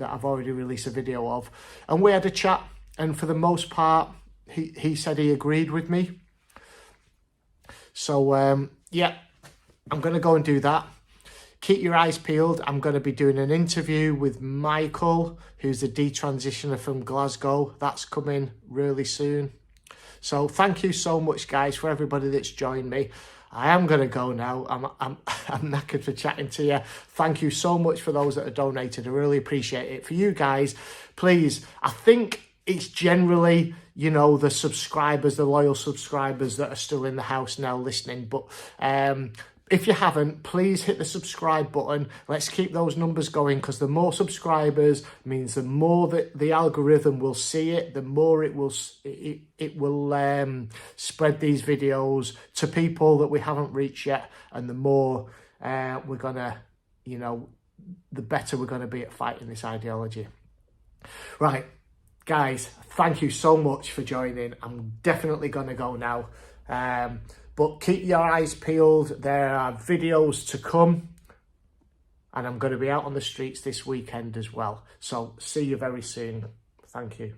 I've already released a video of. And we had a chat, and for the most part, he said he agreed with me. So, yeah, I'm going to go and do that. Keep your eyes peeled. I'm going to be doing an interview with Michael, who's a detransitioner from Glasgow. That's coming really soon. So thank you so much, guys, for everybody that's joined me. I am going to go now. I'm knackered for chatting to you. Thank you so much for those that have donated. I really appreciate it. For you guys, please, I think it's generally, you know, the subscribers, the loyal subscribers that are still in the house now listening. But if you haven't, please hit the subscribe button. Let's keep those numbers going, because the more subscribers means the more that the algorithm will see it, the more it will spread these videos to people that we haven't reached yet, and the more we're gonna, you know, the better we're gonna be at fighting this ideology. Right, guys, thank you so much for joining. I'm definitely gonna go now. But keep your eyes peeled. There are videos to come. And I'm going to be out on the streets this weekend as well. So see you very soon. Thank you.